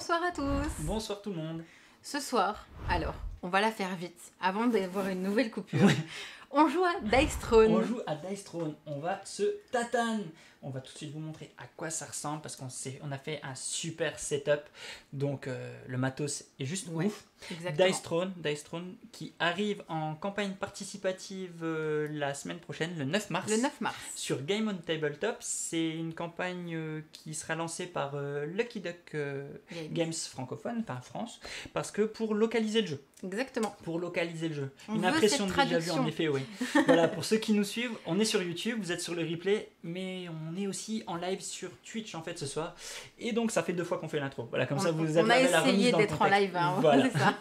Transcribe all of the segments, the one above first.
Bonsoir à tous. Bonsoir tout le monde. Ce soir, alors, on va la faire vite, avant d'avoir une nouvelle coupure. Ouais. On joue à Dice Throne. On joue à Dice Throne, on va se tatane. On va tout de suite vous montrer à quoi ça ressemble parce on a fait un super setup. Donc le matos est juste ouf. Exactement. Dice Throne qui arrive en campagne participative la semaine prochaine, le 9 mars. Le 9 mars. Sur Game on Tabletop. C'est une campagne qui sera lancée par Lucky Duck Games francophone, enfin France, parce que pour localiser le jeu. Exactement. Pour localiser le jeu. On Une veut impression cette de déjà vu traduction. en effet, oui. Voilà, pour ceux qui nous suivent, on est sur YouTube, vous êtes sur le replay, mais on est aussi en live sur Twitch en fait ce soir. Et donc ça fait 2 fois qu'on fait l'intro. Voilà, comme ça vous avez On a la remise essayé dans le d'être en contexte. live, hein, Voilà. c'est ça.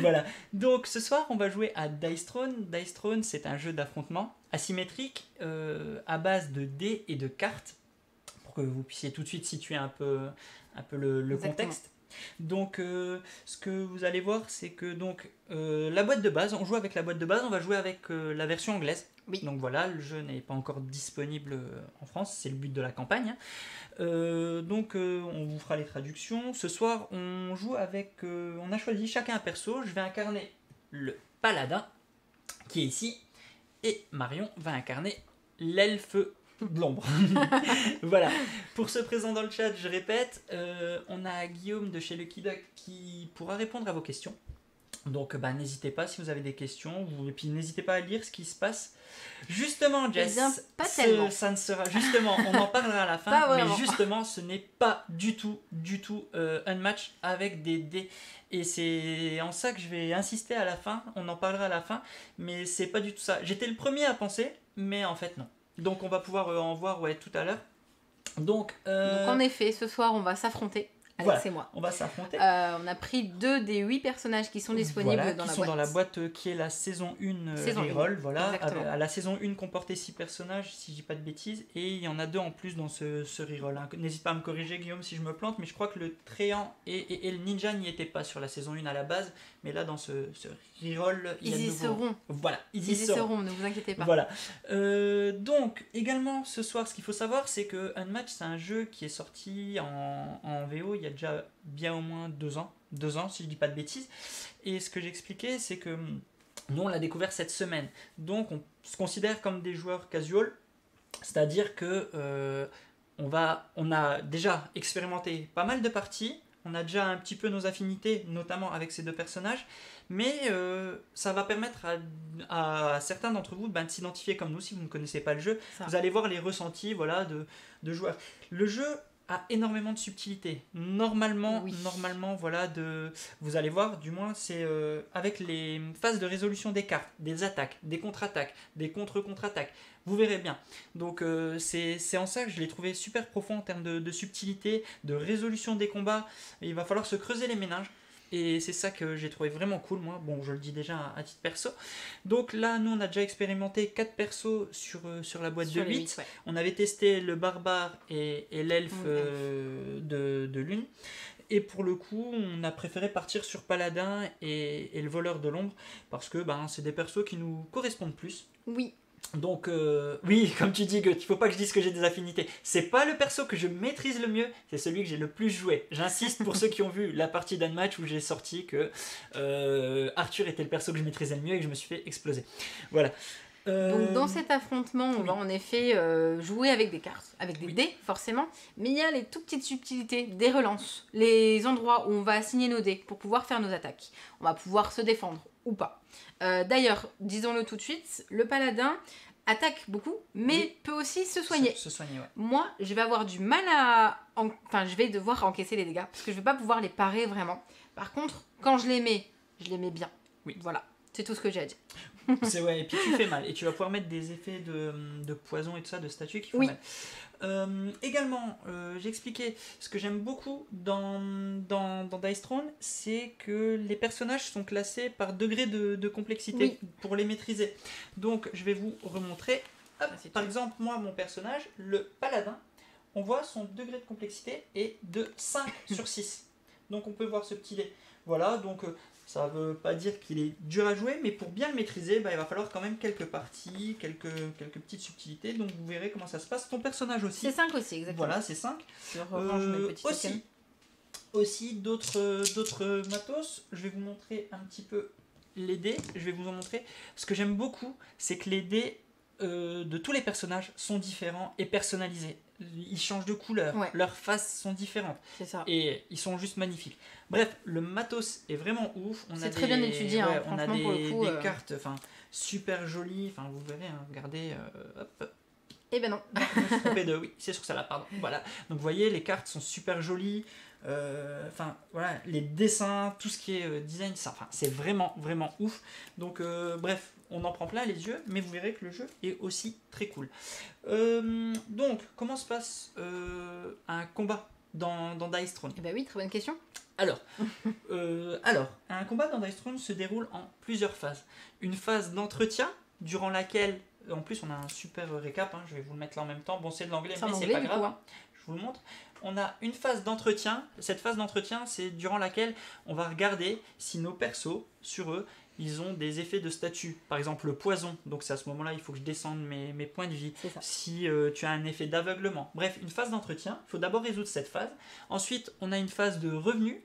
Voilà. Donc ce soir, on va jouer à Dice Throne. Dice Throne, c'est un jeu d'affrontement asymétrique à base de dés et de cartes pour que vous puissiez tout de suite situer un peu le Exactement. contexte. Donc ce que vous allez voir, c'est que donc la boîte de base, on joue avec la boîte de base, on va jouer avec la version anglaise. Oui. Donc voilà, le jeu n'est pas encore disponible en France, c'est le but de la campagne. Donc on vous fera les traductions. Ce soir, on joue avec, on a choisi chacun un perso. Je vais incarner le paladin qui est ici, et Marion va incarner l'elfe de l'ombre. Voilà. Pour ceux présents dans le chat, je répète, on a Guillaume de chez Lucky Duck qui pourra répondre à vos questions. Donc n'hésitez pas si vous avez des questions, et puis n'hésitez pas à lire ce qui se passe. Justement, Jess, bien, pas tellement. ça ne sera justement, on en parlera à la Pas fin, mais vraiment. justement, ce n'est pas du tout un match avec des dés. Et c'est en ça que je vais insister à la fin, on en parlera à la fin, mais c'est pas du tout ça. J'étais le premier à penser, mais en fait non. Donc on va pouvoir en voir tout à l'heure. Donc en effet, ce soir, on va s'affronter. Alex voilà, et moi. on va s'affronter. On a pris 2 des 8 personnages qui sont disponibles Voilà, dans qui la sont boîte. dans la boîte qui est la saison 1 Saison reroll. 1, Voilà. exactement. À la saison 1 comportait 6 personnages, si je dis pas de bêtises, et il y en a 2 en plus dans ce reroll. Hein. N'hésite pas à me corriger, Guillaume, si je me plante, mais je crois que le Tréant et le Ninja n'y étaient pas sur la saison 1 à la base, mais là dans ce reroll, il y a Ils y de nouveau... seront. Voilà, Ils y seront, ne vous inquiétez pas. Voilà. Donc, également, ce soir, ce qu'il faut savoir, c'est que Unmatch, c'est un jeu qui est sorti en VO il y a déjà bien au moins 2 ans. 2 ans, si je dis pas de bêtises. Et ce que j'expliquais, c'est que nous, on l'a découvert cette semaine. Donc, on se considère comme des joueurs casual. C'est-à-dire que on a déjà expérimenté pas mal de parties. On a déjà un petit peu nos affinités, notamment avec ces 2 personnages. Mais ça va permettre à certains d'entre vous de s'identifier comme nous si vous ne connaissez pas le jeu. Ça. Vous allez voir les ressentis de joueurs. Le jeu a énormément de subtilité. Normalement, vous allez voir, du moins, c'est avec les phases de résolution des cartes, des attaques, des contre-attaques, des contre-contre-attaques. Vous verrez bien. Donc c'est en ça que je l'ai trouvé super profond en termes de subtilité, de résolution des combats. Il va falloir se creuser les méninges. Et c'est ça que j'ai trouvé vraiment cool, moi. Bon, je le dis déjà à titre perso. Donc là, nous, on a déjà expérimenté 4 persos sur la boîte de 8. Ouais. On avait testé le barbare et l'elfe de lune. Et pour le coup, on a préféré partir sur Paladin et le voleur de l'ombre. Parce que c'est des persos qui nous correspondent plus. Oui. Donc oui, comme tu dis, Goethe, il faut pas que je dise que j'ai des affinités. C'est pas le perso que je maîtrise le mieux, c'est celui que j'ai le plus joué. J'insiste pour ceux qui ont vu la partie d'Unmatch où j'ai sorti que Arthur était le perso que je maîtrisais le mieux et que je me suis fait exploser. Voilà. Donc dans cet affrontement, on va en effet jouer avec des cartes, avec des dés forcément, mais il y a les toutes petites subtilités, des relances, les endroits où on va assigner nos dés pour pouvoir faire nos attaques. On va pouvoir se défendre ou pas. D'ailleurs, disons-le tout de suite, le paladin attaque beaucoup, mais peut aussi se soigner. Se soigner, ouais. Moi, je vais avoir du mal à... je vais devoir encaisser les dégâts, parce que je ne vais pas pouvoir les parer vraiment. Par contre, quand je les mets bien. Oui. Voilà, c'est tout ce que j'ai à dire. C'est ouais, et puis tu fais mal. Et tu vas pouvoir mettre des effets de poison et tout ça, de statues qui font mal. Également, j'ai expliqué ce que j'aime beaucoup dans Dice Throne, c'est que les personnages sont classés par degré de complexité pour les maîtriser. Donc, je vais vous remontrer. Hop, par exemple, moi, mon personnage, le paladin, on voit son degré de complexité est de 5 sur 6. Donc, on peut voir ce petit dé. Voilà, donc ça ne veut pas dire qu'il est dur à jouer, mais pour bien le maîtriser, il va falloir quand même quelques parties, quelques petites subtilités. Donc vous verrez comment ça se passe. Ton personnage aussi. C'est 5 aussi, exactement. Voilà, c'est 5. Je rerange mes petits aussi, tokens. aussi d'autres matos. Je vais vous montrer un petit peu les dés. Je vais vous en montrer. Ce que j'aime beaucoup, c'est que les dés de tous les personnages sont différents et personnalisés. Ils changent de couleur, Ouais. leurs faces sont différentes C'est ça. et ils sont juste magnifiques. Bref, le matos est vraiment ouf. C'est très bien étudié, hein, on a franchement, pour le coup, des cartes super jolies. Enfin, vous verrez, hein, regardez. Hop. Eh ben non. Je me suis trompé de oui, c'est sur ça là, pardon. Voilà. Donc vous voyez, les cartes sont super jolies. Enfin voilà, les dessins, tout ce qui est design, ça, enfin, c'est vraiment ouf. Donc bref, on en prend plein les yeux, mais vous verrez que le jeu est aussi très cool. Donc comment se passe un combat dans Dice Throne? Eh ben oui, très bonne question. Alors, un combat dans Dice Throne se déroule en plusieurs phases. Une phase d'entretien, durant laquelle, en plus on a un super récap, hein, je vais vous le mettre là en même temps, bon c'est de l'anglais mais c'est pas grave, hein. Je vous le montre. On a une phase d'entretien, cette phase d'entretien c'est durant laquelle on va regarder si nos persos, sur eux, ils ont des effets de statut. Par exemple le poison, donc c'est à ce moment-là il faut que je descende mes points de vie. Si tu as un effet d'aveuglement. Bref, une phase d'entretien, il faut d'abord résoudre cette phase. Ensuite on a une phase de revenu,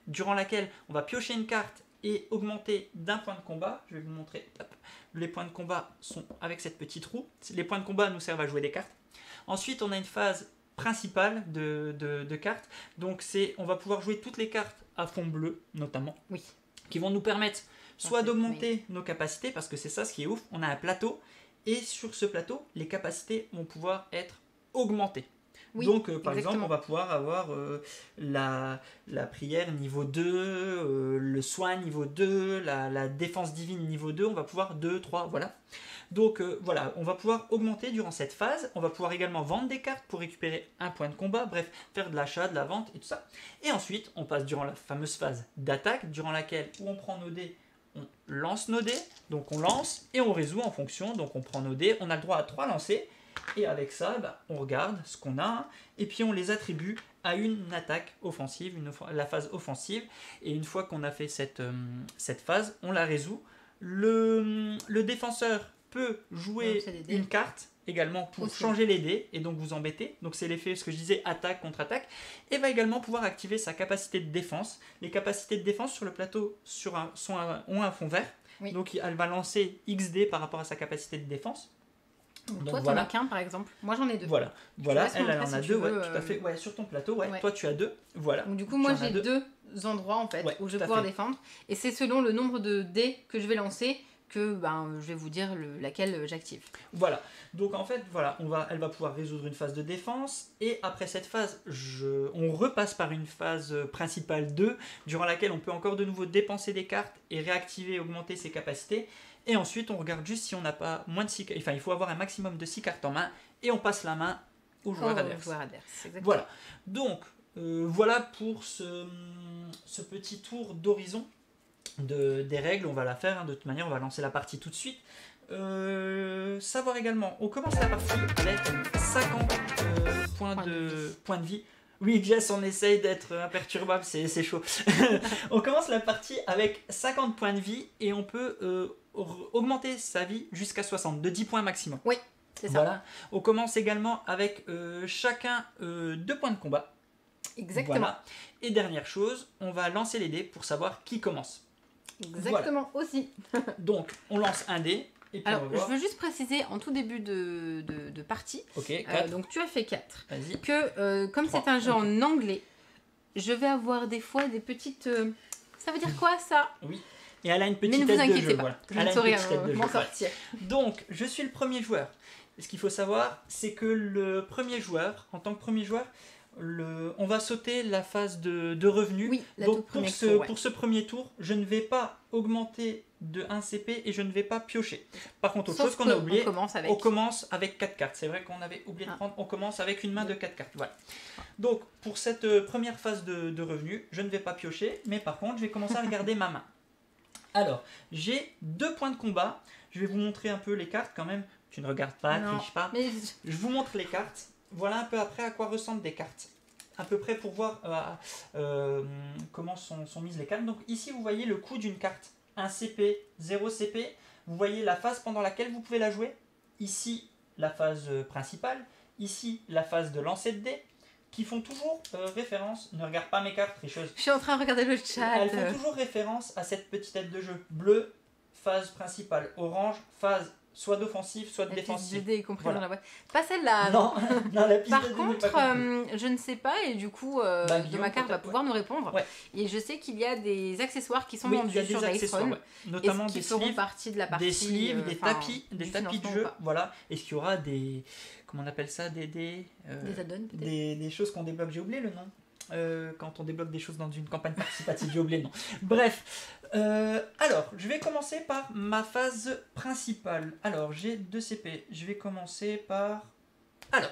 durant laquelle on va piocher une carte et augmenter d'un point de combat. Je vais vous montrer. Hop. Les points de combat sont avec cette petite roue. Les points de combat nous servent à jouer des cartes. Ensuite on a une phase principale de cartes. Donc on va pouvoir jouer toutes les cartes à fond bleu notamment. Oui. Qui vont nous permettre soit d'augmenter nos capacités, parce que c'est ça ce qui est ouf, on a un plateau, et sur ce plateau, les capacités vont pouvoir être augmentées. Oui, donc par exemple, on va pouvoir avoir la prière niveau 2, le soin niveau 2, la défense divine niveau 2, on va pouvoir 2, 3, voilà. Donc voilà, on va pouvoir augmenter durant cette phase, on va pouvoir également vendre des cartes pour récupérer un point de combat, bref, faire de l'achat, de la vente et tout ça. Et ensuite, on passe durant la fameuse phase d'attaque, durant laquelle où on prend nos dés, on lance nos dés, donc on lance et on résout en fonction, donc on prend nos dés, on a le droit à 3 lancers, et avec ça, on regarde ce qu'on a, et puis on les attribue à une attaque offensive, la phase offensive, et une fois qu'on a fait cette phase, on la résout. Le défenseur peut jouer une carte également pour changer les dés et donc vous embêter. Donc c'est l'effet, ce que je disais, attaque, contre-attaque. Et va également pouvoir activer sa capacité de défense. Les capacités de défense sur le plateau ont un fond vert. Oui. Donc elle va lancer XD par rapport à sa capacité de défense. Donc toi, t'en as qu'un par exemple. Moi, j'en ai 2. Voilà, elle en a 2, tout à fait. Ouais, sur ton plateau, ouais. Toi, tu as 2. Voilà. Donc du coup, moi, j'ai 2 endroits en fait où je vais pouvoir défendre. Et c'est selon le nombre de dés que je vais lancer que je vais vous dire laquelle j'active. Voilà. Donc en fait, voilà, elle va pouvoir résoudre une phase de défense. Et après cette phase, on repasse par une phase principale 2, durant laquelle on peut encore de nouveau dépenser des cartes et réactiver et augmenter ses capacités. Et ensuite, on regarde juste si on n'a pas moins de 6 cartes. Enfin, il faut avoir un maximum de 6 cartes en main. Et on passe la main au joueur adverse. Voilà. Donc, voilà pour ce petit tour d'horizon des règles. On va la faire. De toute manière, on va lancer la partie tout de suite. Savoir également, on commence la partie avec 50 points de vie. Oui, Jess, on essaye d'être imperturbable, c'est chaud. On commence la partie avec 50 points de vie et on peut augmenter sa vie jusqu'à 60, de 10 points maximum. Oui, c'est ça. Voilà. On commence également avec chacun 2 points de combat. Exactement. Voilà. Et dernière chose, on va lancer les dés pour savoir qui commence. Exactement, voilà. Aussi. Donc, on lance un dé. Et puis alors, je veux juste préciser en tout début de partie, donc tu as fait 4, que comme c'est un jeu en anglais, je vais avoir des fois des petites... ça veut dire quoi ça? Oui, et elle a une petite tête de jeu. Mais ne vous inquiétez pas, voilà. je ne saurais m'en sortir. Donc, je suis le premier joueur. Et ce qu'il faut savoir, c'est que le premier joueur, en tant que premier joueur, on va sauter la phase de revenu. Oui, donc pour ce premier tour, je ne vais pas augmenter de 1 CP et je ne vais pas piocher. Par contre, autre chose qu'on a oublié, on commence avec 4 cartes. C'est vrai qu'on avait oublié de prendre, on commence avec une main de 4 cartes. Voilà. Donc pour cette première phase de revenu, je ne vais pas piocher, mais par contre, je vais commencer à regarder ma main. Alors, j'ai 2 points de combat. Je vais vous montrer un peu les cartes quand même. Tu ne regardes pas, triche pas. Mais... Je vous montre les cartes. Voilà un peu après à quoi ressemblent des cartes. À peu près pour voir comment sont mises les cartes. Donc ici, vous voyez le coût d'une carte. 1 CP, 0 CP. Vous voyez la phase pendant laquelle vous pouvez la jouer. Ici, la phase principale. Ici, la phase de lancer de dés. qui font toujours référence, ne regarde pas mes cartes, tricheuse. Je suis en train de regarder le chat. Elles font toujours référence à cette petite aide de jeu. Bleu, phase principale. Orange, phase soit d'offensive, soit de La piste défensive. de dés est comprise Voilà. dans la boîte. Pas celle-là. Non, non, la piste Par de dés n'est contre, pas comprise. je ne sais pas et du coup, Guillaume, de ma carte va peut-être, pouvoir nous répondre. Ouais. Et je sais qu'il y a des accessoires qui sont Oui, il vendus y a sur des accessoires, Dice Throne. ouais. Notamment Est-ce des qu'ils feront sleeves, partie de la partie, des sleeves, des enfin, tapis du de financement ou jeu. pas. Voilà. Est-ce qu'il y aura des. Comment on appelle ça? Des add-ons peut-être. des choses qu'on débloque, j'ai oublié le nom. Quand on débloque des choses dans une campagne participative, j'ai oublié le nom. Bref, alors, je vais commencer par ma phase principale. Alors, j'ai 2 CP. Je vais commencer par... Alors,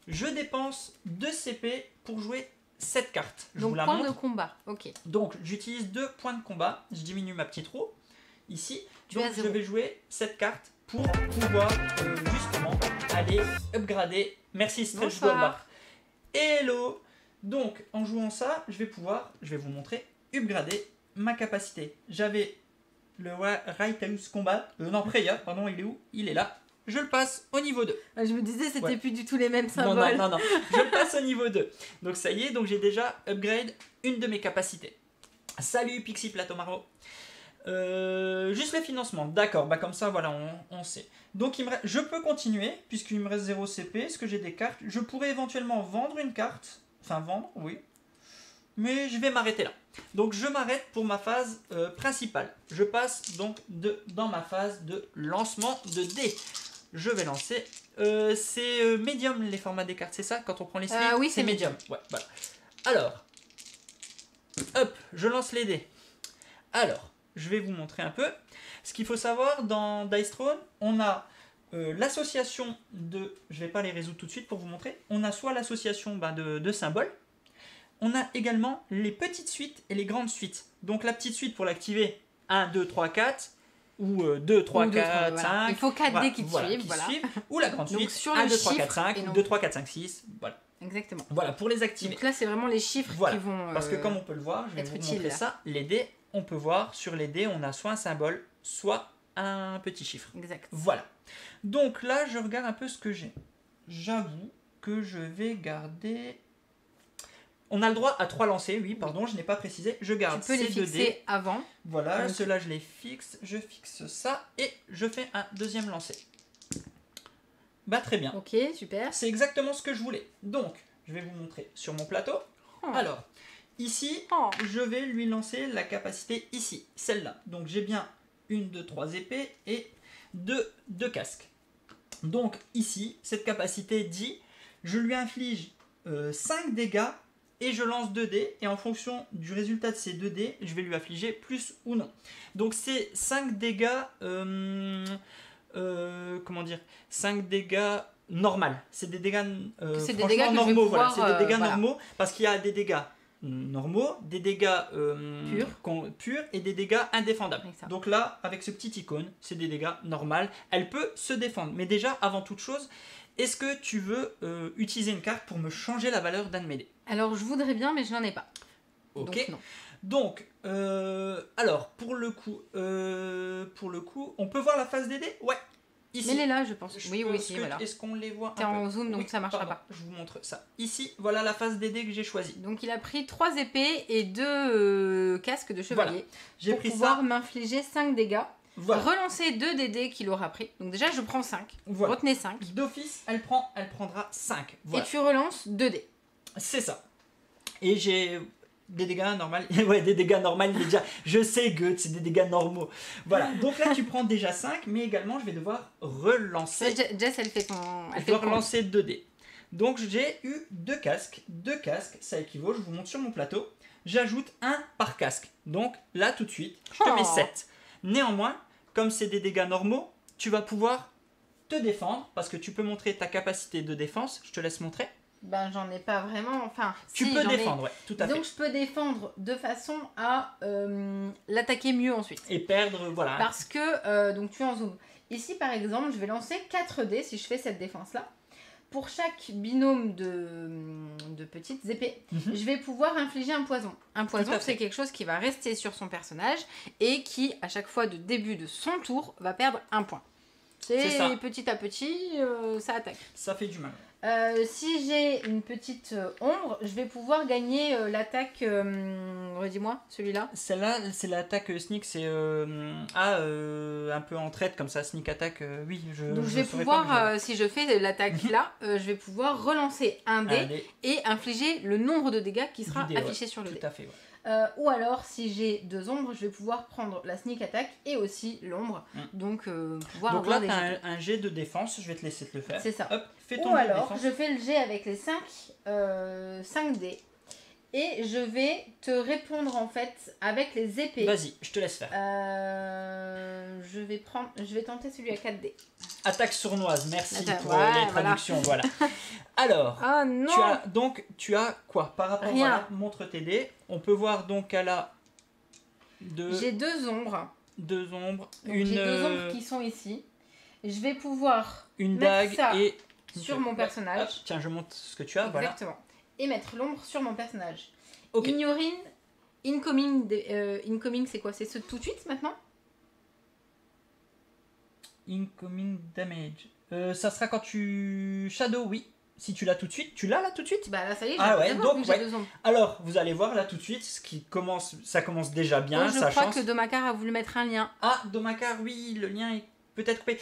je dépense 2 CP pour jouer cette carte. Je Donc vous la point montre. de combat, ok. Donc, j'utilise 2 points de combat. Je diminue ma petite roue, ici. Tu es à Donc, je zéro. vais jouer cette carte pour pouvoir, justement, aller upgrader. Merci, Stretch Bonsoir. Goldbar. Hello. Donc, en jouant ça, je vais vous montrer, upgrader ma capacité. J'avais le Right House Combat, non, Prayer, pardon, il est où? Il est là. Je le passe au niveau 2. Je me disais, c'était Ouais. plus du tout les mêmes Non, symboles. non, je le passe au niveau 2. Donc ça y est, donc j'ai déjà upgrade une de mes capacités. Salut Pixie Platomaro. Juste les financements, d'accord, bah comme ça voilà, on sait. Donc je peux continuer, puisqu'il me reste 0 CP, est-ce que j'ai des cartes? Je pourrais éventuellement vendre une carte, enfin vendre, oui. Mais je vais m'arrêter là. Donc je m'arrête pour ma phase principale. Je passe donc dans ma phase de lancement de dés. Je vais lancer. C'est médium les formats des cartes, c'est ça? Quand on prend les sleeves, oui, c'est c'est médium. Ouais, voilà. Alors, hop, je lance les dés. Alors, je vais vous montrer un peu. Ce qu'il faut savoir dans Dice Throne, on a l'association de... Je ne vais pas les résoudre tout de suite pour vous montrer. On a soit l'association de symboles. On a également les petites suites et les grandes suites. Donc la petite suite pour l'activer, 1, 2, 3, 4. Ou 2, 3, 4, 5. Il faut 4 dés qui te suivent. Voilà. Ou la grande Donc, suite, sur 1, le 2, 3, 4, chiffre 5. et non- 2, 3, 4, 5, 6. Voilà. Exactement. Voilà, pour les activer. Donc là, c'est vraiment les chiffres Voilà, qui vont. parce que comme on peut le voir, je vais être vous utile, montrer là. ça. Les dés, on peut voir sur les dés, on a soit un symbole, soit un petit chiffre. Exact. Voilà. Donc là, je regarde un peu ce que j'ai. J'avoue que je vais garder... On a le droit à 3 lancers, oui, pardon, je n'ai pas précisé. Je garde Tu peux les ces 2 fixer dés. avant. Voilà, Donc- ceux-là, je les fixe. Je fixe ça et je fais un deuxième lancer. Bah très bien. Ok, super. C'est exactement ce que je voulais. Donc, je vais vous montrer sur mon plateau. Oh. Alors, ici, Oh. je vais lui lancer la capacité ici, celle-là. Donc j'ai bien 1, 2, 3 épées et 2 casques. Donc ici, cette capacité dit, je lui inflige 5 dégâts et je lance 2 dés. Et en fonction du résultat de ces 2 dés, je vais lui affliger plus ou non. Donc c'est 5 dégâts, comment dire, 5 dégâts normal. C'est des dégâts, C'est des franchement, dégâts que je vais normaux. Voilà. pouvoir, C'est des dégâts voilà. normaux parce qu'il y a des dégâts normaux, des dégâts purs et des dégâts indéfendables. Avec ça. Donc là, avec ce petit icône, c'est des dégâts normaux. Elle peut se défendre. Mais déjà, avant toute chose, est-ce que tu veux utiliser une carte pour me changer la valeur d'un de mes dés? Alors, je voudrais bien, mais je n'en ai pas. Ok. Donc, non. Donc, alors, pour le coup, on peut voir la face des dés? Ouais. Ici. Mais elle est là, je pense. Oui, Est-ce si, que- voilà. Est-ce qu'on les voit T'es un en peu? zoom, donc Oui, ça marchera pardon, pas. Je vous montre ça. Ici, voilà la face des dés que j'ai choisi. Donc, il a pris 3 épées et 2 casques de chevalier. J'ai pour pris pouvoir ça. m'infliger 5 dégâts. Voilà. Relancer 2 des dés qu'il aura pris. Donc, déjà, je prends 5. Voilà. Retenez 5. D'office, elle prendra 5. Voilà. Et tu relances 2 dés. C'est ça. Et j'ai des dégâts normaux. Ouais, des dégâts normaux, il est déjà... Je sais, Goethe, c'est des dégâts normaux. Voilà. Donc là, tu prends déjà 5, mais également, je vais devoir relancer. Jess, elle fait ton. Elle Je fait dois le compte. relancer 2 dés. Donc j'ai eu 2 casques. 2 casques, ça équivaut, je vous montre sur mon plateau. J'ajoute 1 par casque. Donc là, tout de suite, je te Oh. mets 7. Néanmoins, comme c'est des dégâts normaux, tu vas pouvoir te défendre parce que tu peux montrer ta capacité de défense. Je te laisse montrer. Ben, j'en ai pas vraiment. Enfin, Tu si, peux j'en ai. défendre, ouais, tout à Donc, fait. je peux défendre de façon à l'attaquer mieux ensuite. Et perdre, voilà. Parce que, donc tu es en zoom. Ici, par exemple, je vais lancer 4 dés si je fais cette défense-là. Pour chaque binôme de petites épées, Mhm. je vais pouvoir infliger un poison. Un poison, Tout à fait. c'est quelque chose qui va rester sur son personnage et qui, à chaque fois de début de son tour, va perdre un point. C'est ça. Petit à petit, ça attaque. Ça fait du mal. Si j'ai une petite ombre, je vais pouvoir gagner l'attaque. Redis-moi, celui-là. Celle-là, c'est l'attaque sneak, c'est un peu en traite comme ça, sneak attack. Oui, Donc je vais pouvoir, si je fais l'attaque là, je vais pouvoir relancer un dé et infliger le nombre de dégâts qui sera affiché sur le dé. Tout à fait, ouais. Ou alors, si j'ai 2 ombres, je vais pouvoir prendre la sneak attack et aussi l'ombre. Donc, pouvoir donc avoir là, tu as un jet de défense, je vais te laisser te le faire. C'est ça. Hop, fais ton Ou jet de alors, défense. je fais le jet avec les 5 dés. Et je vais te répondre en fait avec les épées. Vas-y, je te laisse faire. Je vais tenter celui à 4 dés. Attaque sournoise, merci pour les traductions. Voilà. Alors, tu as quoi par rapport à montre tes dés. On peut voir donc qu'elle a J'ai 2 ombres. 2 ombres. J'ai 2 ombres qui sont ici. Je vais pouvoir une mettre dague ça et sur mon personnage. Hop, tiens, je montre ce que tu as. Exactement. Voilà. Et mettre l'ombre sur mon personnage. Okay. Ignoring, incoming, c'est quoi? C'est ce tout de suite maintenant? Incoming damage. Ça sera quand tu shadow, oui. Si tu l'as tout de suite, tu l'as là tout de suite? Bah là ça y est, j'ai 2 ombres. Alors, vous allez voir là tout de suite, ça commence déjà bien. Je crois que Domakar a voulu mettre un lien. Ah, Domakar, oui, le lien est peut-être coupé.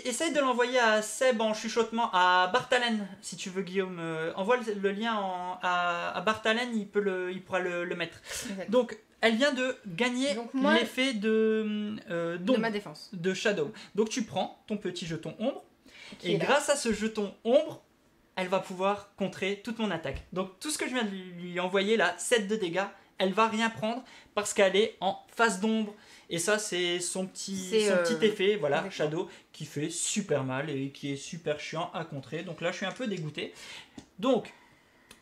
Essaye de l'envoyer à Seb en chuchotement, à Bartalen, si tu veux, Guillaume. Envoie le lien à Bartalen, il pourra le mettre. Exact. Donc, elle vient de gagner l'effet de ma défense. De Shadow. Donc, tu prends ton petit jeton ombre, et grâce à ce jeton ombre, elle va pouvoir contrer toute mon attaque. Donc, tout ce que je viens de lui envoyer là, 7 de dégâts, elle va rien prendre parce qu'elle est en face d'ombre. Et ça, c'est son petit effet, voilà, Shadow, qui fait super mal et qui est super chiant à contrer. Donc là, je suis un peu dégoûté. Donc,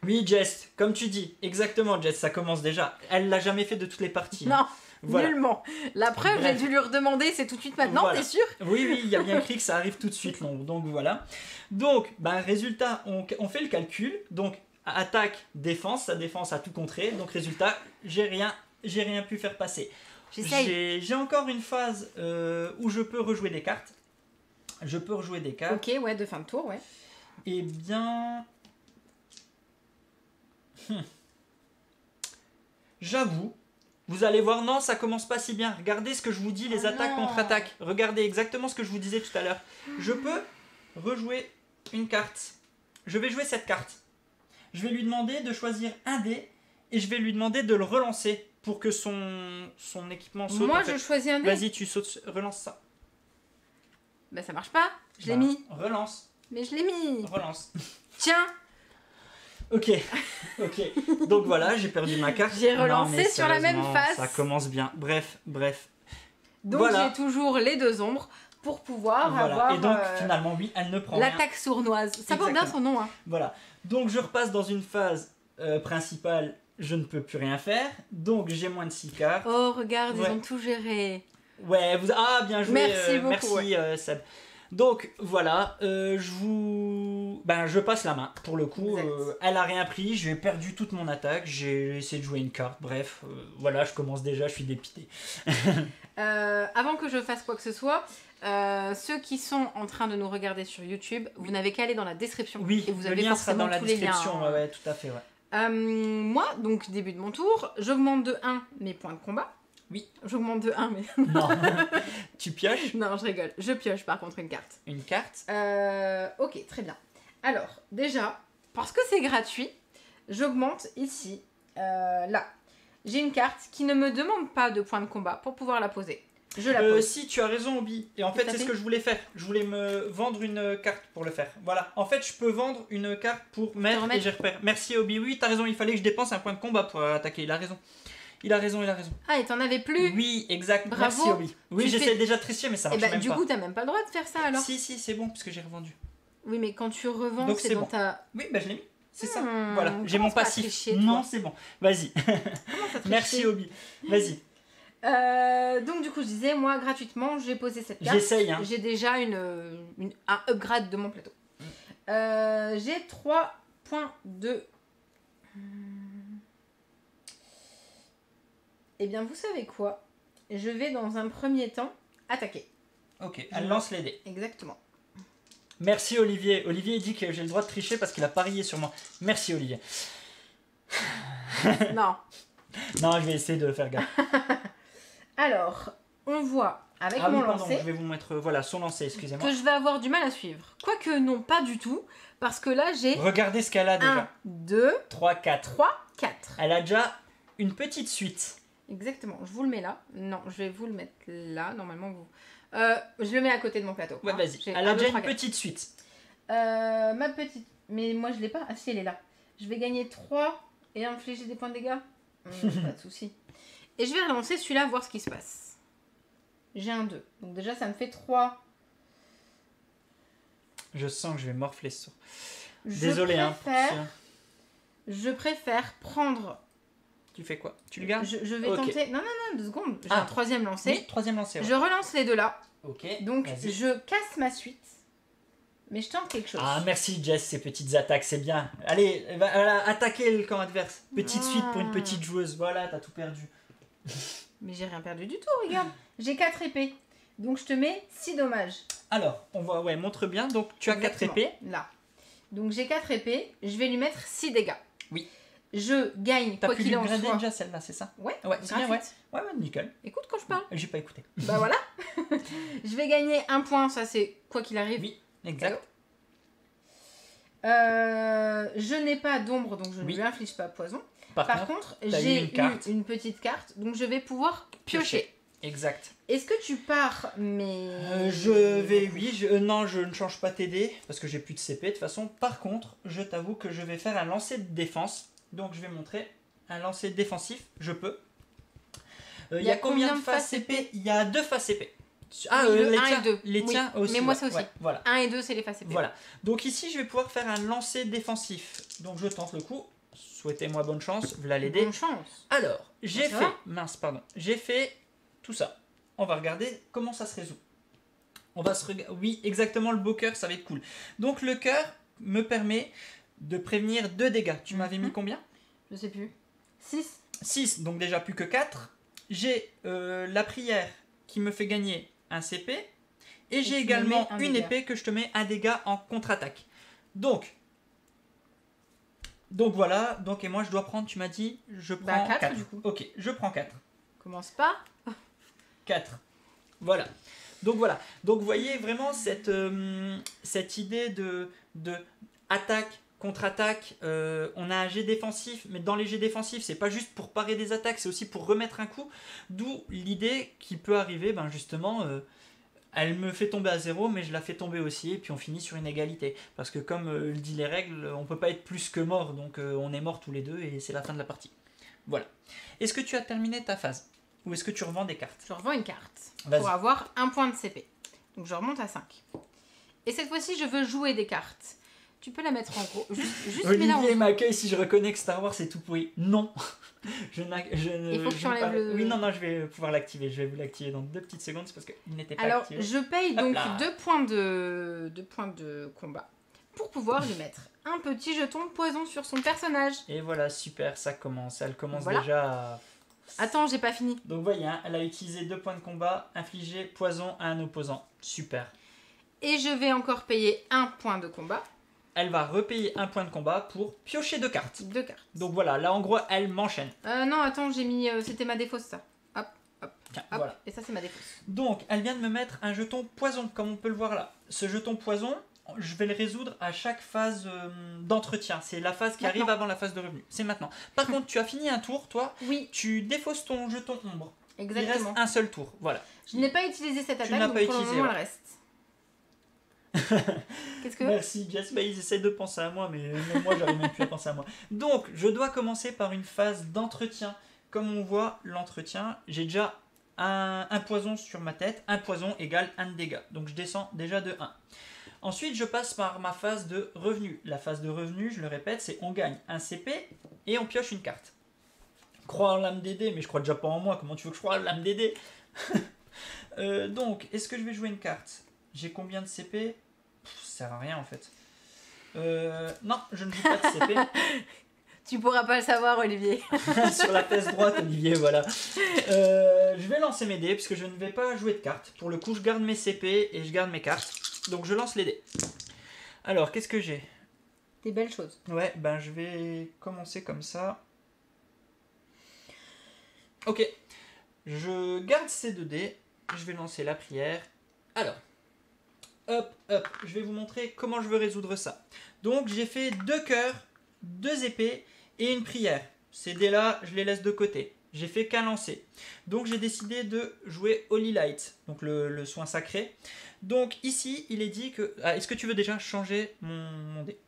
oui, Jess, comme tu dis, exactement, Jess, ça commence déjà. Elle l'a jamais fait de toutes les parties. Non, voilà. Nullement. La preuve, j'ai dû lui redemander, c'est tout de suite maintenant, voilà. T'es sûr? Oui, il y a bien écrit que ça arrive tout de suite, donc voilà. Donc, résultat, on fait le calcul. Donc, attaque, défense, sa défense a tout contré. Donc, résultat, j'ai rien pu faire passer. J'ai encore une phase où je peux rejouer des cartes. Ok, ouais, de fin de tour, ouais. Eh bien... J'avoue, vous allez voir, non, ça commence pas si bien. Regardez ce que je vous dis, les attaques contre-attaques. Regardez exactement ce que je vous disais tout à l'heure. Je peux rejouer une carte. Je vais jouer cette carte. Je vais lui demander de choisir un dé et je vais lui demander de le relancer pour que son équipement saute. Moi, je choisis un dé. Vas-y, tu sautes, relance ça. Bah, ça marche pas. Je l'ai mis. Relance. Mais je l'ai mis. Relance. Tiens. Ok. Donc voilà, j'ai perdu ma carte. J'ai relancé sur la même face. Ça commence bien. Bref. Donc voilà. J'ai toujours les 2 ombres pour pouvoir avoir... Et donc finalement, oui, elle ne prend rien. L'attaque sournoise. Ça porte bien son nom. Hein. Voilà. Donc je repasse dans une phase principale. Je ne peux plus rien faire. Donc j'ai moins de 6 cartes. Oh, regarde, ils ont tout géré. Ouais, bien joué. Merci beaucoup. Merci Seb. Donc voilà, je passe la main pour le coup. Elle a rien pris, j'ai perdu toute mon attaque, j'ai essayé de jouer une carte. Bref, voilà, je commence déjà, je suis dépité. Avant que je fasse quoi que ce soit, ceux qui sont en train de nous regarder sur YouTube, vous n'avez qu'à aller dans la description. Oui, et vous avez le lien forcément sera dans la tous description. Les liens. Ouais, tout à fait. Ouais. Moi, donc début de mon tour, j'augmente de 1 mes points de combat. Oui. J'augmente de 1, mais... Non. Tu pioches? Non, je rigole. Je pioche par contre une carte. Une carte? Ok, très bien. Alors, déjà, parce que c'est gratuit, j'augmente ici, là. J'ai une carte qui ne me demande pas de points de combat pour pouvoir la poser. Je la pose. Si, tu as raison, Obi. Et en fait, c'est ce que je voulais faire. Je voulais me vendre une carte pour le faire. Voilà. En fait, je peux vendre une carte pour mettre et je repère. Merci, Obi. Oui, t'as raison. Il fallait que je dépense un point de combat pour attaquer. Il a raison. Il a raison. Ah, et t'en avais plus? Oui, exact. Bravo. Merci, Obi. Oui, j'essaie déjà de tricher, mais ça marche même pas. Du coup, t'as même pas le droit de faire ça, alors? Si, c'est bon, parce que j'ai revendu. Oui, mais quand tu revends, donc, c'est dans ta... Oui, je l'ai mis. C'est ça. Voilà, j'ai mon passif. Tricher, non, c'est bon. Vas-y. Merci, Obi. Vas-y. Donc du coup je disais, moi gratuitement j'ai posé cette carte. J'essaye. Hein. J'ai déjà un upgrade de mon plateau. J'ai 3 points de... Eh bien vous savez quoi? Je vais dans un premier temps attaquer. Ok, elle lance les dés. Exactement. Merci Olivier. Olivier dit que j'ai le droit de tricher parce qu'il a parié sur moi. Merci Olivier. Non. Non, je vais essayer de faire gaffe. Alors, on voit avec Ah mon oui, pardon, lancer je vais vous mettre voilà, son lancer, excusez-moi. que je vais avoir du mal à suivre. Quoique non, pas du tout. Parce que là, j'ai Regardez ce qu'elle a 1, déjà. 2, 3, 4. 3, 4. Elle a déjà une petite suite. Exactement. Je vous le mets là. Non, je vais vous le mettre là. Normalement, vous... je le mets à côté de mon plateau. Ouais, hein. vas-y. J'ai Elle a 1, 2, déjà 3, une 4. petite suite. Ma petite... Mais moi, je l'ai pas. Ah si, elle est là. Je vais gagner 3 et infliger des points de dégâts. Pas de souci. Et je vais relancer celui-là, voir ce qui se passe. J'ai un 2. Donc déjà, ça me fait 3. Je sens que je vais morfler ce soir. Je Désolé, préfère, hein. Je préfère prendre... Tu fais quoi? Tu le gardes? Je vais Ok. tenter... Non, 2 secondes. J'ai Ah. un 3e lancé. Oui, troisième lancé. Ouais. Je relance les deux là. Ok. Donc, vas-y. je casse ma suite. Mais je tente quelque chose. Ah, merci Jess, ces petites attaques, c'est bien. Allez, elle va attaquer le camp adverse. Petite suite pour une petite joueuse. Voilà, t'as tout perdu. Mais j'ai rien perdu du tout, regarde. J'ai 4 épées. Donc, je te mets 6 dommages. Alors, on voit, ouais, montre bien. Donc, tu as 4 Exactement. épées. Là. Donc, j'ai 4 épées. Je vais lui mettre 6 dégâts. Oui. Je gagne, T'as quoi pu qu'il lui en grader soit. déjà celle-là, c'est ça? Ouais, Ouais, c'est bien, ouais. gratuite. Ouais, nickel. Écoute quand je parle. J'ai pas écouté. Bah voilà. Je vais gagner 1 point, ça c'est quoi qu'il arrive. Oui, exact. Je n'ai pas d'ombre, donc je ne Oui. lui inflige pas poison. Par Par contre, contre, t'as j'ai eu une carte. une petite carte, donc je vais pouvoir piocher. Exact. Est-ce que tu pars, mais... Je vais, oui, non, je ne change pas tes dés parce que j'ai plus de CP de toute façon. Par contre, je t'avoue que je vais faire un lancer de défense. Donc, je vais montrer un lancer défensif. Je peux. Il y a combien de faces épée? Il y a 2 faces épée. Ah, Oui, le les 1 tiens, et 2. les Oui, tiens aussi. mais moi, ouais, c'est aussi. ouais, voilà. 1 et 2, c'est les faces épées. Voilà. Donc ici, je vais pouvoir faire un lancer défensif. Donc je tente le coup. Souhaitez-moi bonne chance. Voilà les dés. Bonne chance. Alors, j'ai Ça fait... va Mince, pardon. J'ai fait tout ça. On va regarder comment ça se résout. On va se regarder... Oui, exactement, le beau cœur, ça va être cool. Donc le cœur me permet de prévenir 2 dégâts. Tu m'avais mis combien? Je sais plus. 6. 6, donc déjà plus que 4. J'ai la prière qui me fait gagner un CP. Et j'ai tu me également mets un une dégât. épée que je te mets un dégât en contre-attaque. Donc voilà. Donc, et moi je dois prendre, tu m'as dit, je prends 4, 4. du coup. Ok, je prends 4. Commence pas. 4. Voilà. Donc voilà. Donc vous voyez vraiment cette idée de attaque, contre-attaque. On a un jet défensif, mais dans les jets défensifs, c'est pas juste pour parer des attaques, c'est aussi pour remettre un coup. D'où l'idée qui peut arriver, ben justement, elle me fait tomber à 0, mais je la fais tomber aussi, et puis on finit sur une égalité. Parce que comme le dit les règles, on peut pas être plus que mort, donc on est morts tous les deux, et c'est la fin de la partie. Voilà. Est-ce que tu as terminé ta phase? Ou est-ce que tu revends des cartes? Je revends une carte Vas-y. pour avoir 1 point de CP. Donc je remonte à 5. Et cette fois-ci, je veux jouer des cartes. Tu peux la mettre en gros. Juste mets-la en Olivier dessous. m'accueille si je reconnais que Star Wars c'est tout pourri. Non. Je Il faut que tu je n'ai enlèves pas- le- Oui, non, je vais pouvoir l'activer. Je vais vous l'activer dans 2 petites secondes. C'est parce qu'il n'était pas Alors, activé. je paye Hop donc là. 2 points de combat pour pouvoir lui mettre un petit jeton poison sur son personnage. Et voilà, super, ça commence. Elle commence Voilà. déjà à... Attends, j'ai pas fini. Donc, vous voyez, hein, elle a utilisé 2 points de combat, infligé poison à un opposant. Super. Et je vais encore payer 1 point de combat. Elle va repayer 1 point de combat pour piocher 2 cartes. 2 cartes. Donc voilà, là en gros, elle m'enchaîne. Non, attends, j'ai mis... c'était ma défausse, ça. Hop, Tiens, hop. voilà. Et ça, c'est ma défausse. Donc, elle vient de me mettre un jeton poison, comme on peut le voir là. Ce jeton poison, je vais le résoudre à chaque phase d'entretien. C'est la phase qui arrive Maintenant. avant la phase de revenu. C'est maintenant. Par contre, tu as fini un tour, toi. Oui, Tu défausses ton jeton ombre. Il reste exactement. un seul tour. Voilà. Je n'ai pas utilisé cette Tu attaque, n'as donc pas pour le utilisé, moment, ouais. elle reste. Qu'est-ce que... Merci, Jess. Bah, ils essaient de penser à moi, mais même moi, j'arrive même plus à penser à moi. Donc, je dois commencer par une phase d'entretien. Comme on voit, l'entretien, j'ai déjà un poison sur ma tête. Un poison égale 1 dégât. Donc, je descends déjà de 1. Ensuite, je passe par ma phase de revenu. La phase de revenu, je le répète, c'est on gagne un CP et on pioche une carte. Crois en l'âme des dés, mais je crois déjà pas en moi. Comment tu veux que je croie en l'âme des dés? Donc, est-ce que je vais jouer une carte? J'ai combien de CP? Ça sert à rien en fait. Non, je ne joue pas de CP. Tu pourras pas le savoir, Olivier. Sur la fesse droite, Olivier, voilà. Je vais lancer mes dés, puisque je ne vais pas jouer de cartes. Pour le coup, je garde mes CP et je garde mes cartes. Donc je lance les dés. Alors, qu'est-ce que j'ai? Des belles choses. Ouais, ben je vais commencer comme ça. Ok, je garde ces 2 dés. Je vais lancer la prière. Alors, hop, hop, je vais vous montrer comment je veux résoudre ça. Donc, j'ai fait 2 cœurs, 2 épées et une prière. Ces dés-là, je les laisse de côté. J'ai fait qu'un lancer. Donc, j'ai décidé de jouer Holy Light, donc le soin sacré. Donc, ici, il est dit que... Ah, est-ce que tu veux déjà changer mon dé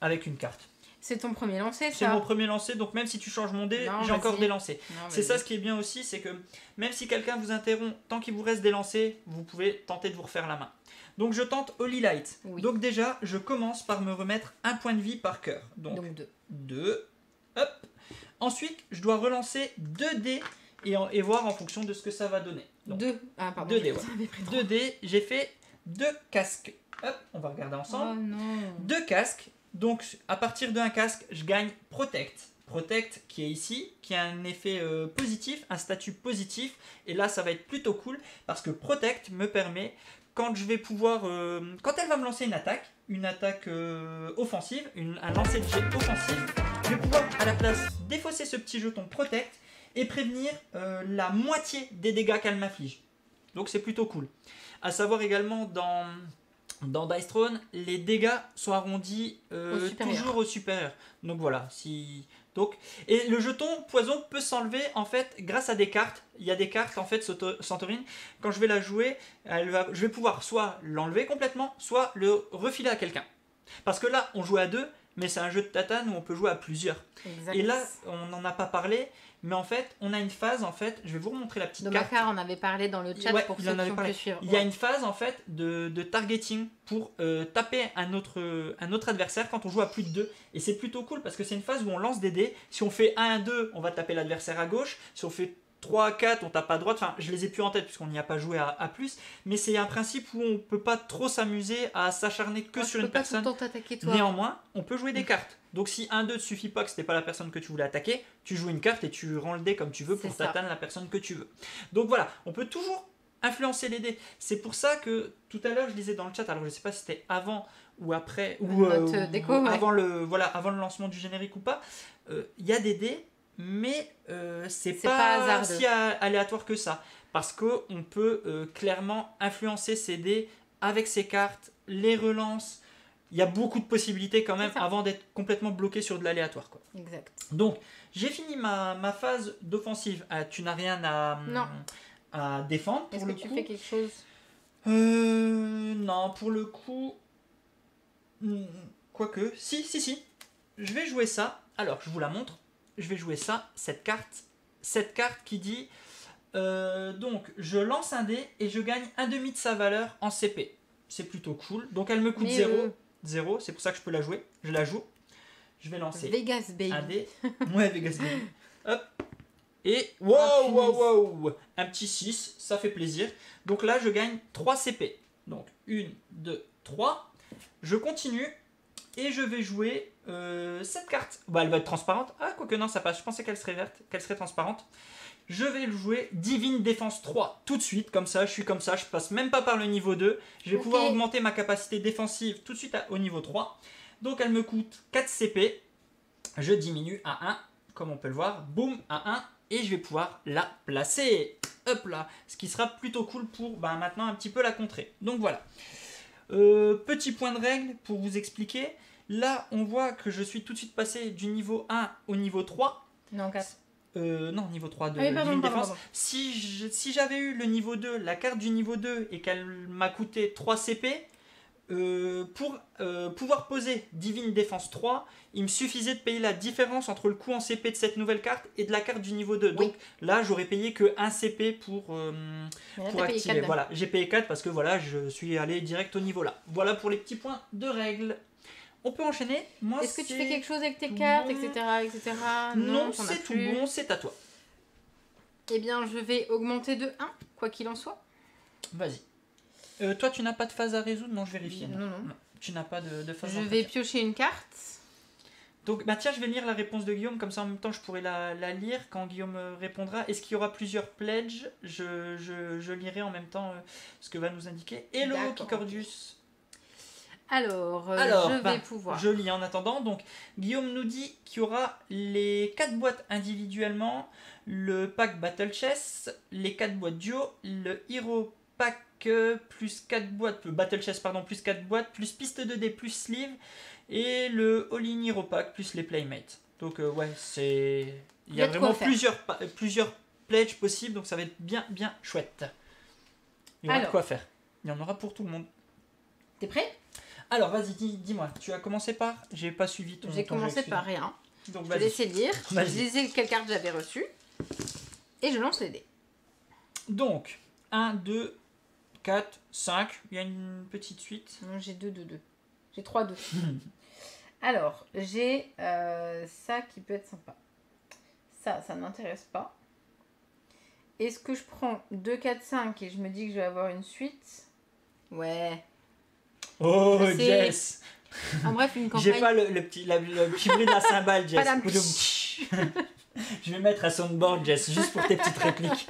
avec une carte? C'est ton premier lancer, ça? C'est mon premier lancer, donc même si tu changes mon dé, j'ai encore des lancers. C'est ça ce qui est bien aussi, c'est que même si quelqu'un vous interrompt, tant qu'il vous reste des lancers, vous pouvez tenter de vous refaire la main. Donc je tente Holy Light. Oui. Donc déjà, je commence par me remettre un point de vie par cœur. Donc 2. Hop. Ensuite, je dois relancer 2 dés et voir en fonction de ce que ça va donner. 2. Ah, pardon. 2 dés, ouais. 2 dés, j'ai fait 2 casques. Hop, on va regarder ensemble. Oh non. 2 casques. Donc, à partir d'un casque, je gagne Protect. Protect qui est ici, qui a un effet positif, un statut positif. Et là, ça va être plutôt cool parce que Protect me permet, quand je vais pouvoir, quand elle va me lancer une attaque offensive, un lancer de jet offensif, je vais pouvoir à la place défausser ce petit jeton Protect et prévenir la moitié des dégâts qu'elle m'inflige. Donc, c'est plutôt cool. À savoir également dans Dice Throne, les dégâts sont arrondis toujours au supérieur. Donc voilà. Et le jeton poison peut s'enlever en fait grâce à des cartes. Il y a des cartes en fait Santorine. Quand je vais la jouer, je vais pouvoir soit l'enlever complètement, soit le refiler à quelqu'un. Parce que là, on joue à 2, mais c'est un jeu de tatane où on peut jouer à plusieurs. Exact. Et là, on n'en a pas parlé. Mais en fait, on a une phase, en fait, je vais vous remontrer la petite carte. Domakar en avait parlé dans le chat pour ceux qui ont pu suivre. Il y a une phase, en fait, de targeting pour taper un autre adversaire quand on joue à plus de 2. Et c'est plutôt cool parce que c'est une phase où on lance des dés. Si on fait 1-2, on va taper l'adversaire à gauche. Si on fait 3-4, on tape à droite. Enfin, je les ai plus en tête puisqu'on n'y a pas joué à plus. Mais c'est un principe où on ne peut pas trop s'amuser à s'acharner que sur une personne. Tout le temps t'attaquer, toi. Néanmoins, on peut jouer des cartes. Donc si 1-2 ne suffit pas, que ce n'était pas la personne que tu voulais attaquer, tu joues une carte et tu rends le dé comme tu veux pour t'atteindre la personne que tu veux. Donc voilà, on peut toujours influencer les dés. C'est pour ça que tout à l'heure je disais dans le chat, alors je ne sais pas si c'était avant ou après, ou avant le lancement du générique ou pas, il y a des dés, mais c'est pas si aléatoire que ça. Parce qu'on peut clairement influencer ces dés avec ces cartes, les relances. Il y a beaucoup de possibilités quand même avant d'être complètement bloqué sur de l'aléatoire. Exact. Donc, j'ai fini ma phase d'offensive. Tu n'as rien à défendre. Est-ce que tu fais quelque chose? Non, pour le coup... Quoique... Si. Je vais jouer ça. Alors, je vous la montre. Je vais jouer ça, cette carte. Cette carte qui dit... donc, je lance un dé et je gagne un demi de sa valeur en CP. C'est plutôt cool. Donc, elle me coûte 0, c'est pour ça que je peux la jouer. Je la joue. Je vais lancer Vegas Baby. Un dé. Ouais, Vegas Baby. Hop. Et wow, un petit 6, ça fait plaisir. Donc là, je gagne 3 CP. Donc 1, 2, 3. Je continue et je vais jouer cette carte. Bah, elle va être transparente. Ah, quoique non, ça passe. Je pensais qu'elle serait verte, qu'elle serait transparente. Je vais jouer Divine Défense 3 tout de suite, comme ça, je suis comme ça, je passe même pas par le niveau 2. Je vais pouvoir augmenter ma capacité défensive tout de suite au niveau 3. Donc elle me coûte 4 CP. Je diminue à 1, comme on peut le voir. Boum, à 1. Et je vais pouvoir la placer. Hop là. Ce qui sera plutôt cool pour maintenant un petit peu la contrer. Donc voilà. Petit point de règle pour vous expliquer. Là, on voit que je suis tout de suite passé du niveau 1 au niveau 3. Non, 4. Non, niveau 3 de Divine Défense. Si j'avais eu le niveau 2, la carte du niveau 2 et qu'elle m'a coûté 3 CP, pour pouvoir poser Divine Défense 3, il me suffisait de payer la différence entre le coût en CP de cette nouvelle carte et de la carte du niveau 2. Donc là, j'aurais payé que 1 CP pour activer. Voilà, j'ai payé 4 parce que voilà, je suis allé direct au niveau là. Voilà pour les petits points de règle. On peut enchaîner. Est-ce que tu fais quelque chose avec tes cartes, etc. Non, c'est tout bon, c'est à toi. Eh bien, je vais augmenter de 1, quoi qu'il en soit. Vas-y. Toi, tu n'as pas de phase à résoudre? Non, je vérifie. Non. Tu n'as pas de phase. Je vais piocher une carte. Donc, tiens, je vais lire la réponse de Guillaume, comme ça en même temps je pourrai la lire quand Guillaume répondra. Est-ce qu'il y aura plusieurs pledges? Je lirai en même temps ce que va nous indiquer. Hello, Kikordius. Alors, je vais pouvoir. Je lis en attendant. Donc, Guillaume nous dit qu'il y aura les 4 boîtes individuellement, le pack Battle Chess, les 4 boîtes duo, le Hero Pack plus 4 boîtes, Battle Chess pardon, plus 4 boîtes, plus piste 2D plus sleeve, et le All-in Hero Pack plus les Playmates. Donc, ouais, c'est. Il y a vraiment plusieurs pledges possibles, donc ça va être bien chouette. Il y aura de quoi faire. Il y en aura pour tout le monde. T'es prêt? Alors, vas-y, dis-moi. Tu as commencé par... J'ai pas suivi ton... J'ai commencé par rien. Donc, je vais laisser lire. Je disais quelle carte j'avais reçue. Et je lance les dés. Donc, 1, 2, 4, 5. Il y a une petite suite. Non, j'ai 2, 2, 2. J'ai 3, 2. Alors, j'ai ça qui peut être sympa. Ça ne m'intéresse pas. Est-ce que je prends 2, 4, 5 et je me dis que je vais avoir une suite? Ouais. Oh, Jess. En bref, une campagne... J'ai pas le petit bruit de la cymbale, Jess. Je vais mettre à soundboard, Jess, juste pour tes petites répliques.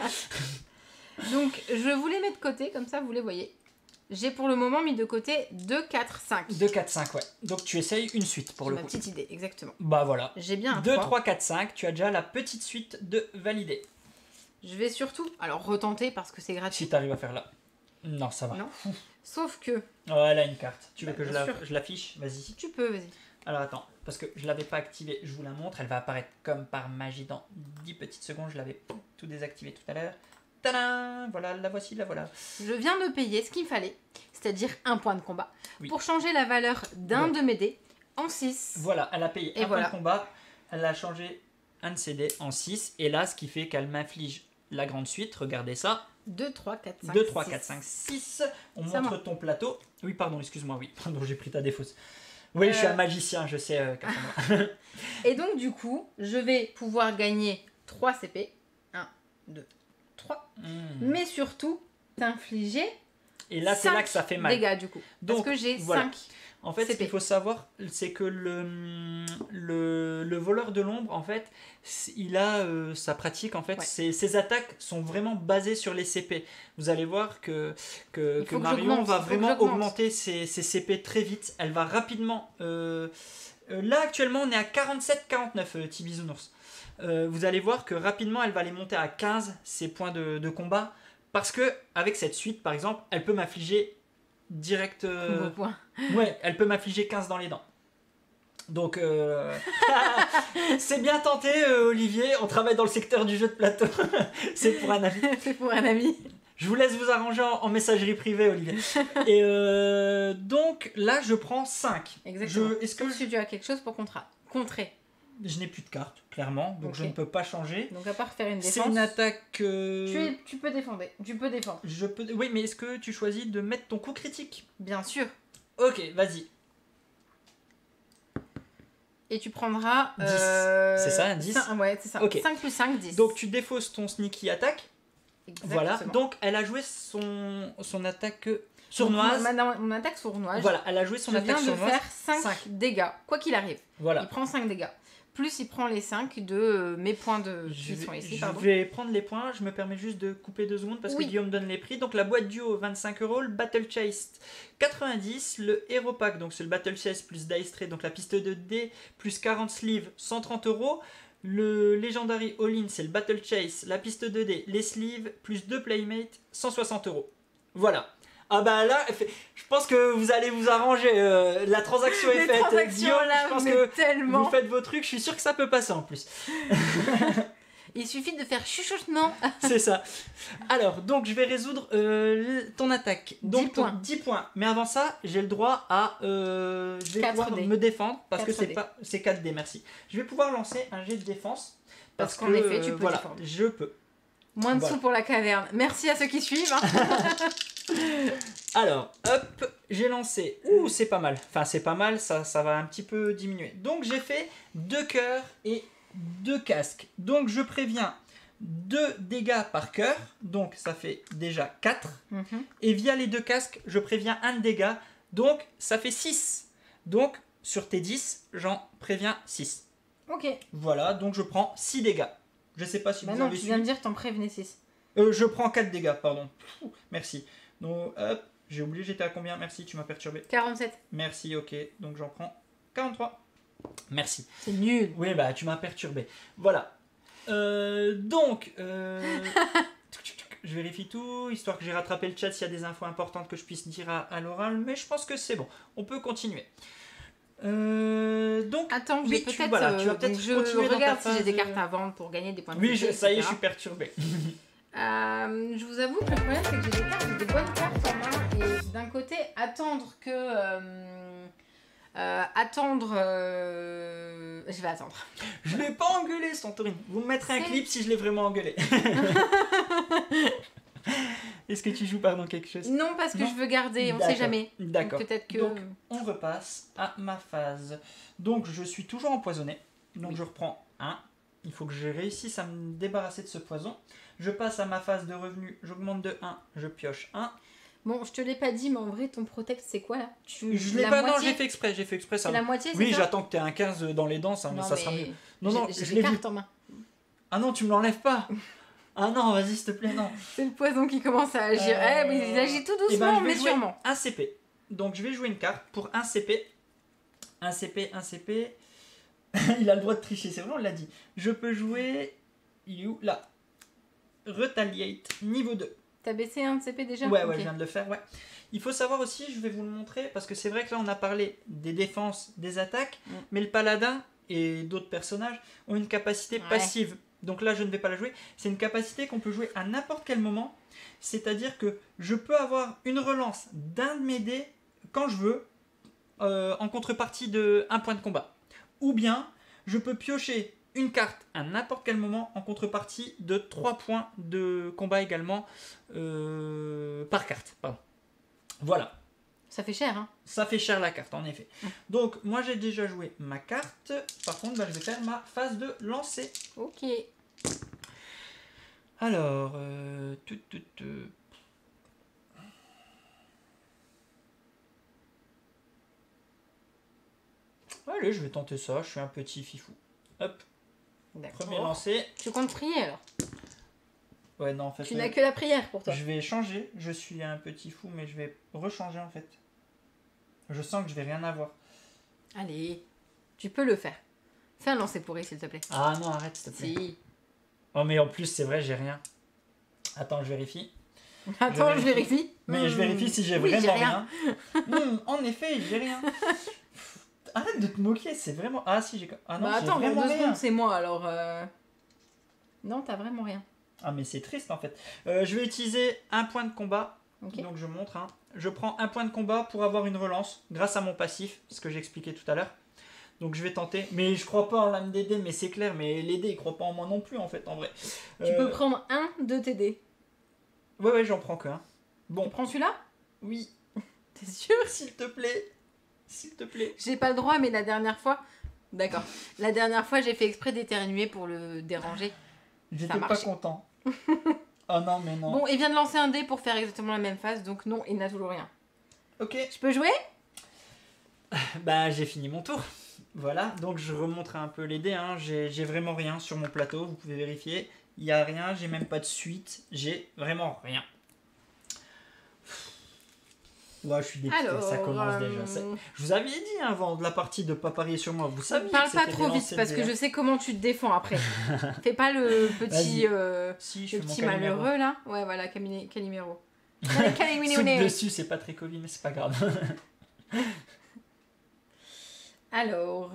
Donc, je vous les mets de côté, comme ça, vous les voyez. J'ai pour le moment mis de côté 2, 4, 5. 2, 4, 5, ouais. Donc, tu essayes une suite pour le coup. Ma petite idée, exactement. Bah voilà. J'ai bien un 2, 3, 4, 5. Tu as déjà la petite suite de valider. Je vais surtout, alors retenter parce que c'est gratuit. Si tu arrives à faire là. Non, ça va. Non. Sauf que... Oh, elle a une carte. Tu veux que je l'affiche? Vas-y. Si tu peux, vas-y. Alors attends, parce que je l'avais pas activée, je vous la montre. Elle va apparaître comme par magie dans 10 petites secondes. Je l'avais tout désactivé tout à l'heure. Tadam! Voilà, la voici, la voilà. Je viens de payer ce qu'il me fallait, c'est-à-dire un point de combat, pour changer la valeur d'un de mes dés en 6. Voilà, elle a payé un point de combat. Elle a changé un de ses dés en 6. Et là, ce qui fait qu'elle m'inflige la grande suite. Regardez ça. 2, 3, 4, 5, 2, 3, 4, 5, 6. On montre ton plateau. Oui, pardon, excuse-moi, oui. Pardon, j'ai pris ta défausse. Oui, je suis un magicien, je sais, Cassandra. Et donc, du coup, je vais pouvoir gagner 3 CP. 1, 2, 3. Mais surtout, t'infliger. Et là, c'est là que ça fait mal. Dégâts, du coup. Donc, parce que j'ai 5. En fait, ce qu'il faut savoir, c'est que le voleur de l'ombre, en fait, il a sa pratique, en fait, ses attaques sont vraiment basées sur les CP. Vous allez voir que Marion va vraiment augmenter ses CP très vite. Elle va rapidement... là, actuellement, on est à 47-49, Tibisounours. Vous allez voir que rapidement, elle va les monter à 15, ses points de combat. Parce que avec cette suite, par exemple, elle peut m'affliger direct... Ouais, elle peut m'affliger 15 dans les dents. Donc, c'est bien tenté, Olivier. On travaille dans le secteur du jeu de plateau. C'est pour un ami. C'est pour un ami. Je vous laisse vous arranger en messagerie privée, Olivier. Et donc, là, je prends 5. Exactement. Est-ce que tu as quelque chose pour contrer? Je n'ai plus de cartes, clairement. Donc, je ne peux pas changer. Donc, à part faire une défense... C'est une attaque... Tu peux défendre. Tu peux défendre. Oui, mais est-ce que tu choisis de mettre ton coup critique? Bien sûr. Ok, vas-y. Et tu prendras... 10. C'est ça, 10 ouais, c'est ça. Okay. 5 plus 5, 10. Donc, tu défausses ton sneaky attack. Exactement. Voilà. Donc, elle a joué son attaque sournoise. Mon attaque sournoise. Voilà, elle a joué son attaque sournoise. Je viens de faire 5 dégâts, quoi qu'il arrive. Voilà. Il prend 5 dégâts. Plus il prend les 5 de mes points qui sont ici. Je vais prendre les points, je me permets juste de couper 2 secondes parce que Guillaume donne les prix. Donc la boîte duo 25 €, le Battle Chase 90, le Hero Pack, donc c'est le Battle Chase plus Dice Tray, donc la piste de dés plus 40 sleeves 130 €. Le Legendary All-in, c'est le Battle Chase, la piste de dés, les sleeves plus 2 Playmates 160 €. Voilà. Ah bah là, je pense que vous allez vous arranger. La transaction est faite. Guillaume, je pense que vous faites vos trucs. Je suis sûr que ça peut passer en plus. Il suffit de faire chuchotement. C'est ça. Alors, donc je vais résoudre ton attaque. Donc 10 points. Mais avant ça, j'ai le droit à... je vais pouvoir me défendre parce que c'est 4 dés, merci. Je vais pouvoir lancer un jet de défense. Parce qu'en effet, tu peux défendre. Je peux. Moins de sous pour la caverne. Merci à ceux qui suivent. Alors, hop, j'ai lancé. Ouh, c'est pas mal. Enfin, c'est pas mal, ça va un petit peu diminuer. Donc, j'ai fait 2 cœurs et 2 casques. Donc, je préviens 2 dégâts par cœur. Donc, ça fait déjà 4. Et via les 2 casques, je préviens 1 dégât. Donc, ça fait 6. Donc, sur tes 10, j'en préviens 6. Ok. Voilà, donc je prends 6 dégâts. Je sais pas si vous avez tu viens de dire que t'en prévenais 6. Je prends 4 dégâts, pardon. Merci. Donc, hop, J'ai oublié, j'étais à combien? Merci, tu m'as perturbé. 47. Merci, ok. Donc j'en prends 43. Merci. C'est nul. Oui, bah tu m'as perturbé. Voilà. Donc, je vérifie tout, histoire que j'ai rattrapé le chat s'il y a des infos importantes que je puisse dire à l'oral, mais je pense que c'est bon. On peut continuer. Donc, attends, oui, peut-être. tu vas peut-être je continuer dans regarde ta si j'ai des phase, cartes à vendre pour gagner des points de Oui, succès, ça y est, je etc. suis perturbé. Je vous avoue que le problème, c'est que j'ai des cartes, j'ai des bonnes cartes en main. Et d'un côté, attendre que. Je vais attendre. Je l'ai pas engueulé, Santorine. Vous me mettrez un clip si je l'ai vraiment engueulé. Est-ce que tu joues pardon quelque chose? Non, parce que je veux garder, on sait jamais. D'accord. Peut-être que. Donc, on repasse à ma phase. Donc, je suis toujours empoisonné. Donc, Oui. je reprends 1. Il faut que je réussisse à me débarrasser de ce poison. Je passe à ma phase de revenu. J'augmente de 1. Je pioche 1. Bon, je te l'ai pas dit, mais en vrai, ton protect, c'est quoi là? Je l'ai pas, non, j'ai fait exprès. Ça. C'est la moitié, c'est oui, ça? j'attends que tu aies un 15 dans les dents, ça, mais ça sera mieux. Non, j'ai je des l'ai vu. cartes en main. Ah non, tu me l'enlèves pas. Ah non, vas-y, s'il te plaît, non. C'est le poison qui commence à agir. Mais il agit tout Eh ben, doucement, je vais mais jouer sûrement. un CP. Donc, je vais jouer une carte pour un CP. Un CP. Il a le droit de tricher, c'est vrai, on l'a dit. Je peux jouer. Il est où? Là. Retaliate, niveau 2. T'as baissé un de CP déjà? Ouais, Ok. je viens de le faire, ouais. Il faut savoir aussi, je vais vous le montrer, parce que c'est vrai que là, on a parlé des défenses, des attaques, mais le paladin et d'autres personnages ont une capacité passive. Donc là, je ne vais pas la jouer. C'est une capacité qu'on peut jouer à n'importe quel moment. C'est-à-dire que je peux avoir une relance d'un de mes dés quand je veux, en contrepartie de 1 point de combat. Ou bien, je peux piocher une carte à n'importe quel moment en contrepartie de 3 points de combat également par carte. Pardon. Voilà. Ça fait cher, hein? Ça fait cher la carte, en effet. Donc, moi, j'ai déjà joué ma carte. Par contre, je vais faire ma phase de lancer. Ok. Alors, allez, je vais tenter ça. Je suis un petit fifou. Hop. Premier lancé. Tu comptes prier alors? Ouais, non, en fait. Tu n'as que la prière pour toi. Je vais changer. Je suis un petit fou, mais je vais rechanger en fait. Je sens que je vais rien avoir. Allez, tu peux le faire. Fais un lancer pourri, s'il te plaît. Ah non, arrête, s'il te plaît. Si. Oh, mais en plus, c'est vrai, j'ai rien. Attends, je vérifie. Attends, je vérifie. Mais je vérifie si j'ai vraiment rien. En effet, j'ai rien. Arrête de te moquer, c'est vraiment. Ah si, j'ai. Ah non, bah attends, j'ai dans vraiment 2 rien. secondes, c'est moi alors. Non, t'as vraiment rien. Ah, mais c'est triste en fait. Je vais utiliser un point de combat. Okay. Donc je montre. Hein. Je prends un point de combat pour avoir une relance grâce à mon passif, ce que j'ai expliqué tout à l'heure. Donc je vais tenter. Mais je crois pas en l'âme des dés, mais c'est clair. Mais les dés, ils croient pas en moi non plus en fait, en vrai. Tu peux prendre un de tes dés. Ouais, j'en prends qu'un. Bon. Tu prends celui-là? Oui. T'es sûr? S'il te plaît. S'il te plaît. J'ai pas le droit, mais la dernière fois. D'accord. La dernière fois, j'ai fait exprès d'éternuer pour le déranger. J'étais pas content. Oh non, mais non. Bon, il vient de lancer un dé pour faire exactement la même phase, donc non, il n'a toujours rien. Ok. Je peux jouer? Bah, j'ai fini mon tour. Voilà, donc je remontre un peu les dés. Hein. J'ai vraiment rien sur mon plateau, vous pouvez vérifier. Il n'y a rien, j'ai même pas de suite. J'ai vraiment rien. Ouais, je suis dépité, alors, ça commence déjà. Je vous avais dit avant de la partie de pas parier sur moi, vous saviez. Parle pas trop vite parce que je sais comment tu te défends après. Fais pas le petit, si, je le petit malheureux là. Ouais, voilà, Calimero. Saute dessus, c'est pas très Covid, mais c'est pas grave. Alors,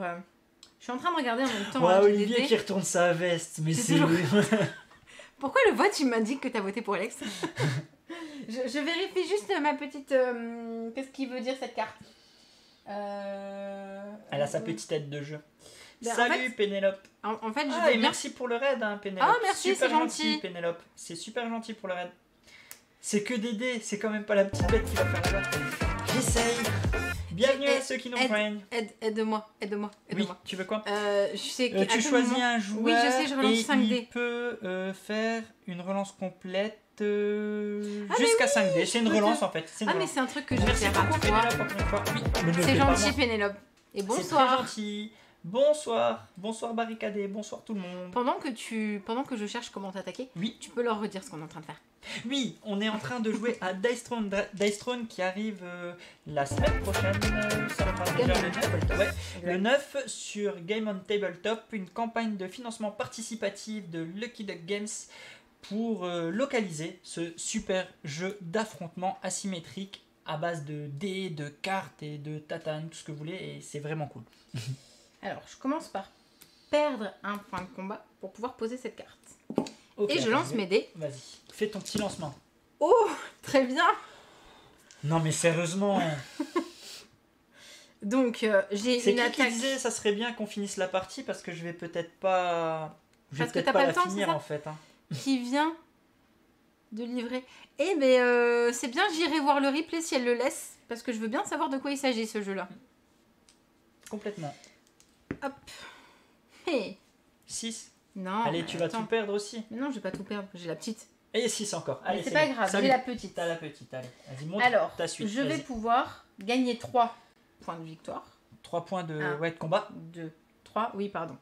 je suis en train de regarder en même temps. Ouais, hein, Olivier qui retourne sa veste, mais c'est. Toujours... Pourquoi le vote il m'indique que t'as voté pour Alex? Je vérifie juste ma petite. Qu'est-ce qu'il veut dire cette carte? Elle a sa petite tête de jeu. Ben, Salut en fait, Pénélope. En fait, et merci pour le raid, hein, Pénélope. Ah, merci, c'est gentil. Pénélope. C'est super gentil pour le raid. C'est que des dés, c'est quand même pas la petite bête qui va faire la bataille. J'essaye. Bienvenue à ceux qui nous prennent. Aide-moi. Oui, tu veux quoi? je sais que, tu choisis un joueur. Oui, je sais, je relance 5 dés. Il peut faire une relance complète jusqu'à 5 dés. C'est une relance en fait. Mais c'est un truc que je vais Merci faire à beaucoup, toi. Pénélope, encore une fois. Oui, C'est gentil, Pénélope. Et bonsoir. C'est très gentil. Bonsoir. Bonsoir Barricadé. Bonsoir tout le monde. Pendant que je cherche comment t'attaquer, Oui. tu peux leur redire ce qu'on est en train de faire. Oui, on est en train de jouer à Dice Throne. Dice Throne qui arrive la semaine prochaine. Ça va pas déjà le 9. Ouais. Le 9 sur Game on Tabletop, une campagne de financement participatif de Lucky Duck Games pour localiser ce super jeu d'affrontement asymétrique à base de dés, de cartes et de tatanes, tout ce que vous voulez, et c'est vraiment cool. Alors, je commence par perdre un point de combat pour pouvoir poser cette carte. Ok, Et je lance mes dés. Vas-y, fais ton petit lancement. Oh, très bien. Non mais sérieusement. Donc, j'ai C'est une qui attaque. disait ça serait bien qu'on finisse la partie parce que je vais peut-être pas. Je vais Parce que peut-être t'as pas pas la le temps, finir c'est ça en fait. Hein. Qui vient de livrer. Eh ben, c'est bien, j'irai voir le replay si elle le laisse. Parce que je veux bien savoir de quoi il s'agit, ce jeu-là. Complètement. Hop. Hey. 6. Non. Allez, mais tu vas attends. tout perdre aussi. Mais non, je vais pas tout perdre. J'ai la petite. Et 6 encore. Mais Allez, c'est pas bon. grave, Salut. j'ai la petite. T'as la petite, allez. Vas-y, montre Alors, ta suite. je vais Vas-y. pouvoir gagner 3 points de victoire. 3 points de, Un. ouais, de combat. 2, 3, oui, pardon.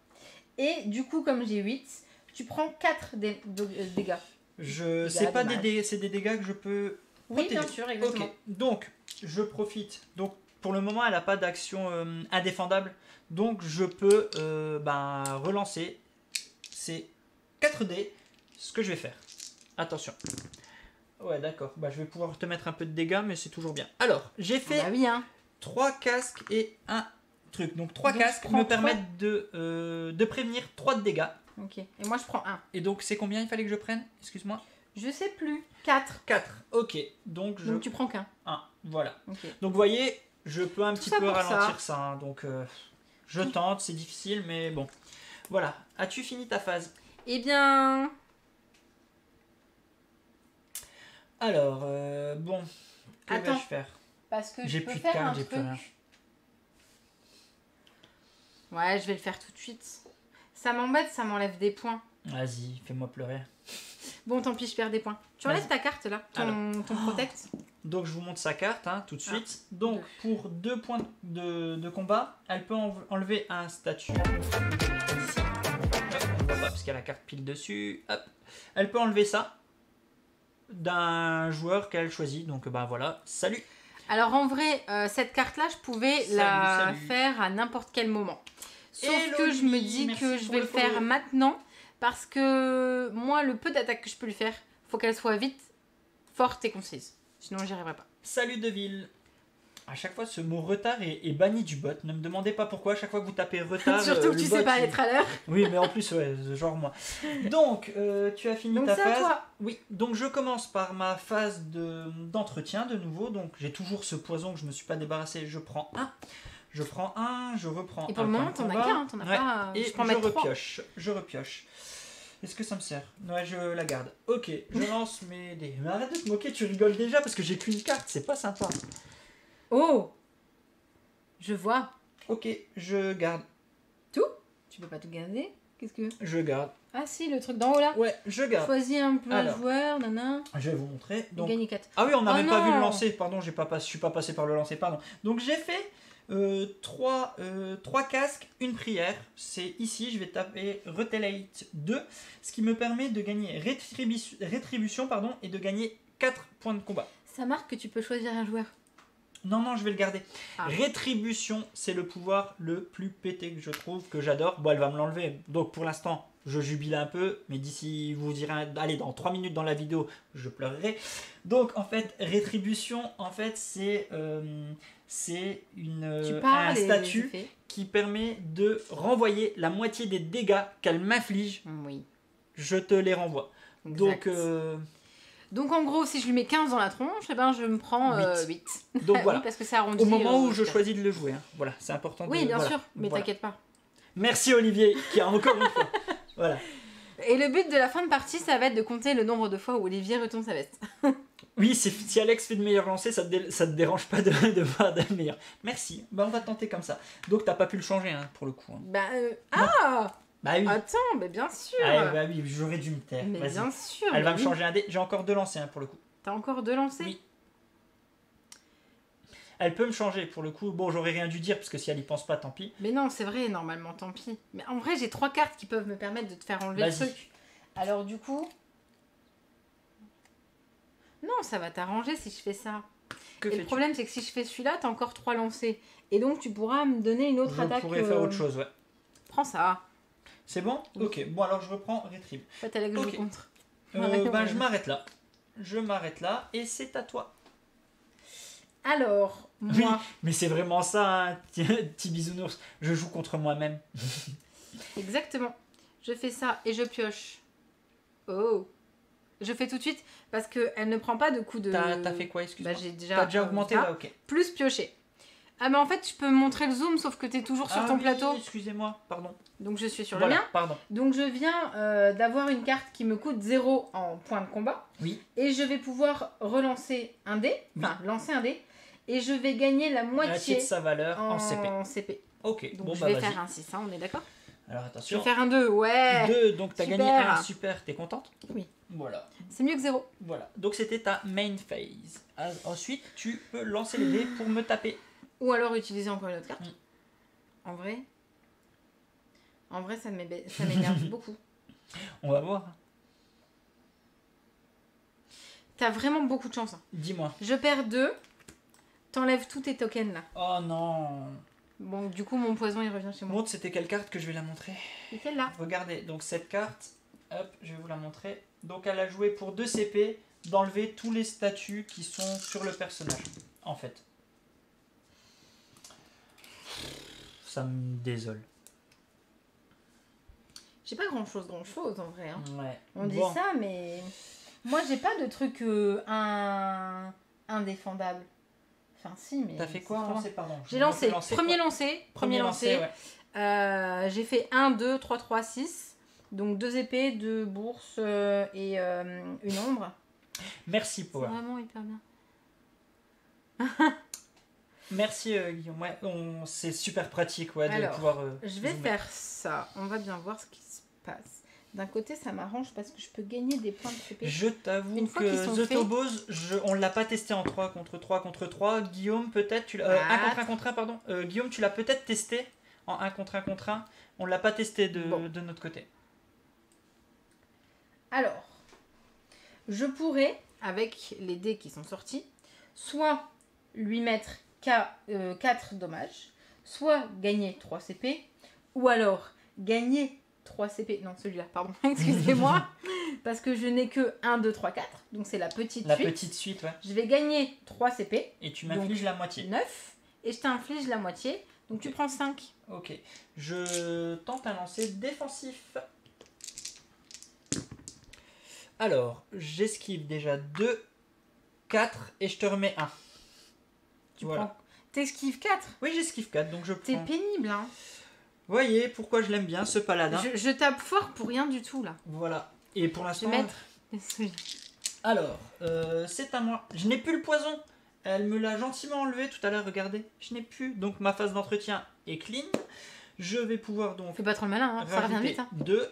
Et du coup, comme j'ai 8, tu prends 4 dégâts. Je... Dégâts, C'est pas des dommage. dégâts, c'est des dégâts que je peux. Oui, protéger. bien sûr, exactement. Ok, donc je profite. Donc pour le moment, elle n'a pas d'action indéfendable. Donc je peux relancer ces 4 dés. Ce que je vais faire. Attention. Ouais, d'accord. Bah, je vais pouvoir te mettre un peu de dégâts, mais c'est toujours bien. Alors, j'ai fait Bah oui, hein. 3 casques et un truc. Donc 3 Donc, casques je prends me permettent de prévenir 3 de dégâts. Ok. Et moi, je prends 1. Et donc c'est combien il fallait que je prenne? Excuse-moi. Je sais plus. 4. 4. Ok. Donc je... Donc tu prends qu'un. 1. Voilà. Ok. Donc vous voyez, je peux un petit ça peu pour ralentir ça. Hein. Donc je tente, c'est difficile, mais bon. Voilà. As-tu fini ta phase? Eh bien... Alors, bon. Que Attends. vais-je faire? Parce que J'ai je peux plus de faire cartes, un j'ai truc. plus rien. Ouais, je vais le faire tout de suite. Ça m'embête, ça m'enlève des points. Vas-y, fais-moi pleurer. Bon, tant pis, je perds des points. Tu enlèves ta carte là, ton protect. Donc je vous montre sa carte hein, tout de suite. Ah. Donc pour 2 points de combat, elle peut enlever un statut. Ici. Hop, on ne voit pas parce qu'il y a la carte pile dessus. Hop. Elle peut enlever ça d'un joueur qu'elle choisit. Donc bah voilà, salut. Alors en vrai, cette carte-là, je pouvais la salut. faire à n'importe quel moment. Sauf Hello, que je me Lily, dis merci que je pour vais le le faire follow. maintenant parce que moi, le peu d'attaque que je peux lui faire, faut qu'elle soit vite, forte et concise. Sinon, j'y arriverai pas. Salut Deville. À chaque fois, ce mot retard est banni du bot. Ne me demandez pas pourquoi. À chaque fois que vous tapez retard, Surtout que le tu bot, sais pas il- être à l'heure. Oui, mais en plus, ouais, genre moi. Donc, tu as fini Donc ta c'est à phase. toi. Oui, donc je commence par ma phase d'entretien de nouveau. Donc, j'ai toujours ce poison que je me suis pas débarrassé. Je prends un. Je prends un, je reprends Et pour un le point moment, de t'en as combat. qu'un, t'en as Ouais. pas. Et je peux en je mettre 3. repioche. Je repioche. Est-ce que ça me sert? Ouais, je la garde. Ok, je lance mes dés. Mais arrête de te moquer, tu rigoles déjà parce que j'ai qu'une carte. C'est pas sympa. Oh, je vois. Ok, je garde. Tu peux pas tout garder. Qu'est-ce que... Je garde. Ah si, le truc d'en haut là. Ouais, je garde. Choisis un peu Alors. un joueur, nana. Je vais vous montrer. Donc, Gagner 4. ah oui, on n'a Oh même pas vu le non. lancer. Pardon, je suis pas passé par le lancer. Pardon. Donc j'ai fait 3 casques, une prière. C'est ici, je vais taper Retaliate 2, ce qui me permet de gagner rétribution pardon, et de gagner 4 points de combat. Ça marque que tu peux choisir un joueur. Non, je vais le garder. Ah. Rétribution, c'est le pouvoir le plus pété que je trouve, que j'adore. Bon, elle va me l'enlever. Donc pour l'instant, je jubile un peu, mais d'ici, vous direz, allez, dans 3 minutes dans la vidéo, je pleurerai. Donc en fait, rétribution, en fait, c'est un statut qui permet de renvoyer la moitié des dégâts qu'elle m'inflige. Oui. Je te les renvoie. Exact. Donc, Donc en gros, si je lui mets 15 dans la tronche, eh ben, je me prends 8. donc voilà. Oui, parce que ça arrondit. Au moment où je choisis. choisis de le jouer. Hein. Voilà, c'est important. Oui, bien voilà. sûr, mais Voilà. t'inquiète pas. Merci Olivier, qui a encore une fois. Voilà. Et le but de la fin de partie, ça va être de compter le nombre de fois où Olivier retourne sa veste. Oui, si Alex fait de meilleurs lancers, ça te dérange pas de voir de meilleurs. Merci. Bah, on va tenter comme ça. Donc, t'as pas pu le changer hein, pour le coup. Hein. Bah, ah Bah oui. Attends, mais bien sûr. Ah, bah oui, j'aurais dû me taire. Mais Vas-y. bien sûr. Elle va mais me oui. changer un dé. J'ai encore 2 lancers hein, pour le coup. T'as encore 2 lancers? Oui. Elle peut me changer pour le coup. Bon, j'aurais rien dû dire parce que si elle y pense pas, tant pis. Mais non, c'est vrai, normalement, tant pis. Mais en vrai, j'ai 3 cartes qui peuvent me permettre de te faire enlever le Vas-y. truc. Alors du coup... Non, ça va t'arranger si je fais ça. Que Et le fais-tu? problème, c'est que si je fais celui-là, t'as encore 3 lancés. Et donc, tu pourras me donner une autre Je attaque. pourrais faire autre chose, ouais. Prends ça. C'est bon? Oui. Ok, bon alors je reprends Retrieve. En fait, elle a que je Ok. joue contre. Je m'arrête là. Je m'arrête là et c'est à toi. Alors, Oui, moi... mais c'est vraiment ça, hein, petit bisounours. Je joue contre moi-même. Exactement. Je fais ça et je pioche. Oh. Je fais tout de suite parce qu'elle ne prend pas de coup de... T'as fait quoi, excuse-moi? Bah, j'ai déjà... T'as déjà augmenté ça, là, ok. plus piocher. Ah, mais en fait, je peux montrer le zoom, sauf que t'es toujours sur Ah ton oui, plateau. excusez-moi, pardon. Donc, je suis sur Voilà, le mien. pardon. Donc, je viens d'avoir une carte qui me coûte 0 en points de combat. Oui. Et je vais pouvoir relancer un dé. Enfin, lancer un dé. Et je vais gagner la La moitié de sa valeur en CP. CP. Ok, Donc, bon je bah vais vas-y. faire un 6, hein, on est d'accord? Alors Je vais attention. faire un 2, ouais. 2, donc t'as Super. gagné un, super, t'es contente? Oui. Voilà. C'est mieux que 0. Voilà, donc c'était ta main phase. Ensuite, tu peux lancer les dés pour me taper. Ou alors utiliser encore une autre carte. Mm. En vrai, ça m'énerve beaucoup. On va voir. T'as vraiment beaucoup de chance. Hein. Dis-moi. Je perds 2. T'enlèves tous tes tokens là. Oh non. Bon, du coup, mon poison il revient chez moi. Montre, c'était quelle carte que je vais la montrer? Et celle-là. Regardez, donc cette carte, hop, je vais vous la montrer. Donc elle a joué pour 2 CP d'enlever tous les statuts qui sont sur le personnage, en fait. Ça me désole. J'ai pas grand-chose en vrai. Hein. Ouais. On dit Bon. ça, mais moi j'ai pas de truc indéfendable. Enfin, si, mais. T'as fait quoi en lancé, pardon? J'ai lancé. Premier Premier lancé. ouais. J'ai fait 1, 2, 3, 3, 6. Donc 2 épées, 2 bourses et une ombre. Merci, C'est Power. vraiment hyper bien. Merci, Guillaume. Ouais, c'est super pratique ouais, de Alors, pouvoir. Je vais zoomer. faire ça. On va bien voir ce qui se passe. D'un côté, ça m'arrange parce que je peux gagner des points de CP. Je t'avoue Une fois qu'ils que sont The faits- Tobos, on l'a pas testé en 3 contre 3 contre 3. Guillaume, peut-être, tu l'as. 1 contre 1 contre 1, pardon. Guillaume, tu l'as peut-être testé en 1 contre 1 contre 1. On l'a pas testé de notre côté. Alors, je pourrais, avec les dés qui sont sortis, soit lui mettre 4 dommages, soit gagner 3 CP, ou alors gagner 3 CP. Non, celui-là, pardon, excusez-moi, parce que je n'ai que 1, 2, 3, 4, donc c'est la petite La suite. petite suite, ouais. Je vais gagner 3 CP, Et tu m'infliges la moitié. 9, et je t'inflige la moitié, donc tu prends 5. Ok. Je tente un lancer défensif. Alors, j'esquive déjà 2, 4 et je te remets 1. Voilà. T'esquives 4. Oui, j'esquive 4, donc je T'es prends. pénible, hein. Voyez pourquoi je l'aime bien, ce paladin. Je tape fort pour rien du tout, là. Voilà. Et pour Je l'instant. vais mettre... Alors, c'est à moi. Je n'ai plus le poison. Elle me l'a gentiment enlevé tout à l'heure, regardez. Je n'ai plus. Donc ma phase d'entretien est clean. Je vais pouvoir donc Fais pas trop le malin, hein. Ça revient rajouter vite. Hein. 2.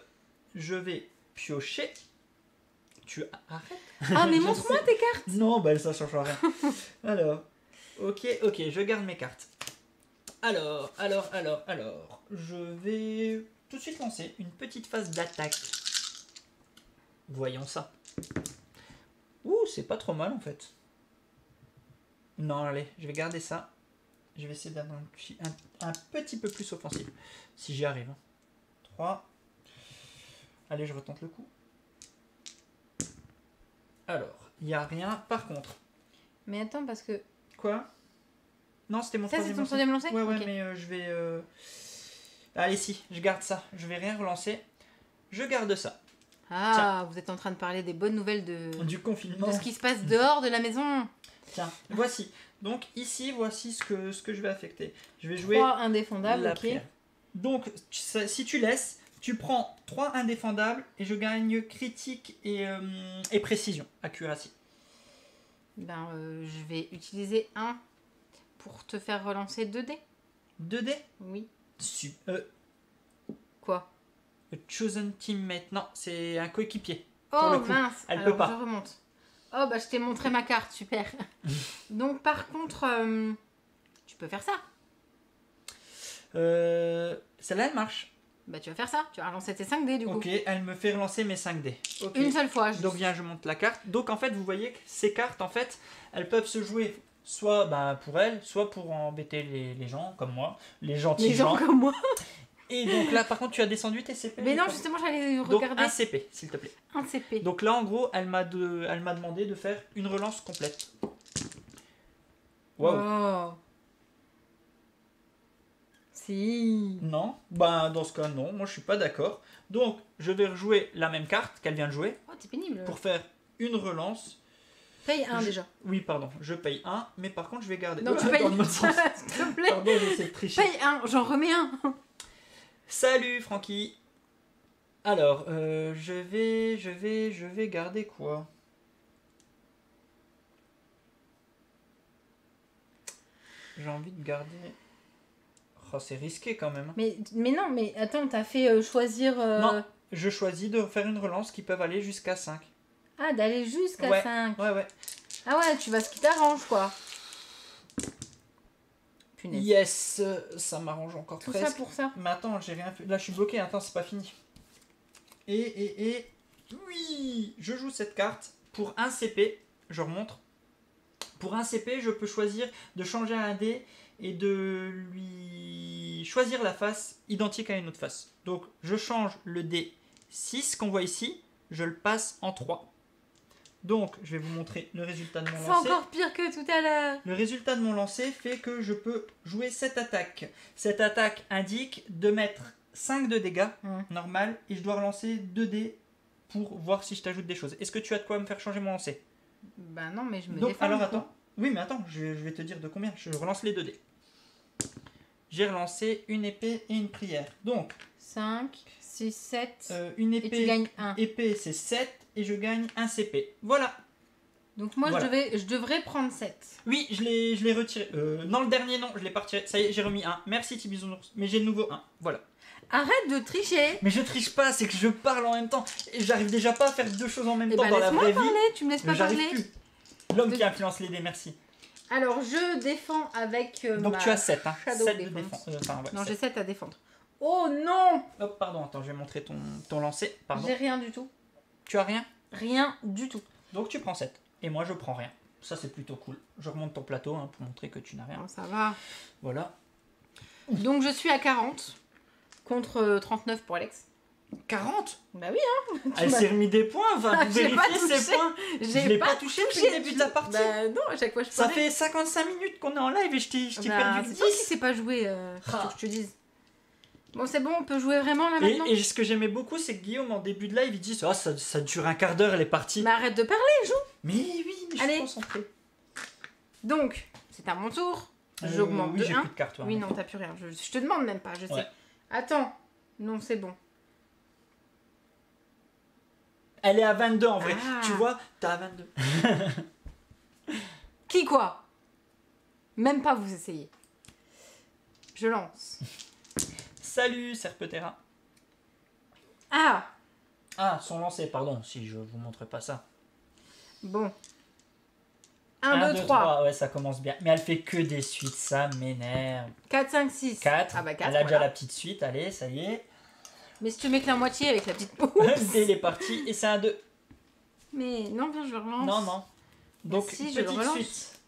Je vais piocher. Tu arrêtes. Ah, mais Je montre-moi sais. tes cartes. Non, bah ça change rien. Alors, ok, je garde mes cartes. Alors, je vais tout de suite lancer une petite phase d'attaque. Voyons ça. Ouh, c'est pas trop mal en fait. Non, allez, je vais garder ça. Je vais essayer d'être un petit peu plus offensif. Si j'y arrive. 3. Allez, je retente le coup. Alors, il n'y a rien. Par contre... Mais attends, parce que... Quoi? Non, c'était mon Ça, c'est troisième ton lancé. troisième lancé? Ouais, Ok. mais je vais... Allez, si, je garde ça. Je vais rien relancer. Je garde ça. Ah, vous êtes en train de parler des bonnes nouvelles de Du confinement. ce qui se passe dehors de la maison. Tiens, voici. Donc ici, voici ce que je vais affecter. Je vais jouer 3 indéfendables, la ok. prière. Donc, si tu laisses, tu prends 3 indéfendables et je gagne critique et précision, accuracy. Ben, je vais utiliser 1 pour te faire relancer 2 dés. 2 dés. Oui. A Quoi? chosen teammate. Non, c'est un coéquipier. Oh le coup, mince, elle alors peut pas. je remonte. Oh bah je t'ai montré ma carte, super. Donc par contre, Tu peux faire ça. Celle-là, elle marche. Bah tu vas faire ça. Tu vas relancer tes 5 dés du coup. Ok, elle me fait relancer mes 5 dés. Ok. Une seule fois. Donc bien, je monte la carte. Donc en fait, vous voyez que ces cartes, en fait, elles peuvent se jouer soit bah, pour elles, soit pour embêter les gens comme moi, les gentils Les gens comme moi. Et donc là, par contre, tu as descendu tes CP. Mais non, justement, j'allais Donc regarder. un CP, s'il te plaît. Un CP. Donc là, en gros, elle m'a demandé de faire une relance complète. Waouh. Oh. Si. Non, bah dans ce cas, non. Moi, je suis pas d'accord. Donc, je vais rejouer la même carte qu'elle vient de jouer Oh, t'es pénible. pour faire une relance. Paye un déjà. Oui, pardon, je paye un, mais par contre, je vais garder. Non, tu Dans payes. le mode sens. S'il te plaît. Pardon, j'essaie de tricher. Paye un. J'en remets un. Salut, Francky. Alors, je vais garder quoi? J'ai envie de garder. Oh, c'est risqué quand même. Mais non, mais attends, t'as fait choisir. Non, je choisis de faire une relance qui peuvent aller jusqu'à 5. Ah, d'aller jusqu'à Ouais. 5. Ouais. Ah ouais, tu vas ce qui t'arrange quoi. Punaise. Yes, ça m'arrange encore Tout presque. ça pour ça. Mais attends, j'ai rien fait. Là, je suis bloqué. Attends, c'est pas fini. Et. Oui, je joue cette carte. Pour un CP, je remonte. Pour un CP, je peux choisir de changer un dé et de lui choisir la face identique à une autre face. Donc, je change le dé 6 qu'on voit ici. Je le passe en 3. Donc, je vais vous montrer le résultat de mon C'est lancer. encore pire que tout à l'heure. Le résultat de mon lancer fait que je peux jouer cette attaque. Cette attaque indique de mettre 5 de dégâts, normal, et je dois relancer 2 dés pour voir si je t'ajoute des choses. Est-ce que tu as de quoi me faire changer mon lancer? Bah non, mais je me Donc, défends. alors du coup. attends. Oui, mais attends, je vais te dire de combien. Je relance les 2 dés. J'ai relancé une épée et une prière. Donc, 5, 6, 7. une Et tu épée, gagnes 1. épée c'est 7 et je gagne un CP. Voilà. Donc moi, Voilà. je devrais prendre 7. Oui, je l'ai retiré. Non, le dernier, non, je l'ai pas retiré. Ça y est, j'ai remis un. Merci Tibisounours. Mais j'ai le nouveau 1. Voilà. Arrête de tricher. Mais je triche pas, c'est que je parle en même temps. Et j'arrive déjà pas à faire 2 choses en même Eh temps ben dans la laisse-moi vraie parler, vie. tu me laisses Mais pas j'arrive parler. plus. L'homme qui influence les dés, merci. Alors je défends avec Donc ma tu as 7, hein. Shadow 7 de Défense. défense. Enfin, ouais, Non, 7. j'ai 7 à défendre. Oh non. Hop, pardon, attends, je vais montrer ton lancer. Pardon. J'ai rien du tout. Tu as rien? Rien du tout. Donc tu prends 7. Et moi je prends rien. Ça c'est plutôt cool. Je remonte ton plateau hein, pour montrer que tu n'as rien. Bon, ça va. Voilà. Donc je suis à 40 contre 39 pour Alex. 40? Bah oui, hein. Elle s'est remis des points, enfin, pour J'ai pas vérifier ses touché. points. Je l'ai pas touché depuis le début de la partie. Bah non, à chaque fois je Ça parlais. fait 55 minutes qu'on est en live et je t'ai Bah, perdu le c'est toi qui 10. sais pas jouer, faut Ah. que je te dise. Bon, c'est bon, on peut jouer vraiment là maintenant. Et ce que j'aimais beaucoup, c'est que Guillaume, en début de live, il dit ça dure un quart d'heure, elle est partie. Mais arrête de parler, joue. Mais oui, mais je Allez. suis concentré. Donc, c'est à mon tour. J'augmente oui, de j'ai 1. plus de cartes. toi, Oui, hein. non, t'as plus rien. Je te demande même pas, je sais. Ouais. Attends. Non, c'est bon. Elle est à 22 en vrai. Ah. Tu vois, t'as à 22. Qui quoi? Même pas vous essayez. Je lance. Salut, Serpetera. Ah, Ah, son lancer, pardon, si je vous montre pas ça. bon. 1, 2, 3. Ouais, ça commence bien. Mais elle fait que des suites, ça m'énerve. 4, 5, 6. 4. Ah bah 4, Elle a déjà voilà. la petite suite, allez, ça y est. Mais si tu mets que la moitié avec la petite pouce. Dès est parti, et c'est un 2. Mais non, viens, je relance. Non, non. Donc, Si, je le petite relance. suite.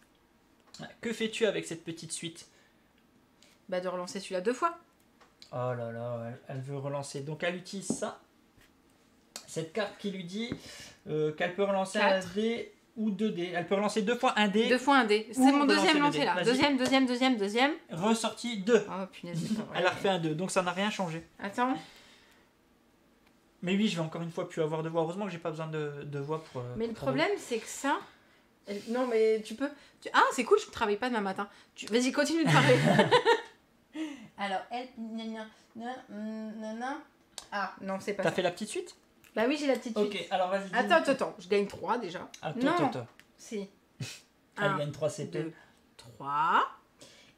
Que fais-tu avec cette petite suite? Bah de relancer celui-là 2 fois. Oh là là, elle veut relancer. Donc, elle utilise ça. Cette carte qui lui dit qu'elle peut relancer 4. un dé ou 2 dés. Elle peut relancer 2 fois un dé. 2 fois un dé. C'est Ou mon relancer deuxième le lancé dé. là. Vas-y. Deuxième. Ressorti 2. Oh punaise, c'est pas vrai. Elle a refait un 2, donc ça n'a rien changé. Attends. Mais oui, je vais encore une fois plus avoir de voix. Heureusement que j'ai pas besoin de voix pour. Mais le pour problème, c'est que ça. Non, mais tu peux. Ah, c'est cool, je travaille pas demain matin. Vas-y, continue de parler. Alors, elle. Ah, non, c'est pas T'as ça. fait la petite suite? Bah oui, j'ai la petite suite. Ok, alors vas-y. Attends. Je gagne 3 déjà. Non. Si. Elle 1, gagne 3 CP. 2, 3.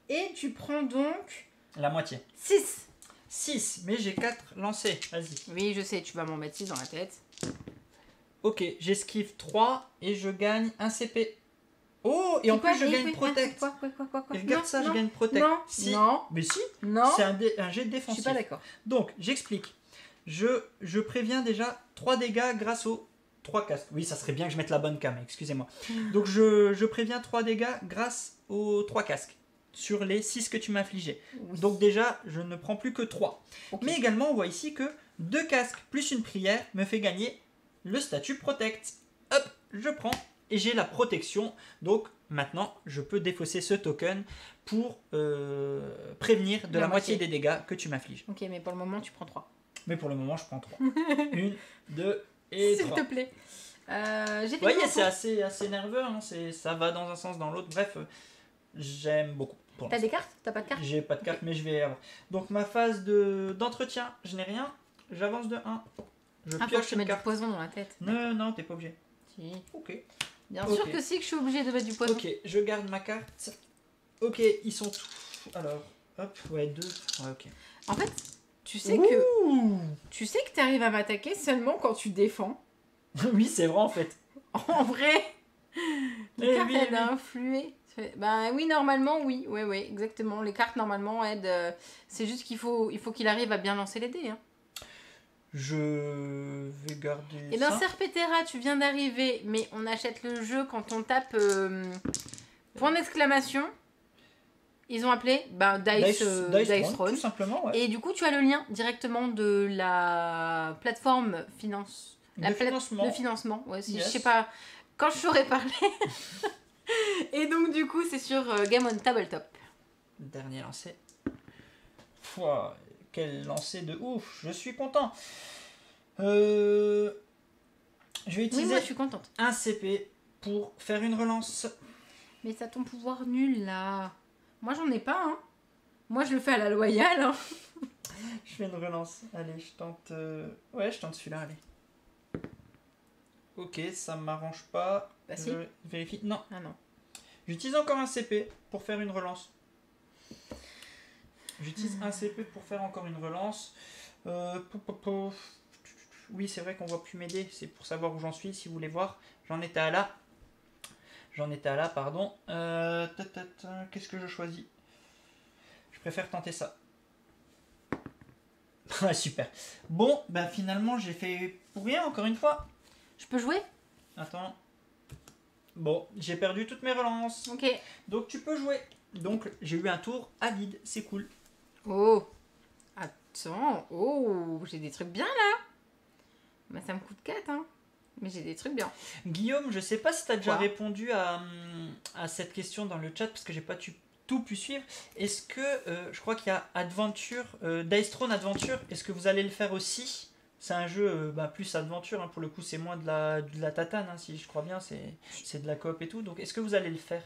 Et tu prends donc La moitié. 6. 6, mais j'ai 4 lancés. Vas-y. Oui, je sais, tu vas m'en mettre 6 dans la tête. Ok, j'esquive 3 et je gagne un CP. Oh, et en plus je gagne Protect. Quoi Et regarde ça, je gagne Protect. Non, Si. non, Mais si, non. c'est un jet Je défensif. suis pas d'accord. Donc, j'explique. Je préviens déjà 3 dégâts grâce aux 3 casques. Oui, ça serait bien que je mette la bonne cam, excusez-moi. Donc, je préviens 3 dégâts grâce aux 3 casques sur les 6 que tu m'as infligés. Oui. Donc, déjà, je ne prends plus que 3. Ok. Mais également, on voit ici que 2 casques plus une prière me fait gagner le statut Protect. Hop, je prends et j'ai la protection. Donc, maintenant, je peux défausser ce token pour prévenir de la moitié des dégâts que tu m'infliges. Ok, mais pour le moment, tu prends 3. Mais pour le moment, je prends 3. 1, 2 et 3. S'il te plaît. J'ai fait Vous voyez, mon c'est tour. assez nerveux. Hein, ça va dans un sens, dans l'autre. Bref, j'aime beaucoup. T'as des cartes? T'as pas de cartes? J'ai pas de carte, mais je vais avoir. Donc, ma phase d'entretien, je n'ai rien. J'avance de 1. Je Ah, faut que pioche je te une mette du carte. poison dans la tête. Non, non, t'es pas obligé. Si. Ok. Bien Ok. sûr que si, que je suis obligée de mettre du poison. Ok, je garde ma carte. Ok, ils sont tous. Alors, hop, ouais, 2. Ouais, ok. En fait, tu sais que t'arrives à m'attaquer seulement quand tu défends. Oui, c'est vrai en fait. En vrai, les Eh cartes oui, aident oui. à influer. Ben oui, normalement, oui. Ouais, exactement. Les cartes, normalement, aident. C'est juste qu'il arrive à bien lancer les dés. Hein. Je vais garder Et ben, ça. Serpetera, tu viens d'arriver, mais on achète le jeu quand on tape point d'exclamation. Ils ont appelé Dice Throne, Throne. tout simplement, ouais. Et du coup, tu as le lien directement de la plateforme Financement. de financement. Ouais, Yes. je sais pas quand je saurais parler. Et donc, du coup, c'est sur Game on Tabletop. Dernier lancer. Pouah, quel lancer de ouf, je suis content. Je vais Oui, utiliser moi, je suis contente. un CP pour faire une relance. Mais ça ton pouvoir nul là. Moi, j'en ai pas. Hein. Moi, je le fais à la loyale. Hein. Je fais une relance. Allez, je tente. Ouais, je tente celui-là, allez. Ok, ça m'arrange pas. Bah, si. Je vérifie. Non. Ah non. J'utilise encore un CP pour faire une relance. J'utilise un CP pour faire encore une relance. Oui, c'est vrai qu'on voit plus m'aider. C'est pour savoir où j'en suis, si vous voulez voir. J'en étais à là. Pardon. Qu'est-ce que je choisis? Je préfère tenter ça. Ah, super. Bon, ben finalement, j'ai fait pour rien, encore une fois. Je peux jouer? Attends. Bon, j'ai perdu toutes mes relances. Ok. Donc, tu peux jouer. Donc, j'ai eu un tour à vide. C'est cool. Oh. Attends. Oh, j'ai des trucs bien là. Bah, ça me coûte 4, hein. Mais j'ai des trucs bien. Guillaume, je sais pas si tu as déjà Quoi répondu à cette question dans le chat parce que j'ai pas tout pu suivre. Est-ce que, je crois qu'il y a Adventure, Dice Throne Adventure, est-ce que vous allez le faire aussi? C'est un jeu plus aventure, hein, pour le coup c'est moins de la tatane, hein, si je crois bien, c'est de la coop et tout. Donc est-ce que vous allez le faire?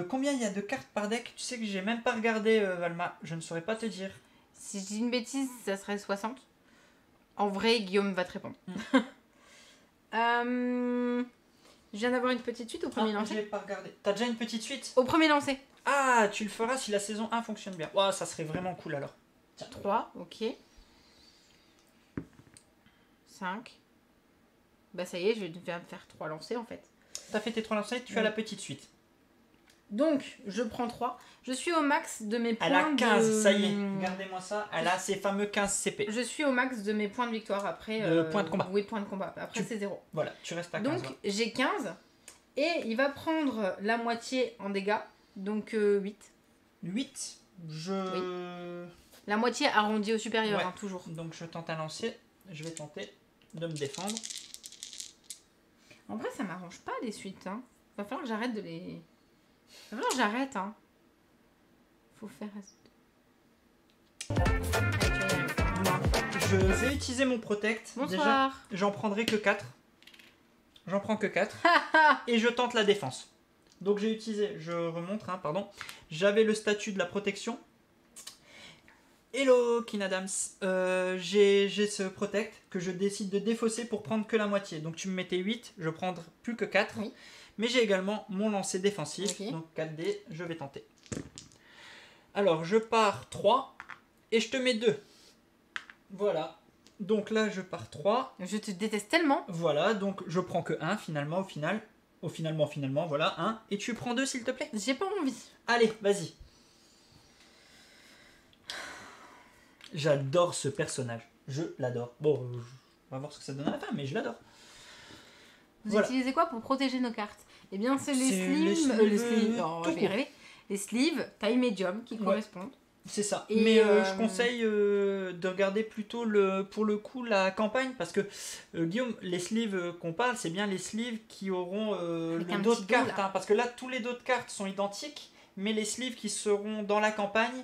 Combien il y a de cartes par deck? Tu sais que j'ai même pas regardé, Valma, je ne saurais pas te dire. Si je dis une bêtise, ça serait 60. En vrai, Guillaume va te répondre. Je viens d'avoir une petite suite au premier Ah, lancer. j'ai pas regardé. T'as déjà une petite suite? Au premier lancer. Ah, tu le feras si la saison 1 fonctionne bien. Ouah, ça serait vraiment cool alors. 3, ok. 5. Bah ça y est, je viens de faire 3 lancers en fait. T'as fait tes 3 lancers, tu as la petite suite. Donc, je prends 3. Je suis au max de mes points Elle a 15, de... ça y est, regardez-moi ça. Elle a ses fameux 15 CP. Je suis au max de mes points de victoire après... Points de combat. Oui, points de combat. Après, c'est 0. Voilà, tu restes à 15. Donc, ouais. j'ai 15. Et il va prendre la moitié en dégâts. Donc, 8. 8, La moitié arrondie au supérieur, Ouais. hein, toujours. Donc je tente un lancer. Je vais tenter de me défendre. En vrai, ça m'arrange pas les suites. Hein. Va falloir que j'arrête de les... Va falloir que j'arrête. Hein. Faut faire... Allez, tu vas y arriver. Je vais utiliser mon protect. Déjà, Bonsoir. j'en prendrai que 4. J'en prends que 4. Et je tente la défense. Donc j'ai utilisé, je remonte, hein, pardon. J'avais le statut de la protection. Hello Kinadams, j'ai ce protect que je décide de défausser pour prendre que la moitié. Donc tu me mettais 8, je prends plus que 4. Oui. Mais j'ai également mon lancer défensif, Ok. donc 4D, je vais tenter. Alors je pars 3 et je te mets 2. Voilà. Donc là je pars 3. Je te déteste tellement. Voilà, donc je prends que 1 finalement au final. finalement, voilà, 1. Et tu prends 2 s'il te plaît. J'ai pas envie. Allez, vas-y. J'adore ce personnage. Je l'adore. Bon, on va voir ce que ça donne à la fin, mais je l'adore. Vous Voilà. utilisez quoi pour protéger nos cartes? Eh bien, c'est les C'est sleeves. les sleeves, Non, tout je vais y arriver. Les sleeves taille médium qui correspondent. C'est ça. Et Mais je conseille de regarder plutôt pour le coup la campagne parce que Guillaume, les sleeves qu'on parle, c'est bien les sleeves qui auront Avec un le dos de petit dos, carte. là. Parce que là, tous les dos de cartes sont identiques, mais les sleeves qui seront dans la campagne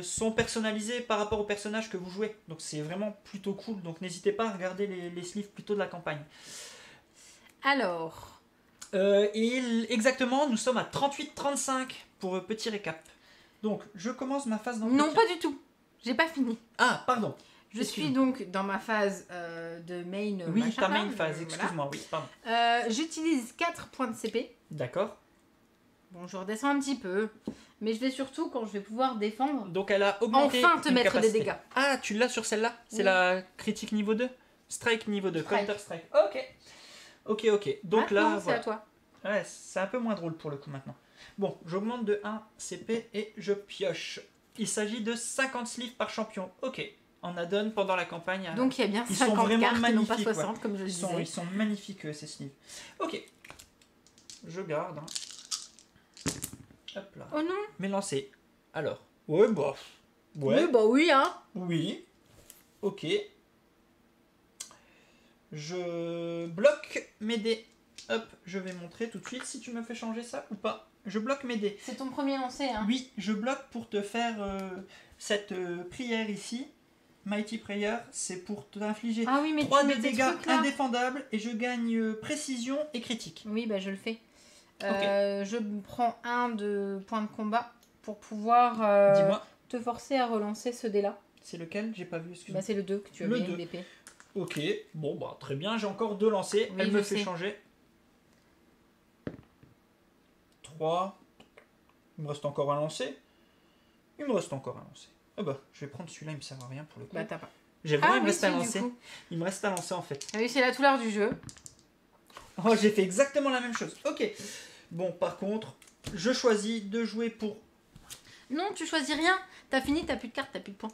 sont personnalisés par rapport au personnage que vous jouez. Donc c'est vraiment plutôt cool. Donc n'hésitez pas à regarder les sleeves plutôt de la campagne. Alors, Exactement, nous sommes à 38-35 pour petit récap. Donc, je commence ma phase d'entretien. non, pas du tout. J'ai pas fini. Ah, pardon. Je Excuse-moi. suis donc dans ma phase de main. Oui, machin, ta là, main phase, voilà. excuse-moi, oui, pardon. J'utilise 4 points de CP. D'accord. Bon, je redescends un petit peu. Mais je vais surtout, quand je vais pouvoir défendre, Donc, elle a augmenté enfin te une mettre capacité. des dégâts. Ah, tu l'as sur celle-là? C'est Oui. la critique niveau 2? Strike niveau 2, Strike. Counter Strike. Ok. Donc Maintenant, là, c'est voilà. à toi. Ouais, c'est un peu moins drôle pour le coup maintenant. Bon, j'augmente de 1 CP et je pioche. Il s'agit de 50 sleeves par champion. Ok. En add-on pendant la campagne. Donc il y a bien Ils sont 50 vraiment cartes et non pas magnifiques, 60 comme je le disais. Ils sont magnifiques ces sleeves. Ok. Je garde. Hein. Hop là. Oh non. Mais lancé. Alors. Ouais, bah. Ouais. Oui, bah oui, hein. Oui. Ok. Je bloque mes dés. Hop, je vais montrer tout de suite si tu me fais changer ça ou pas. Je bloque mes dés. C'est ton premier lancé, hein. Oui, je bloque pour te faire cette prière ici. Mighty Prayer, c'est pour t'infliger Ah oui, mais 3 tu de mets des dégâts trucs là. indéfendables et je gagne précision et critique. Oui, bah je le fais. Je prends un de points de combat pour pouvoir Dis-moi, te forcer à relancer ce dé-là. c'est lequel? J'ai pas vu, excuse-moi. Bah c'est le 2 que tu as Le mis 2. d'épée. Ok, bon bah très bien, j'ai encore 2 lancés. Oui, Elle je me fait sais. changer. 3. Il me reste encore un lancer. Il me reste encore un lancer. Ah bah, je vais prendre celui-là, il me sert à rien pour le coup. Bah t'as pas. J'ai vraiment, il me oui, reste un si, du lancer. coup. Il me reste un lancer en fait. Ah oui, c'est la couleur du jeu. Oh, j'ai fait exactement la même chose. Ok. Bon, par contre, je choisis de jouer pour... Non, tu choisis rien. T'as fini, t'as plus de cartes, t'as plus de points.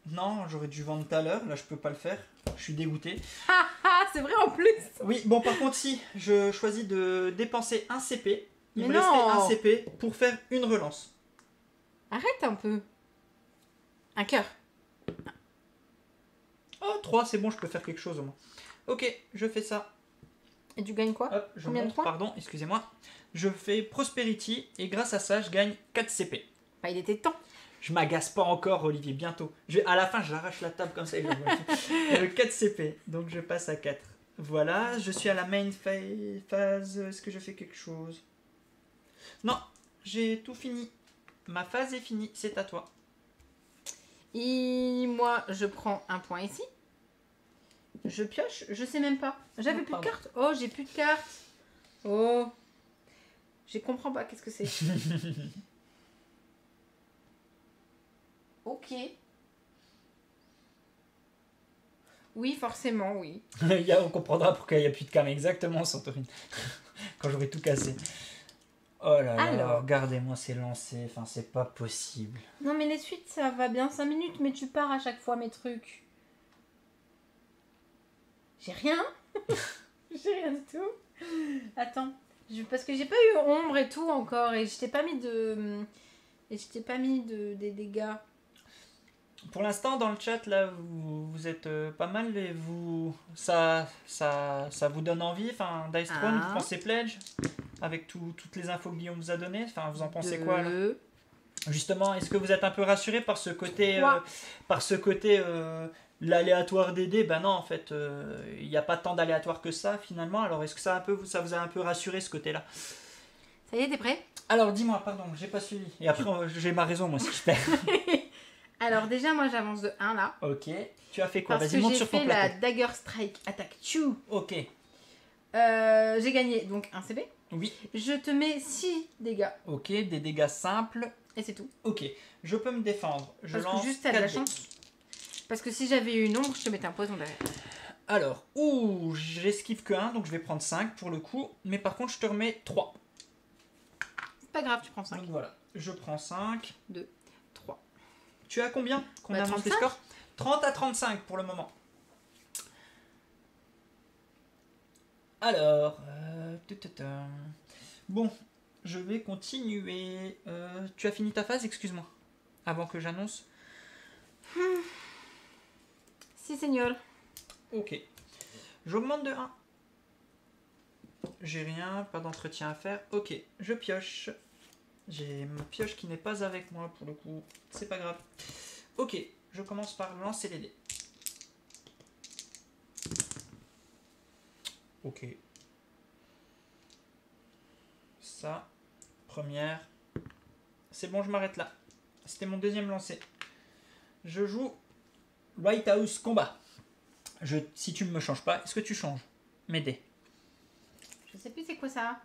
Non, j'aurais dû vendre tout à l'heure. Là, je peux pas le faire. Je suis dégoûté. Ah ah, c'est vrai en plus. Oui, bon, par contre, si je choisis de dépenser un CP, il Mais me non. restait un CP pour faire une relance. Arrête un peu. Un cœur. Oh, 3, c'est bon, je peux faire quelque chose au moins. Ok, je fais ça. Et tu gagnes quoi? Hop, je Combien de monte, points? pardon, excusez-moi. Je fais Prosperity et grâce à ça, je gagne 4 CP. Bah il était temps. Je m'agace pas encore, Olivier, bientôt. À la fin, j'arrache la table comme ça et je vois. 4 CP, donc je passe à 4. Voilà, je suis à la main phase. Est-ce que je fais quelque chose? Non, j'ai tout fini. Ma phase est finie, c'est à toi. Et moi, je prends un point ici. Je pioche, je sais même pas. J'avais plus de pardon. cartes. Oh, j'ai plus de cartes. Oh. Je comprends pas, qu'est-ce que c'est? Ok. Oui, forcément, oui. On comprendra pourquoi il n'y a plus de cam exactement, Santorine. Quand j'aurai tout cassé. Oh là là, Alors. regardez-moi ces lancers, enfin c'est pas possible. Non, mais les suites, ça va bien 5 minutes, mais tu pars à chaque fois mes trucs. J'ai rien. J'ai rien du tout. Attends. Parce que j'ai pas eu ombre et tout encore, et je t'ai pas mis de... Et je t'ai pas mis des dégâts. Pour l'instant, dans le chat, là, vous êtes pas mal et ça vous donne envie. Enfin, Dice Throne, vous pensez Pledge avec toutes les infos que Guillaume vous a données. Enfin, vous en pensez quoi là? Justement, est-ce que vous êtes un peu rassuré par ce côté, l'aléatoire des dés? Ben non, en fait, il n'y a pas tant d'aléatoire que ça finalement. Alors, est-ce que ça vous a un peu rassuré ce côté-là? Ça y est, t'es prêt? Alors, dis-moi, pardon, j'ai pas suivi. Et après, j'ai ma raison, moi, si je perds. Alors déjà, moi, j'avance de 1 là. Ok. Tu as fait quoi? Parce Vas-y, que monte j'ai sur ton fait la plateau. Dagger Strike Attack 2. Ok. J'ai gagné donc un CP. Oui. Je te mets 6 dégâts. Ok, des dégâts simples. Et c'est tout. Ok, je peux me défendre. Je Parce lance que juste t'as de la 4 dés. chance. Parce que si j'avais eu une ombre, je te mettais un poison derrière. Alors, ouh, j'esquive que 1, donc je vais prendre 5 pour le coup. Mais par contre, je te remets 3. C'est pas grave, tu prends 5. Donc voilà, je prends 5. 2, 3. Tu as combien qu'on Bah, avance les 35. scores? 30 à 35 pour le moment. Alors, bon, je vais continuer. Tu as fini ta phase, excuse-moi, avant que j'annonce. Si, seigneur. Ok. J'augmente de 1. J'ai rien, pas d'entretien à faire. Ok, je pioche. J'ai ma pioche qui n'est pas avec moi pour le coup. C'est pas grave. Ok, je commence par lancer les dés. Ok. Ça, première. C'est bon, je m'arrête là. C'était mon deuxième lancer. Je joue White House Combat. Si tu ne me changes pas, est-ce que tu changes mes dés? Je sais plus c'est quoi ça.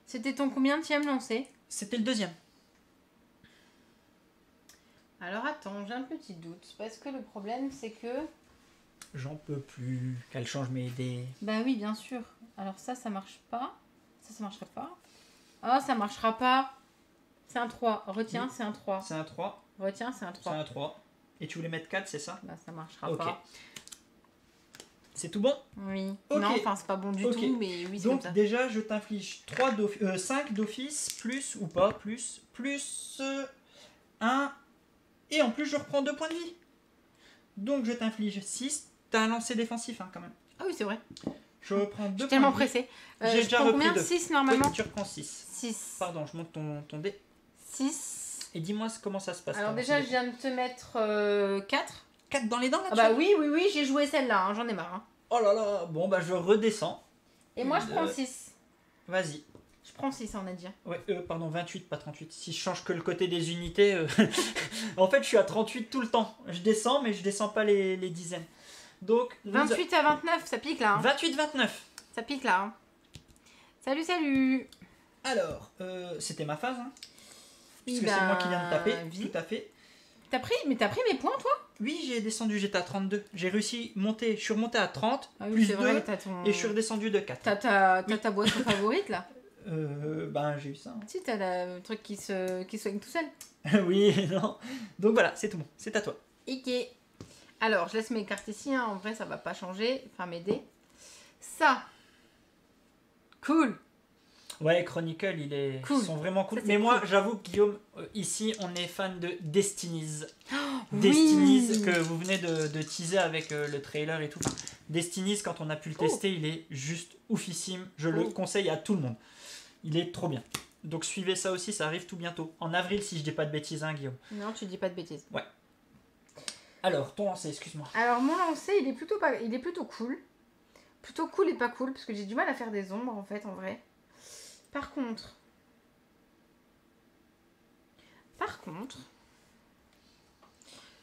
C'était ton combienième lancé? C'était le deuxième. Alors attends, j'ai un petit doute. Parce que le problème, c'est que... J'en peux plus qu'elle change mes dés. Bah oui, bien sûr. Alors ça marche pas. Ça marcherait pas. Ah, ça marchera pas. C'est un 3. Retiens, Oui. c'est un 3. C'est un 3. Retiens, c'est un C'est 3. un 3. Et tu voulais mettre 4, c'est ça? Bah ça marchera Ok. pas. C'est tout bon? Oui. Ok. Non, enfin c'est pas bon du Ok. tout, mais oui, c'est comme Donc ça. déjà, je t'inflige 5 d'office, plus ou pas, plus 1. Et en plus, je reprends 2 points de vie. Donc je t'inflige 6. T'as un lancer défensif hein, quand même. Ah oui, c'est vrai. Je reprends 2 Je suis points tellement de vie. pressée. J'ai je déjà prends repris combien? 2. 6 normalement? Oui, tu reprends 6. 6. Pardon, je monte ton dé. 6. Et dis-moi comment ça se passe. Alors ton déjà, lancer je viens de te mettre 4. 4 dans les dents là-dessus? Ah bah oui, j'ai joué celle-là, hein, j'en ai marre. Hein. Oh là là, bon bah je redescends. Et moi, je prends 6. Vas-y. Je prends 6, on a dit. Ouais, pardon, 28, pas 38. Si je change que le côté des unités, en fait je suis à 38 tout le temps. Je descends, mais je descends pas les dizaines. Donc, 28 à 29, ça pique là. Hein. 28-29. Ça pique là. Hein. Salut, salut. Alors, c'était ma phase, hein, puisque Ben, c'est moi qui viens de taper, vie. tout à fait. T'as pris mes points, toi? Oui, j'ai descendu, j'étais à 32. J'ai réussi, je suis remonté à 30, Ah oui, plus c'est 2, vrai, t'as ton... et je suis redescendu de 4. T'as ta boisson favorite là? Ben j'ai eu ça. Si, t'as le truc qui soigne tout seul. Oui, non. Donc voilà, c'est tout bon, c'est à toi. Ok. Alors, je laisse mes cartes ici, hein. En vrai, ça va pas changer. Enfin, m'aider. Ça. Cool. Ouais, Chronicle, Cool. ils sont vraiment cool. Ça, c'est Mais moi, cool. j'avoue, Guillaume, ici, on est fan de Destinies. Oui. Destinies, que vous venez de teaser avec le trailer et tout. Enfin, Destinies, quand on a pu le tester, il est juste oufissime. Je le conseille à tout le monde. Il est trop bien. Donc suivez ça aussi, ça arrive tout bientôt. En avril, si je dis pas de bêtises, hein, Guillaume. Non, tu dis pas de bêtises. Ouais. Alors, ton lancer, excuse-moi. Alors, mon lancer, il est plutôt cool. Plutôt cool et pas cool, parce que j'ai du mal à faire des ombres, en fait, en vrai. Par contre,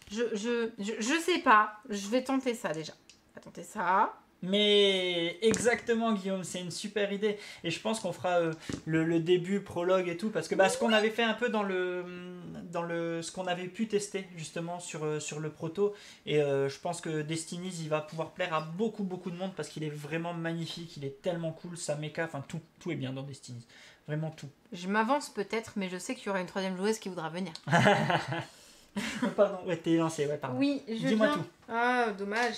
je sais pas. Je vais tenter ça déjà. On va tenter ça. Mais exactement, Guillaume, c'est une super idée. Et je pense qu'on fera le début, prologue et tout. Parce que ce qu'on avait fait un peu dans ce qu'on avait pu tester justement sur le proto. Et je pense que Destinies, il va pouvoir plaire à beaucoup, beaucoup de monde parce qu'il est vraiment magnifique. Il est tellement cool. Sa méca, enfin tout est bien dans Destinies. Vraiment tout. Je m'avance peut-être, mais je sais qu'il y aura une troisième joueuse qui voudra venir. Oh, pardon, ouais, t'es lancé, ouais, pardon. Oui, je Dis-moi viens. tout. Ah, dommage.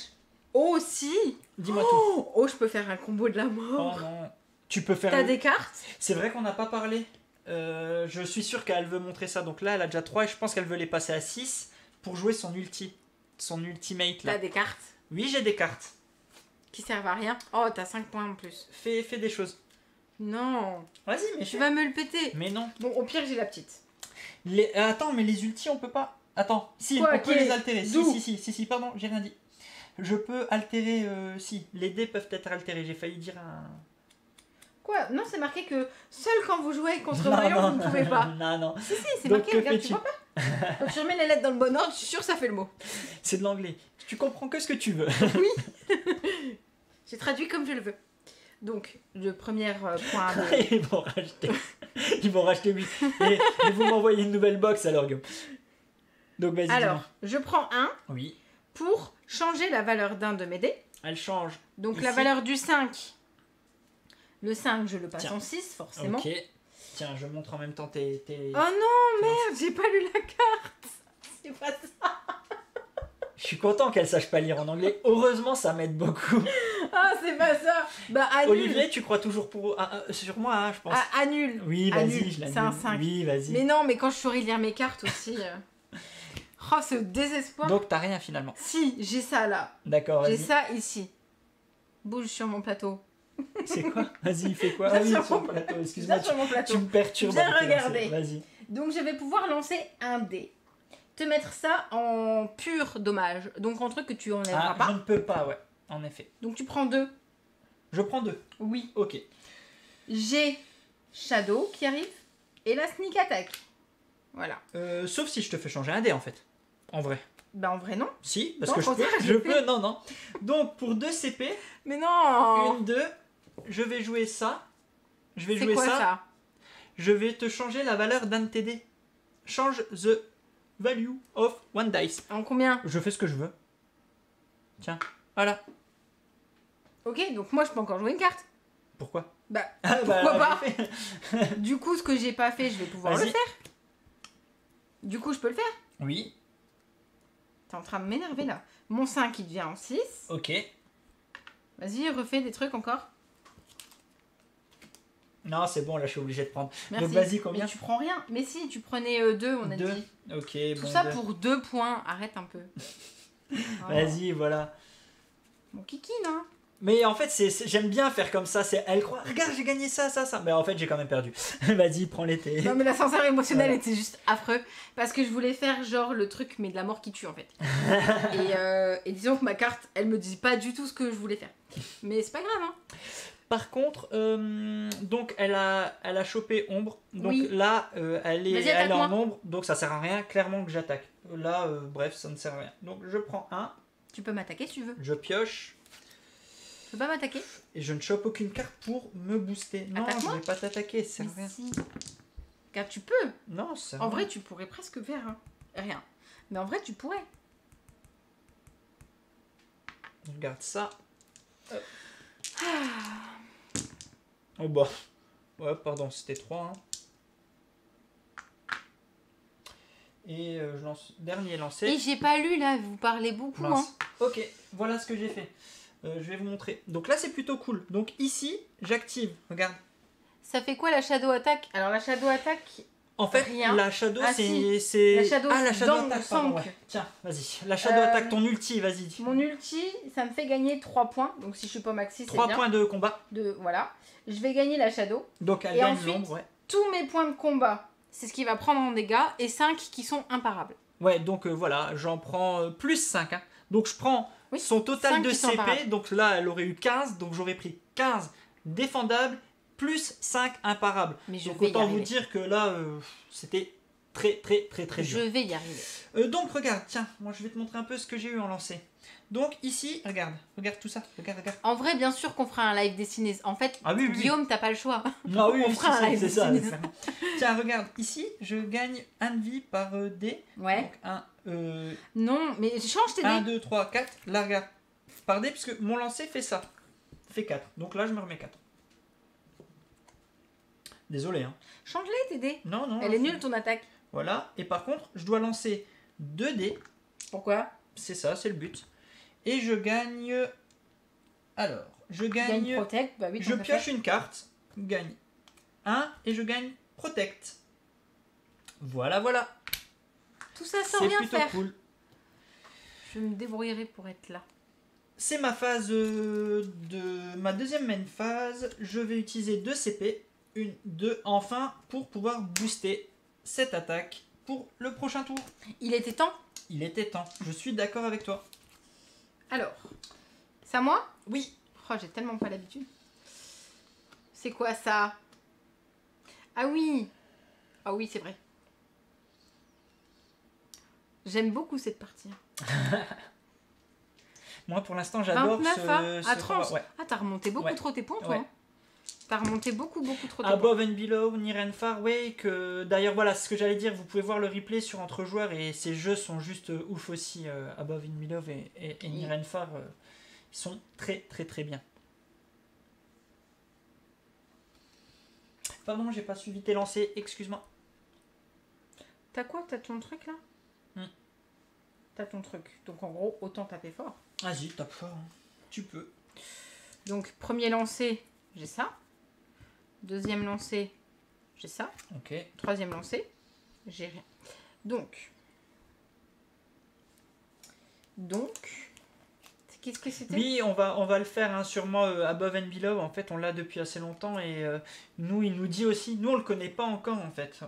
Oh, si. Dis-moi tout. Oh, je peux faire un combo de la Oh mort. non. Tu peux faire. T'as des cartes? C'est vrai qu'on n'a pas parlé. Je suis sûr qu'elle veut montrer ça. Donc là, elle a déjà 3 et je pense qu'elle veut les passer à 6 pour jouer son ultimate là. T'as des cartes Oui, j'ai des cartes. qui servent à rien. Oh, t'as 5 points en plus. Fais des choses. Non. Vas-y, mais Tu vas me le péter. Mais non. Bon, au pire, j'ai la petite. Attends, mais les ultis, on peut pas. Attends, si, Quoi, on peut les altérer. D'où Si, pardon, j'ai rien dit. Je peux altérer. Si, les dés peuvent être altérés. J'ai failli dire un. Quoi? Non, c'est marqué que seul quand vous jouez contre Marion, vous ne pouvez pas. Non. Si, c'est Donc, marqué, que regarde, tu fais-tu? vois pas? Quand tu remets les lettres dans le bon ordre, je suis sûre que ça fait le mot. C'est de l'anglais. Tu comprends que ce que tu veux. Oui. J'ai traduit comme je le veux. Donc, le premier point de... Ils vont racheter 8. Et vous m'envoyez une nouvelle box alors, Guillaume. Donc vas-y. Alors, dis-moi. je prends un Oui. pour changer la valeur d'un de mes dés. Elle change. Donc Ici. la valeur du 5. Le 5, je le passe Tiens. en 6, forcément. Ok. Tiens, je montre en même temps tes... Oh non, merde, j'ai pas lu la carte. C'est pas ça. Je suis content qu'elle sache pas lire en anglais. Heureusement, ça m'aide beaucoup. Ah, c'est pas ça. Bah, annule. Olivier, tu crois toujours sur moi, hein, je pense. Ah, annule. Oui, Annule. vas-y, je l'annule. C'est un 5. Oui, vas-y. Mais non, mais quand je saurais lire mes cartes aussi. Oh, ce désespoir. Donc, t'as rien finalement. Si, j'ai ça là. D'accord, J'ai vas-y. ça ici. Bouge sur mon plateau. C'est quoi? Vas-y, fais quoi? Viens Ah oui, sur sur mon le plateau, excuse-moi. Viens sur mon plateau. Tu me perturbes. Viens avec tes regarder. lancers. Vas-y. Donc je vais pouvoir lancer un dé. Te mettre ça en pur dommage. Donc en truc que tu enlèveras Ah, pas. je ne peux pas, ouais, en effet. Donc tu prends 2. Je prends 2. Oui. Ok. J'ai Shadow qui arrive. Et la Sneak Attack. Voilà. Sauf si je te fais changer un dé en fait. En vrai. Bah en vrai non. Si, parce Non, que je au peux. contraire, Je je peux, non, non. Donc pour 2 CP, Mais non. 1, 2, je vais jouer ça. Je vais C'est jouer quoi ça. ça? Je vais te changer la valeur d'un de tes dés. Change the value of one dice. En combien? Je fais ce que je veux. Tiens, voilà. Ok, donc moi je peux encore jouer une carte. Pourquoi? Bah Ah, pourquoi alors, pas? j'ai fait. Du coup ce que j'ai pas fait je vais pouvoir le Vas-y. faire. Du coup je peux le faire. Oui, T'es en train de m'énerver là. Mon 5 il devient en 6. ok. Vas-y refais des trucs encore. Non, c'est bon, là je suis obligé de prendre. Merci. Donc vas-y, combien? Mais tu prends rien. Mais si, tu prenais 2, on a 2. dit. Ok, Tout bon. ça 2. pour 2 points. Arrête un peu. Oh. Vas-y, voilà. Mon kiki, non? Mais en fait, j'aime bien faire comme ça. Elle croit, regarde, j'ai gagné ça. Mais en fait, j'ai quand même perdu. Vas-y, prends les thés. Non, mais l'ascenseur émotionnel Voilà. était juste affreux. Parce que je voulais faire genre le truc, mais de la mort qui tue en fait. et disons que ma carte, elle me dit pas du tout ce que je voulais faire. Mais c'est pas grave, hein. Par contre, donc elle a chopé ombre. Donc Oui. là, elle Vas-y, est en attaque-moi. ombre. Donc ça sert à rien, clairement que j'attaque. Là, bref, ça ne sert à rien. Donc je prends un, Tu peux m'attaquer si tu veux. je pioche. Tu peux pas m'attaquer? Et je ne chope aucune carte pour me booster. Non, je Attaque-moi. vais pas t'attaquer, ça sert à Mais rien. si. Car tu peux. Non, ça sert En à vrai, rien. tu pourrais presque faire hein. Rien. Mais en vrai, tu pourrais. Regarde ça. Oh bah. Ouais, pardon, c'était 3. Hein. Et je lance dernier lancé. Et j'ai pas lu là, vous parlez beaucoup. Hein. Mince. Ok, voilà ce que j'ai fait. Je vais vous montrer. Donc là, c'est plutôt cool. Donc ici, j'active. Regarde. Ça fait quoi la Shadow Attack? Alors la Shadow Attack, En fait, Rien. la Shadow, Ah, c'est... La Shadow, ah, la Shadow donc, Attack, pardon, cinq. ouais. Tiens, vas-y. La Shadow Attack, ton ulti, vas-y. mon ulti, ça me fait gagner 3 points. Donc si je suis pas maxi, c'est 3 bien. points de combat. Voilà. Je vais gagner la Shadow. Donc elle Et gagne ensuite- l'ombre, ouais. Tous mes points de combat, c'est ce qui va prendre en dégâts. Et 5 qui sont imparables. Ouais, donc voilà, j'en prends plus 5. Hein. Donc je prends Oui, son total 5 de qui sont CP. imparables. Donc là, elle aurait eu 15. Donc j'aurais pris 15 défendables plus 5 imparables. Mais je Donc vais y autant vous arriver. dire que là, c'était très dur. Je vais y arriver. Donc regarde, tiens, moi je vais te montrer un peu ce que j'ai eu en lancer. Donc ici, regarde tout ça, regarde. En vrai, bien sûr qu'on fera un live dessiné. En fait, Ah oui, oui. Guillaume, t'as pas le choix. Ah oui, On fera un live c'est ça. dessiné. clairement. Tiens, regarde, ici, je gagne 1 de vie par dé. Ouais. Donc 1, Non, mais change tes dés. 1, 2, 3, 4. Là, regarde. Par dé, puisque mon lancer fait ça. Fait 4. Donc là, je me remets 4. Désolé, hein. Change-les tes dés. Non, non. Elle est nulle ton attaque. Voilà. Et par contre, je dois lancer 2 dés. Pourquoi? C'est ça, c'est le but. Et je gagne... Alors, je Gagne gagne... Protect. Bah oui, Je tant qu'à pioche faire. une carte, gagne 1 et je gagne Protect. Voilà. Tout ça sans C'est rien plutôt faire. cool. Je me débrouillerai pour être là. C'est ma phase de ma deuxième main phase. Je vais utiliser 2 CP, 1, 2, enfin, pour pouvoir booster cette attaque pour le prochain tour. Il était temps. Il était temps. Je suis d'accord avec toi. Alors, c'est à moi? Oui. Oh, j'ai tellement pas l'habitude. C'est quoi ça? Ah oui. Ah oui, c'est vrai. J'aime beaucoup cette partie. Moi, pour l'instant, j'adore 29 ce à 30. format. Ouais. Ah, t'as remonté beaucoup Ouais. trop tes points, toi. Ouais. hein. T'as remonté beaucoup trop tôt. Above and Below, Near and Far, oui, que d'ailleurs voilà, c'est ce que j'allais dire, vous pouvez voir le replay sur Entre Joueurs et ces jeux sont juste ouf aussi, Above and Below et Near and Far, ils sont très bien. Pardon, j'ai pas suivi tes lancers, excuse-moi. T'as quoi? T'as ton truc là? T'as ton truc. Donc en gros, autant taper fort. Vas-y, tape fort, hein. Tu peux. Donc premier lancer, j'ai ça. Deuxième lancé, j'ai ça. Ok. Troisième lancé, j'ai rien. Donc, qu'est-ce que c'était? Oui, on va le faire, hein, sûrement Above and Below. En fait, on l'a depuis assez longtemps et nous, il nous dit aussi, nous on le connaît pas encore en fait.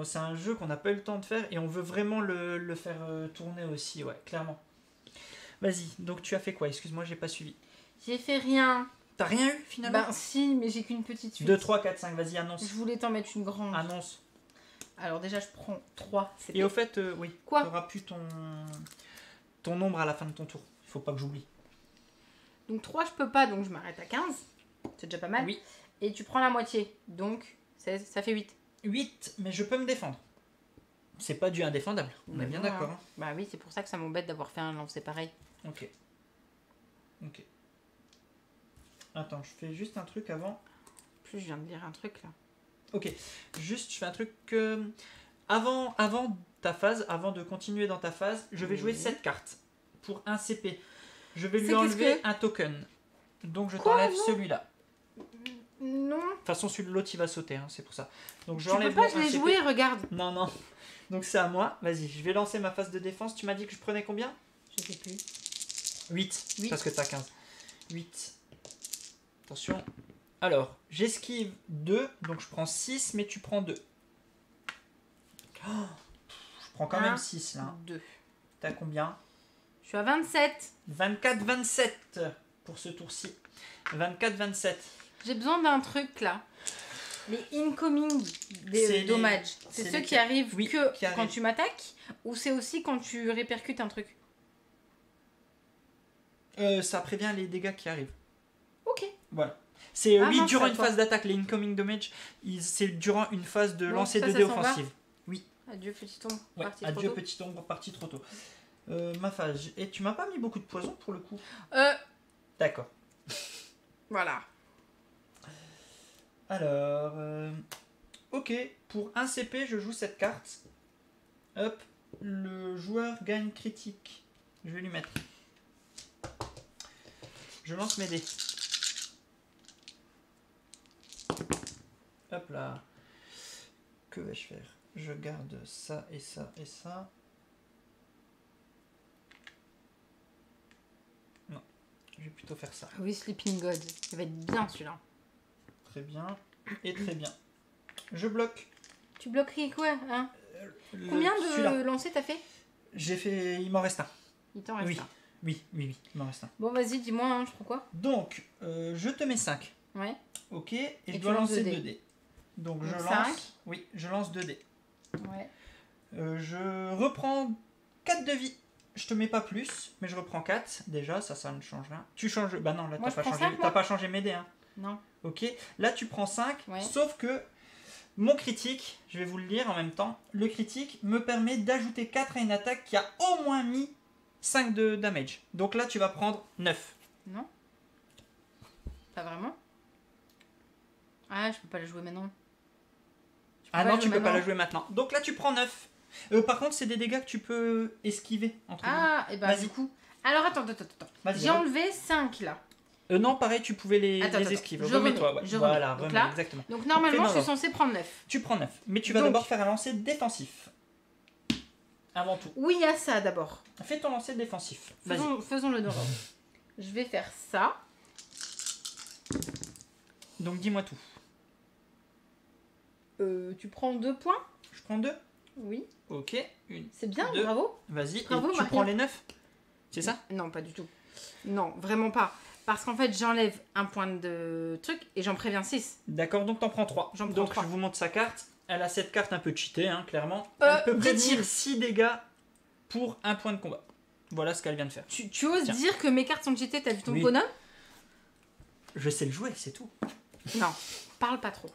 C'est un jeu qu'on n'a pas eu le temps de faire et on veut vraiment le faire tourner aussi, ouais, clairement. Vas-y, donc tu as fait quoi? Excuse-moi, j'ai pas suivi. J'ai fait rien. T'as rien eu finalement? Ben si, mais j'ai qu'une petite suite. 2, 3, 4, 5, vas-y, annonce. Je voulais t'en mettre une grande. Annonce. Alors déjà, je prends 3. Et au fait, oui, Quoi? tu auras plus ton nombre à la fin de ton tour. Il faut pas que j'oublie. Donc 3, je peux pas, donc je m'arrête à 15. C'est déjà pas mal. Oui. Et tu prends la moitié, donc 16, ça fait 8. 8, mais je peux me défendre. C'est pas du indéfendable, on est bien d'accord. Hein. Bah oui, c'est pour ça que ça m'embête d'avoir fait un lancer pareil. Ok. Attends, je fais juste un truc avant. Plus je viens de lire un truc là. Ok, juste je fais un truc avant ta phase, avant de continuer dans ta phase, je vais jouer 7 cartes pour un CP. Je vais lui enlever un token. Donc je t'enlève celui-là. Non. De toute façon, l'autre il va sauter, hein, c'est pour ça. Donc je Tu peux pas, je l'ai joué, regarde. Non. Donc c'est à moi. Vas-y, je vais lancer ma phase de défense. Tu m'as dit que je prenais combien? Je sais plus. 8. Parce que t'as 15. 8. Attention. Alors, j'esquive 2, donc je prends 6, mais tu prends 2. Oh, je prends quand même 6 là. 2. T'as combien? Je suis à 27. 24-27 pour ce tour-ci. 24-27. J'ai besoin d'un truc là. Les incoming des dommages. C'est ceux qui arrivent quand tu m'attaques ou c'est aussi quand tu répercutes un truc? Ça prévient les dégâts qui arrivent. Ok. Voilà. C'est durant une phase d'attaque, les incoming damage, c'est durant une phase de lancer de dés offensive. Oui. Adieu petit ombre, parti trop tôt. Adieu petit ombre, parti trop tôt. Ma phase. Et tu m'as pas mis beaucoup de poison pour le coup? D'accord. Voilà. Alors, ok, pour un CP, je joue cette carte. Hop, le joueur gagne critique. Je vais lui mettre. Je lance mes dés. Hop là. Que vais-je faire? Je garde ça et ça et ça. Non, je vais plutôt faire ça. Oui, Sleeping God. Il va être bien celui-là. Très bien. Et très bien. Je bloque. Tu bloquerais quoi, hein? Combien de lancers t'as fait? J'ai fait... Il m'en reste un. Il t'en reste un. Oui, il m'en reste un. Bon, vas-y, dis-moi, hein, je prends quoi? Donc, je te mets 5. Ouais. Ok, et je dois lancer 2 dés. Donc, je lance... 5. Oui, je lance 2 dés. Ouais. Je reprends 4 de vie. Je te mets pas plus, mais je reprends 4. Déjà, ça ne change rien. Tu changes... Bah non, là, t'as pas changé mes dés. Hein. Non. Ok, là, tu prends 5, sauf que mon critique, je vais vous le lire en même temps, le critique me permet d'ajouter 4 à une attaque qui a au moins mis 5 de damage. Donc là, tu vas prendre 9. Non. Pas vraiment. Ah, je peux pas la jouer maintenant. Ah non, tu peux pas la jouer maintenant. Donc là, tu prends 9. Par contre, c'est des dégâts que tu peux esquiver. Et bah du coup... Alors attends. J'ai enlevé 5 là. Non, pareil, tu pouvais les esquiver. Remets-toi. Ouais. Voilà, remets, exactement. Donc normalement, je suis censé prendre 9. Tu prends 9. Mais tu vas d'abord faire un lancer défensif. Avant tout. Oui, il y a ça d'abord. Fais ton lancer défensif. Faisons-le d'abord. Je vais faire ça. Donc dis-moi tout. Tu prends 2 points? Je prends 2? Oui. Ok. C'est bien, 2. bravo. Vas-y, tu prends les 9? C'est ça? Non, pas du tout. Non, vraiment pas. Parce qu'en fait, j'enlève un point de truc et j'en préviens 6. D'accord, donc t'en prends 3. Donc 3. Je vous montre sa carte. Elle a cette carte un peu cheatée, hein, clairement. Elle peut prévenir 6 dégâts pour un point de combat. Voilà ce qu'elle vient de faire. Tu oses dire que mes cartes sont cheatées? T'as vu ton bonhomme? Je sais le jouer, c'est tout. Non, parle pas trop.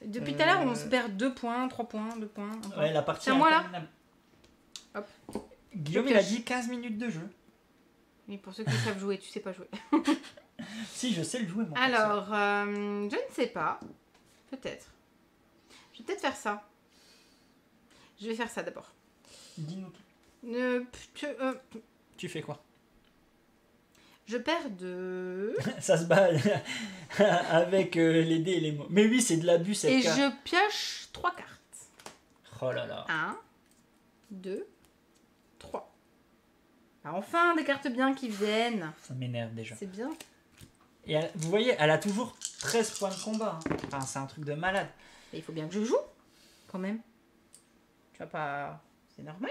Depuis tout à l'heure, on se perd 2 points, 3 points, 2 points. 1 point. Ouais, la partie C'est à moi, là. interminable. Hop. Guillaume, Je il a pioche. dit 15 minutes de jeu. Oui, pour ceux qui savent jouer, tu sais pas jouer. Si, je sais le jouer, moi. Alors, je ne sais pas. Peut-être. Je vais peut-être faire ça. Je vais faire ça d'abord. Dis-nous tout. Tu fais quoi? Je perds 2. Ça se bat avec les dés et les mots. Mais oui, c'est de l'abus cette Et carte. je pioche 3 cartes. Oh là là. 1, 2, 3. Enfin, des cartes bien qui viennent. Ça m'énerve déjà. C'est bien. Et vous voyez, elle a toujours 13 points de combat. Hein. Enfin, c'est un truc de malade. Et il faut bien que je joue, quand même. Tu vas pas... C'est normal.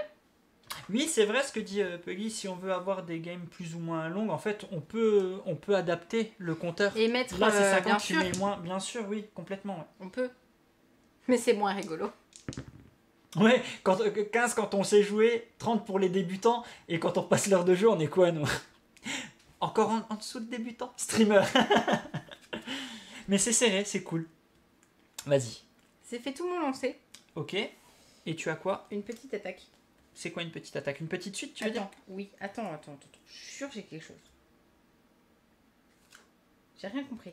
Oui, c'est vrai ce que dit Puggy. Si on veut avoir des games plus ou moins longues, en fait, on peut adapter le compteur. Et mettre... Là, c'est 50, bien tu sûr, mets moins. Bien sûr, oui, complètement. Ouais. on peut. Mais c'est moins rigolo. Ouais, 15 quand on sait jouer, 30 pour les débutants, et quand on passe l'heure de jeu, on est quoi, nous? Encore en dessous de débutant? Streamer. Mais c'est serré, c'est cool. Vas-y. C'est fait tout mon lancer. Ok. Et tu as quoi? Une petite attaque. C'est quoi une petite attaque? Une petite suite, tu veux dire? Attends, oui, attends. Je suis sûre que j'ai quelque chose. J'ai rien compris.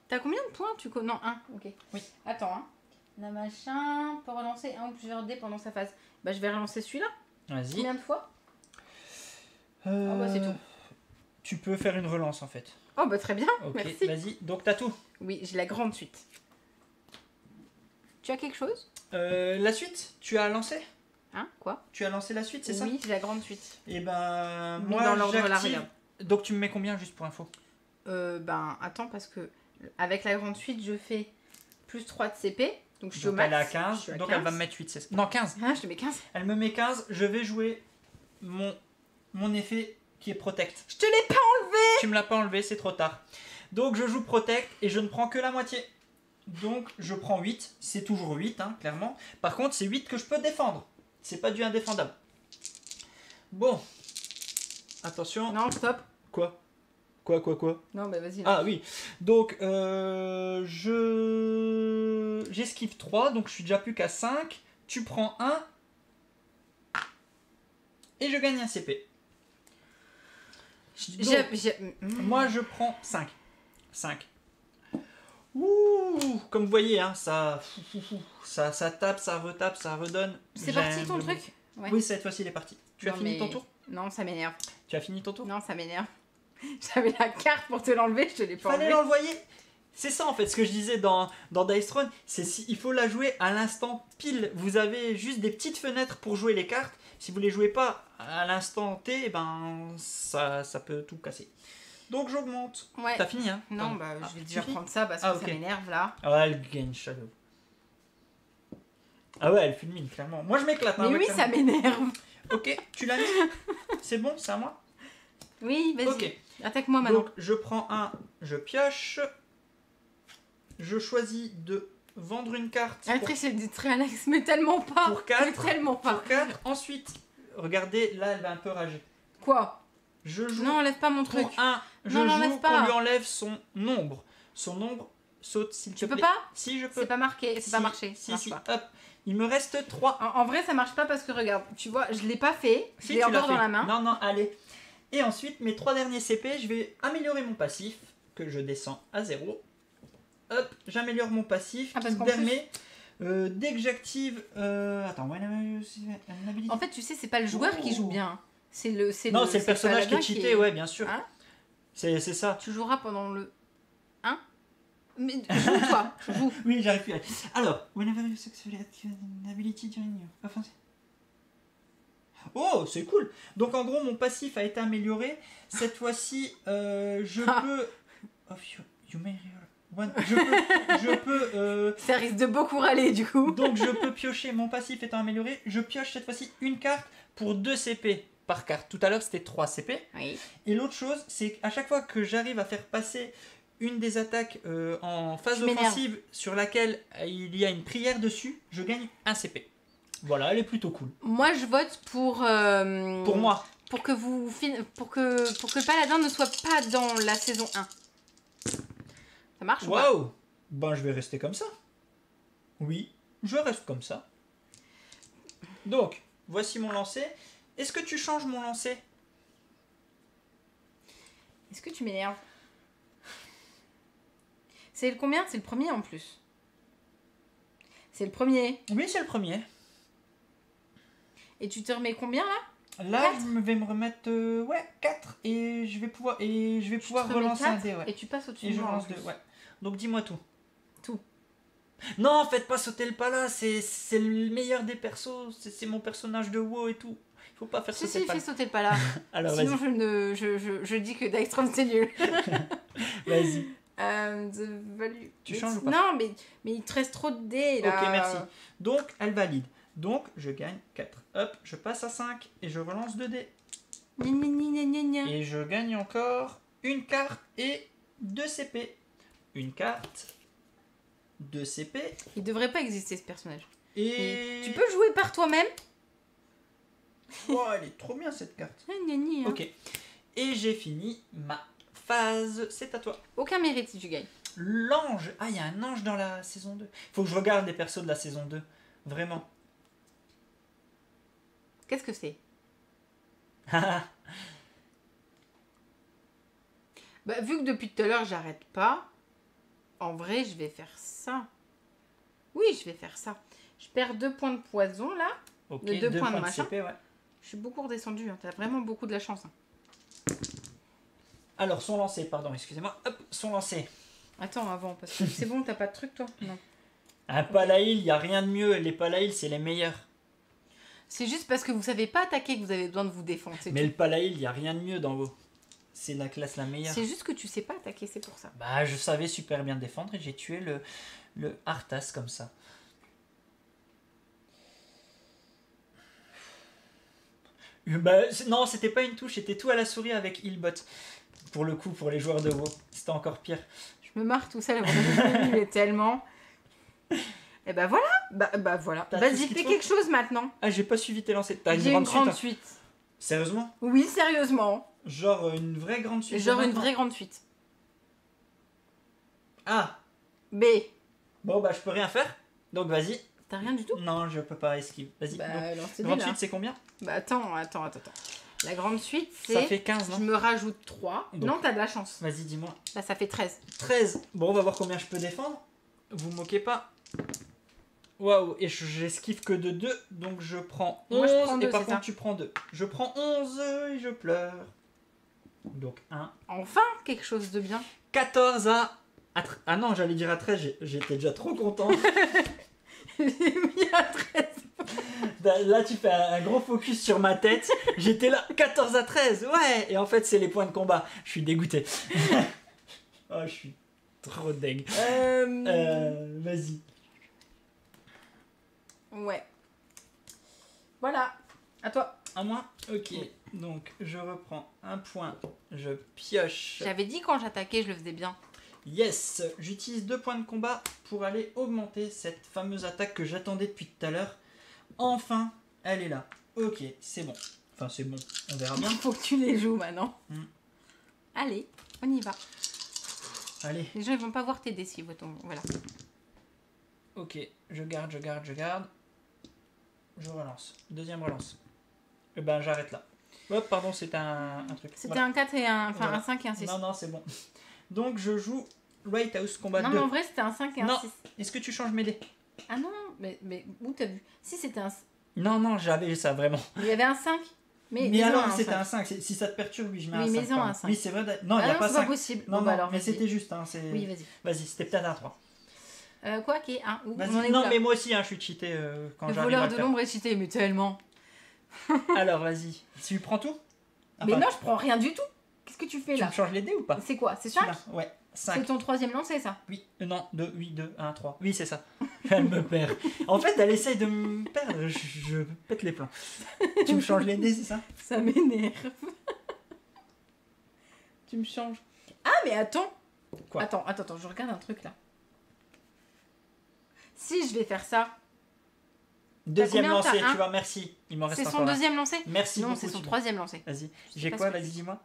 T'as combien de points tu connais? Non, 1, ok. Oui. Attends, hein. La machin peut relancer un ou plusieurs dés pendant sa phase. Bah, je vais relancer celui-là. Vas-y. Combien de fois? Oh, bah, c'est tout. Tu peux faire une relance en fait. Oh, bah, très bien, Ok, merci. vas-y. Donc t'as tout. Oui, j'ai la grande suite. Tu as quelque chose? La suite, tu as lancé? Hein? Quoi? Tu as lancé la suite, c'est ça? Oui, j'ai la grande suite. Et ben Mis moi dans l'ordre là, j'active. regarde. Donc tu me mets combien juste pour info? Ben, attends, parce que avec la grande suite, je fais plus 3 de CP. Donc, je suis au Donc max. elle est à Je 15, suis à donc 15. elle va me mettre 8, c'est ça? Non, 15. Ah, je te mets 15. Elle me met 15, je vais jouer mon effet qui est Protect. Je te l'ai pas enlevé! Tu me l'as pas enlevé, c'est trop tard. Donc je joue Protect et je ne prends que la moitié. Donc je prends 8, c'est toujours 8, hein, clairement. Par contre, c'est 8 que je peux défendre. C'est pas du indéfendable. Bon. Attention. Non, stop. Quoi? Non, bah vas-y. Ah oui. Donc j'esquive 3, donc je suis déjà plus qu'à 5. Tu prends 1. Et je gagne un CP. Donc, moi je prends 5. 5. Ouh, comme vous voyez, hein, ça tape, ça retape, ça redonne. C'est parti ton J'aime truc? Ouais. Oui, cette fois-ci il est parti. Tu as Non, fini mais- ton tour? Non, ça m'énerve. Tu as fini ton tour? Non, ça m'énerve. J'avais la carte pour te l'enlever, je te l'ai pas Fallait enlevé. l'envoyer. C'est ça en fait ce que je disais dans Dice Throne, c'est il faut la jouer à l'instant pile. Vous avez juste des petites fenêtres pour jouer les cartes. Si vous les jouez pas à l'instant T, eh ben ça peut tout casser. Donc j'augmente. Ouais. T'as fini hein? Non, Pardon. bah Ah, je vais tu déjà finis prendre ça parce que Ah, ça ok. m'énerve là. Ah ouais, elle gagne Shadow. Ah ouais, elle fulmine clairement. Moi je m'éclate. hein, Mais oui, avec ça m'énerve. Ok, tu l'as mis? C'est bon, c'est à moi? Oui, vas-y. Ok. Attaque-moi maintenant. Donc je prends un, je pioche. Je choisis de vendre une carte pour, Après, je dis très Alex, mais tellement pas. pour 4. Mais tellement pas. Pour 4. Ensuite, regardez, là elle va un peu rager. Quoi? Je joue Non, enlève pas mon truc. pour 1. Je Non, l'enlève joue pas. qu'on lui enlève son nombre. Son nombre saute s'il te Tu plaît. peux pas? Si je peux. C'est pas marqué, c'est Si, pas marché. Si, ça marche si. pas. Hop. Il me reste 3. En vrai, ça marche pas parce que regarde, tu vois, je l'ai pas fait. Je Si, l'ai tu l'as encore dans fait. la main. Non, non, allez. Et ensuite, mes 3 derniers CP, je vais améliorer mon passif, que je descends à 0. Hop, j'améliore mon passif, Ah, qui parce me qu'en permet, dès que j'active... Attends, En fait, tu sais, c'est pas le joueur qui joue bien. C'est le. non, c'est le personnage qui est paladin cheaté, ouais, bien sûr. Hein C'est ça. Tu joueras pendant le. Hein? Mais joue toi, joue. Oui, j'arrive plus. Alors, whenever you successfully activate an ability during your offense. Oh, c'est cool. Donc en gros, mon passif a été amélioré. Cette fois-ci, je peux... Oh, you may roll one. Je peux Ça risque de beaucoup râler du coup. donc je peux piocher, mon passif étant amélioré, je pioche cette fois-ci une carte pour 2 CP par carte. Tout à l'heure, c'était 3 CP. Oui. Et l'autre chose, c'est qu'à chaque fois que j'arrive à faire passer une des attaques en phase Je m'énerve. offensive sur laquelle il y a une prière dessus, je gagne un CP. Voilà, elle est plutôt cool. Moi, je vote pour. Pour moi. pour que le paladin ne soit pas dans la saison 1. Ça marche ou pas? Waouh! Ben, je vais rester comme ça. Oui, je reste comme ça. Donc, voici mon lancer. Est-ce que tu changes mon lancer? Est-ce que tu m'énerves? C'est le combien? C'est le premier en plus. C'est le premier. Oui, c'est le premier. Et tu te remets combien là? Là, 4. je vais me remettre 4 et je vais pouvoir relancer un dé, ouais. Et tu passes au-dessus Et de je moi. relance 2, ouais. Donc dis-moi tout. Tout. Non, faites pas sauter le pala, c'est le meilleur des persos, c'est mon personnage de WoW et tout. Il faut pas faire sauter le Si, pala. fais sauter le pala. Alors Sinon, vas-y. je dis que Dijkstrom c'est nul. Vas-y. Tu changes ou pas? Non, mais il te reste trop de dés là. Ok, merci. Donc, elle valide. Donc, je gagne 4. Hop, je passe à 5 et je relance 2 dés. Gna, gna, gna, gna, gna. Et je gagne encore une carte et 2 CP. Une carte, 2 CP Il devrait pas exister ce personnage. et... Tu peux jouer par toi-même? Oh, elle est trop bien cette carte. Gna, gna, gna. Ok. Et j'ai fini ma phase. C'est à toi. Aucun mérite si tu gagnes. L'ange. Ah, il y a un ange dans la saison 2. Faut que je regarde les persos de la saison 2. Vraiment. Qu'est-ce que c'est? Bah, vu que depuis tout à l'heure j'arrête pas, en vrai je vais faire ça. Oui, je vais faire ça. Je perds 2 points de poison là. Ok, De 2 points de de machin. CP, ouais. Je suis beaucoup redescendue. Hein. T'as vraiment beaucoup de la chance. Hein. Alors, son lancer, pardon, excusez-moi. Hop, son lancer. Attends, avant, parce que c'est bon, t'as pas de truc toi? Non. Un Palaïl, il n'y a rien de mieux. Les Palaïl, c'est les meilleurs. C'est juste parce que vous savez pas attaquer que vous avez besoin de vous défendre. Mais le Palaïl, il n'y a rien de mieux dans WoW. C'est la classe la meilleure. C'est juste que tu sais pas attaquer, c'est pour ça. Bah, je savais super bien défendre et j'ai tué le Arthas comme ça. Bah, non, c'était pas une touche, c'était tout à la souris avec Healbot. Pour le coup, pour les joueurs de WoW, c'était encore pire. Je me marre tout seul avant de il est tellement. Et bah voilà, bah voilà. T'as tout ce Vas-y, qu'il fais te quelque chose maintenant. Ah, j'ai pas suivi tes lancers. T'as J'ai une une grande grande suite, suite. hein. Sérieusement? Oui, sérieusement. Genre une vraie grande suite. Genre de une maintenant. vraie grande suite. Ah, B. bon bah je peux rien faire. Donc vas-y. T'as rien du tout? Non, je peux pas esquive. Vas-y. Bah donc, alors c'est grande là. suite, c'est combien? Bah attends. La grande suite, Ça c'est. fait 15, Je non? me rajoute 3. Donc. Non, t'as de la chance. Vas-y, dis-moi. Bah ça fait 13. 13. Bon, on va voir combien je peux défendre. Vous me moquez pas. Waouh, et j'esquive que de 2, donc je prends 11. Moi, je prends et deux, par c'est contre, ça. tu prends 2. Je prends 11 et je pleure. Donc 1. Enfin, quelque chose de bien. 14 Ah non, j'allais dire à 13, j'étais déjà trop content. J'ai mis à 13. Là, tu fais un gros focus sur ma tête. J'étais là, 14 à 13, ouais. Et en fait, c'est les points de combat. Je suis dégoûté. Oh, je suis trop deg. Vas-y. Ouais. Voilà. À toi. À moi? Ok. Donc, je reprends un point. Je pioche. J'avais dit quand j'attaquais, je le faisais bien. Yes. J'utilise 2 points de combat pour aller augmenter cette fameuse attaque que j'attendais depuis tout à l'heure. Enfin, elle est là. Ok, c'est bon. Enfin, c'est bon. On verra bien. Il faut que tu les joues maintenant. Mm. Allez, on y va. Allez. Les gens ils vont pas voir tes dés si ton. Voilà. Ok, je garde. Je relance. Deuxième relance. Et ben j'arrête là. Hop, pardon, c'est un truc. C'était Voilà. un 4 et un. Enfin Voilà. un 5 et un 6. Non, c'est bon. Donc je joue Right House Combat Non, 2. mais en vrai c'était un 5 et un Non. 6. Est-ce que tu changes mes dés? Ah non, mais où t'as vu? Si c'était un. Non, j'avais ça vraiment. Il y avait un 5. Mais Mais alors, un c'était 5. un 5. Si ça te perturbe, oui, je mets Oui, un 5. mets-en pardon. un 5. Oui, c'est vrai. Non, il Ah n'y a non, pas c'est 5. pas possible. Non, Bon, bah alors, mais vas-y. c'était juste. Hein, Oui, vas-y. Vas-y, c'était peut-être un 3. Quoi qui est un où? Vas-y. On en est où, Non, là? mais moi aussi, hein, je suis cheaté quand Le j'arrive à voleur le de faire. l'ombre est cheaté, mais tellement. Alors, vas-y. Tu prends tout? Mais Enfin, non, je prends rien du tout. Qu'est-ce que tu fais tu là? me changes les dés ou pas? C'est quoi? C'est 5? Celui-là. Ouais, 5. C'est ton troisième lancé, ça? Oui, non, 2, oui, 2, 1, 3. Oui, c'est ça. Elle me perd. En fait, elle essaye de me perdre. Je pète les plombs. Tu me changes les dés, c'est ça? Ça m'énerve. Tu me changes. Ah, mais attends. Quoi? Attends, je regarde un truc là. Si je vais faire ça, Deuxième combien? lancé, T'as un? tu vois, merci. Il m'en reste C'est encore son un. deuxième lancé? Merci Non, beaucoup. c'est son Thibaut. troisième lancé. Vas-y. Je J'ai sais quoi, pas ce vas-y, que dis-moi.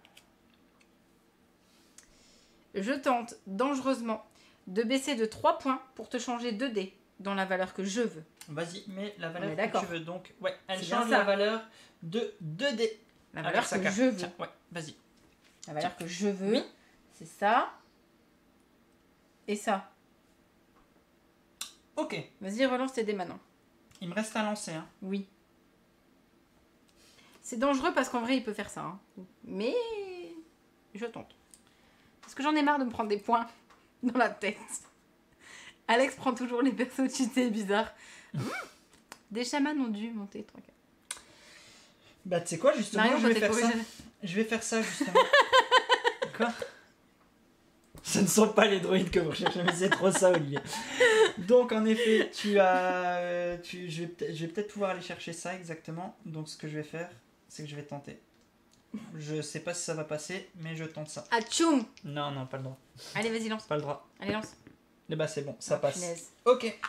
Je tente dangereusement de baisser de 3 points pour te changer 2 dés dans la valeur que je veux. Vas-y, mais la On valeur est que d'accord. tu veux. Donc, ouais, elle C'est bien change ça. la valeur de 2D. La Avec valeur sa que carte. je veux. Tiens, ouais, vas-y. La valeur que je veux, Oui. c'est ça. Et ça. Ok, Vas-y, relance tes dés maintenant. il me reste à lancer. Hein. Oui. C'est dangereux parce qu'en vrai, il peut faire ça. Hein. Mais je tente. Parce que j'en ai marre de me prendre des points dans la tête. Alex prend toujours les persos cheatés bizarres. Des chamans ont dû monter 3 4. Bah, tu sais quoi, justement, Marion, je quand vais t'es faire ça. corrigée. Je vais faire ça, justement. Quoi? Ce ne sont pas les droïdes que vous recherchez, mais c'est trop ça, Olivier. Donc, en effet, tu as... je vais peut-être pouvoir aller chercher ça, exactement. Donc, ce que je vais faire, c'est que je vais tenter. Je sais pas si ça va passer, mais je tente ça. Atchoum! Non, non, pas le droit. Allez, vas-y, lance. Pas le droit. Allez, lance. Et bah, c'est bon, ça Oh, passe. punaise. Ok.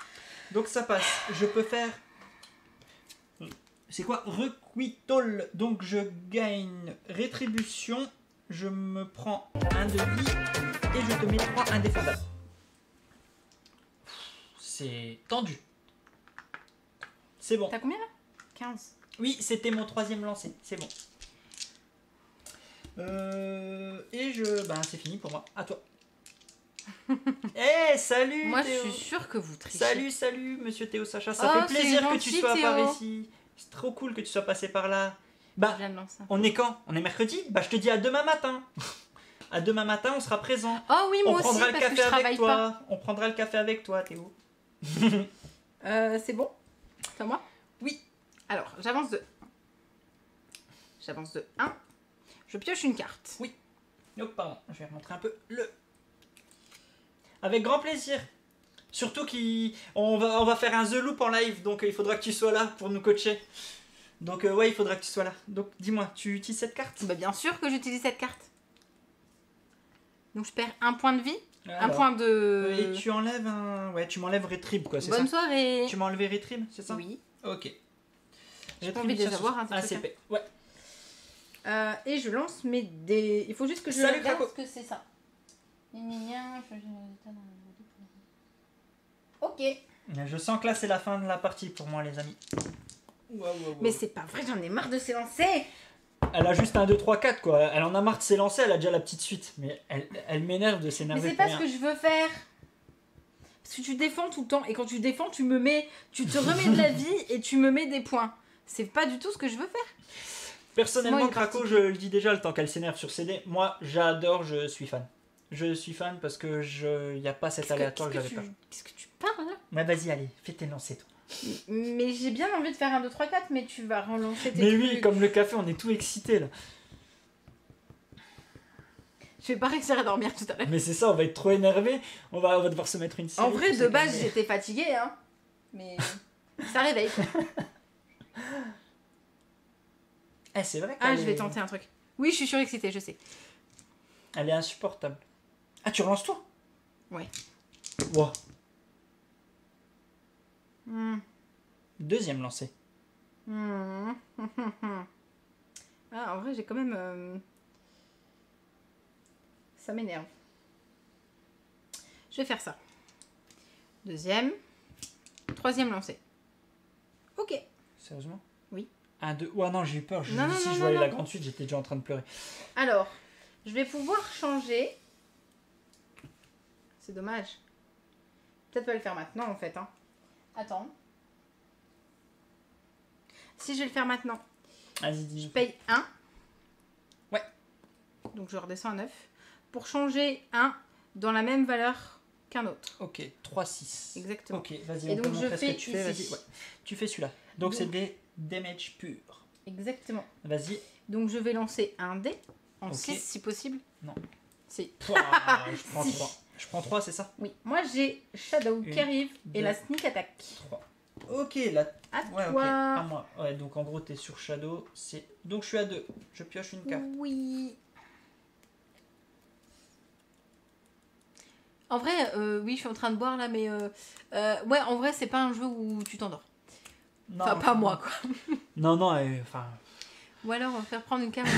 Donc, ça passe. Je peux faire... C'est quoi? Requital. Donc, je gagne rétribution. Je me prends un de vie. Et je te mets 3 indéfendables. C'est tendu. C'est bon. T'as combien là? 15. Oui, c'était mon 3e lancé. C'est bon. Et je... Ben, c'est fini pour moi. À toi. Eh, salut Moi, Théo. je suis sûre que vous trichez. Salut, monsieur Théo Sacha. Ça Oh, fait plaisir c'est que tu gentil, sois par Théo. ici. C'est trop cool que tu sois passé par là. Bah, Je viens de lancer. on est quand? On est mercredi? Bah, je te dis à demain matin. À demain matin, on sera présent. Oh oui, On moi aussi, prendra le parce que café je avec travaille toi. pas. On prendra le café avec toi, Théo. C'est bon? C'est à moi? Oui. Alors, j'avance de 1. Je pioche une carte. Oui. Oh, pardon, je vais remontrer un peu le... Avec grand plaisir. Surtout qu'on va faire un The Loop en live, donc il faudra que tu sois là pour nous coacher. Donc ouais, il faudra que tu sois là. Donc dis-moi, tu utilises cette carte? Bah, bien sûr que j'utilise cette carte. Donc je perds un point de vie, un Alors, point de... Et tu enlèves un... Ouais, tu m'enlèves Retrib, quoi, c'est ça? Bonne soirée. Tu m'as enlevé Retrib, c'est ça? Oui. Ok. J'ai pas envie de les avoir, hein, c'est ACP. Ouais. Et je lance mes dés. Il faut juste que je Salut, regarde Craco. ce que c'est ça. Ok. Je sens que là, c'est la fin de la partie pour moi, les amis. Mais c'est pas vrai, j'en ai marre de s'élancer. Elle a juste un 2, 3, 4, quoi. Elle en a marre de s'élancer, elle a déjà la petite suite. Mais elle m'énerve de Mais s'énerver c'est pour pas ce rien. que je veux faire. Parce que tu défends tout le temps. Et quand tu défends, tu te remets de la vie et tu me mets des points. C'est pas du tout ce que je veux faire. Personnellement, Moi, il est Craco, parti. je le dis déjà, le temps qu'elle s'énerve sur CD, moi, j'adore, je suis fan. Je suis fan parce que il n'y a pas cet aléatoire que j'avais pas. Qu'est-ce que tu parles là? Mais vas-y, allez, fais tes lancers, toi. Mais j'ai bien envie de faire un 2, 3, 4, mais tu vas relancer tes Mais trucs. oui, comme le café, on est tout excités là. Je vais pas réussir à dormir tout à l'heure. Mais c'est ça, on va être trop énervé. On va devoir se mettre une série. En vrai, pour de base, s'énerver. j'étais fatiguée, hein. Mais ça réveille. quoi. Eh, c'est vrai Ah, qu'elle je vais est- tenter un truc. Oui, je suis surexcitée, je sais. Elle est insupportable. Ah, tu relances toi? Ouais. Wow. Hmm. Deuxième lancé. Hmm. Ah, en vrai, j'ai quand même... Ça m'énerve. Je vais faire ça. Deuxième. Troisième lancé. Ok. Sérieusement? Oui. Un, deux. Ouais, non, j'ai eu peur. Non, non, Si non, je non, voyais non. la grande suite, j'étais déjà en train de pleurer. Alors, je vais pouvoir changer. C'est dommage. Peut-être pas le faire maintenant, en fait. Hein. Attends. Si je vais le faire maintenant, Vas-y, dis. je paye 1. Ouais. Donc je redescends à 9. Pour changer 1 dans la même valeur qu'un autre. Ok, 3, 6. Exactement. Ok, vas-y, Et on peut donc, je montrer ce que fais tu fais. ici. Vas-y, ouais. Tu fais celui-là. Donc, Donc- c'est des damage purs. Exactement. Vas-y. Donc je vais lancer un dé en Ok. 6 si possible. Non. Si. Pouah, je prends Si. 3. Je prends 3, c'est ça? Oui. Moi j'ai Shadow Une, qui arrive et deux. la sneak attack. 3. Ok, là. À Ouais, ok. toi. À moi. Ouais, donc en gros, t'es sur Shadow. Donc, je suis à 2. Je pioche une carte. Oui. En vrai, oui, je suis en train de boire là, mais ouais, en vrai, c'est pas un jeu où tu t'endors. Non, Enfin, pas moi, quoi. Non, non, enfin... Ou alors, on va faire prendre une camomille.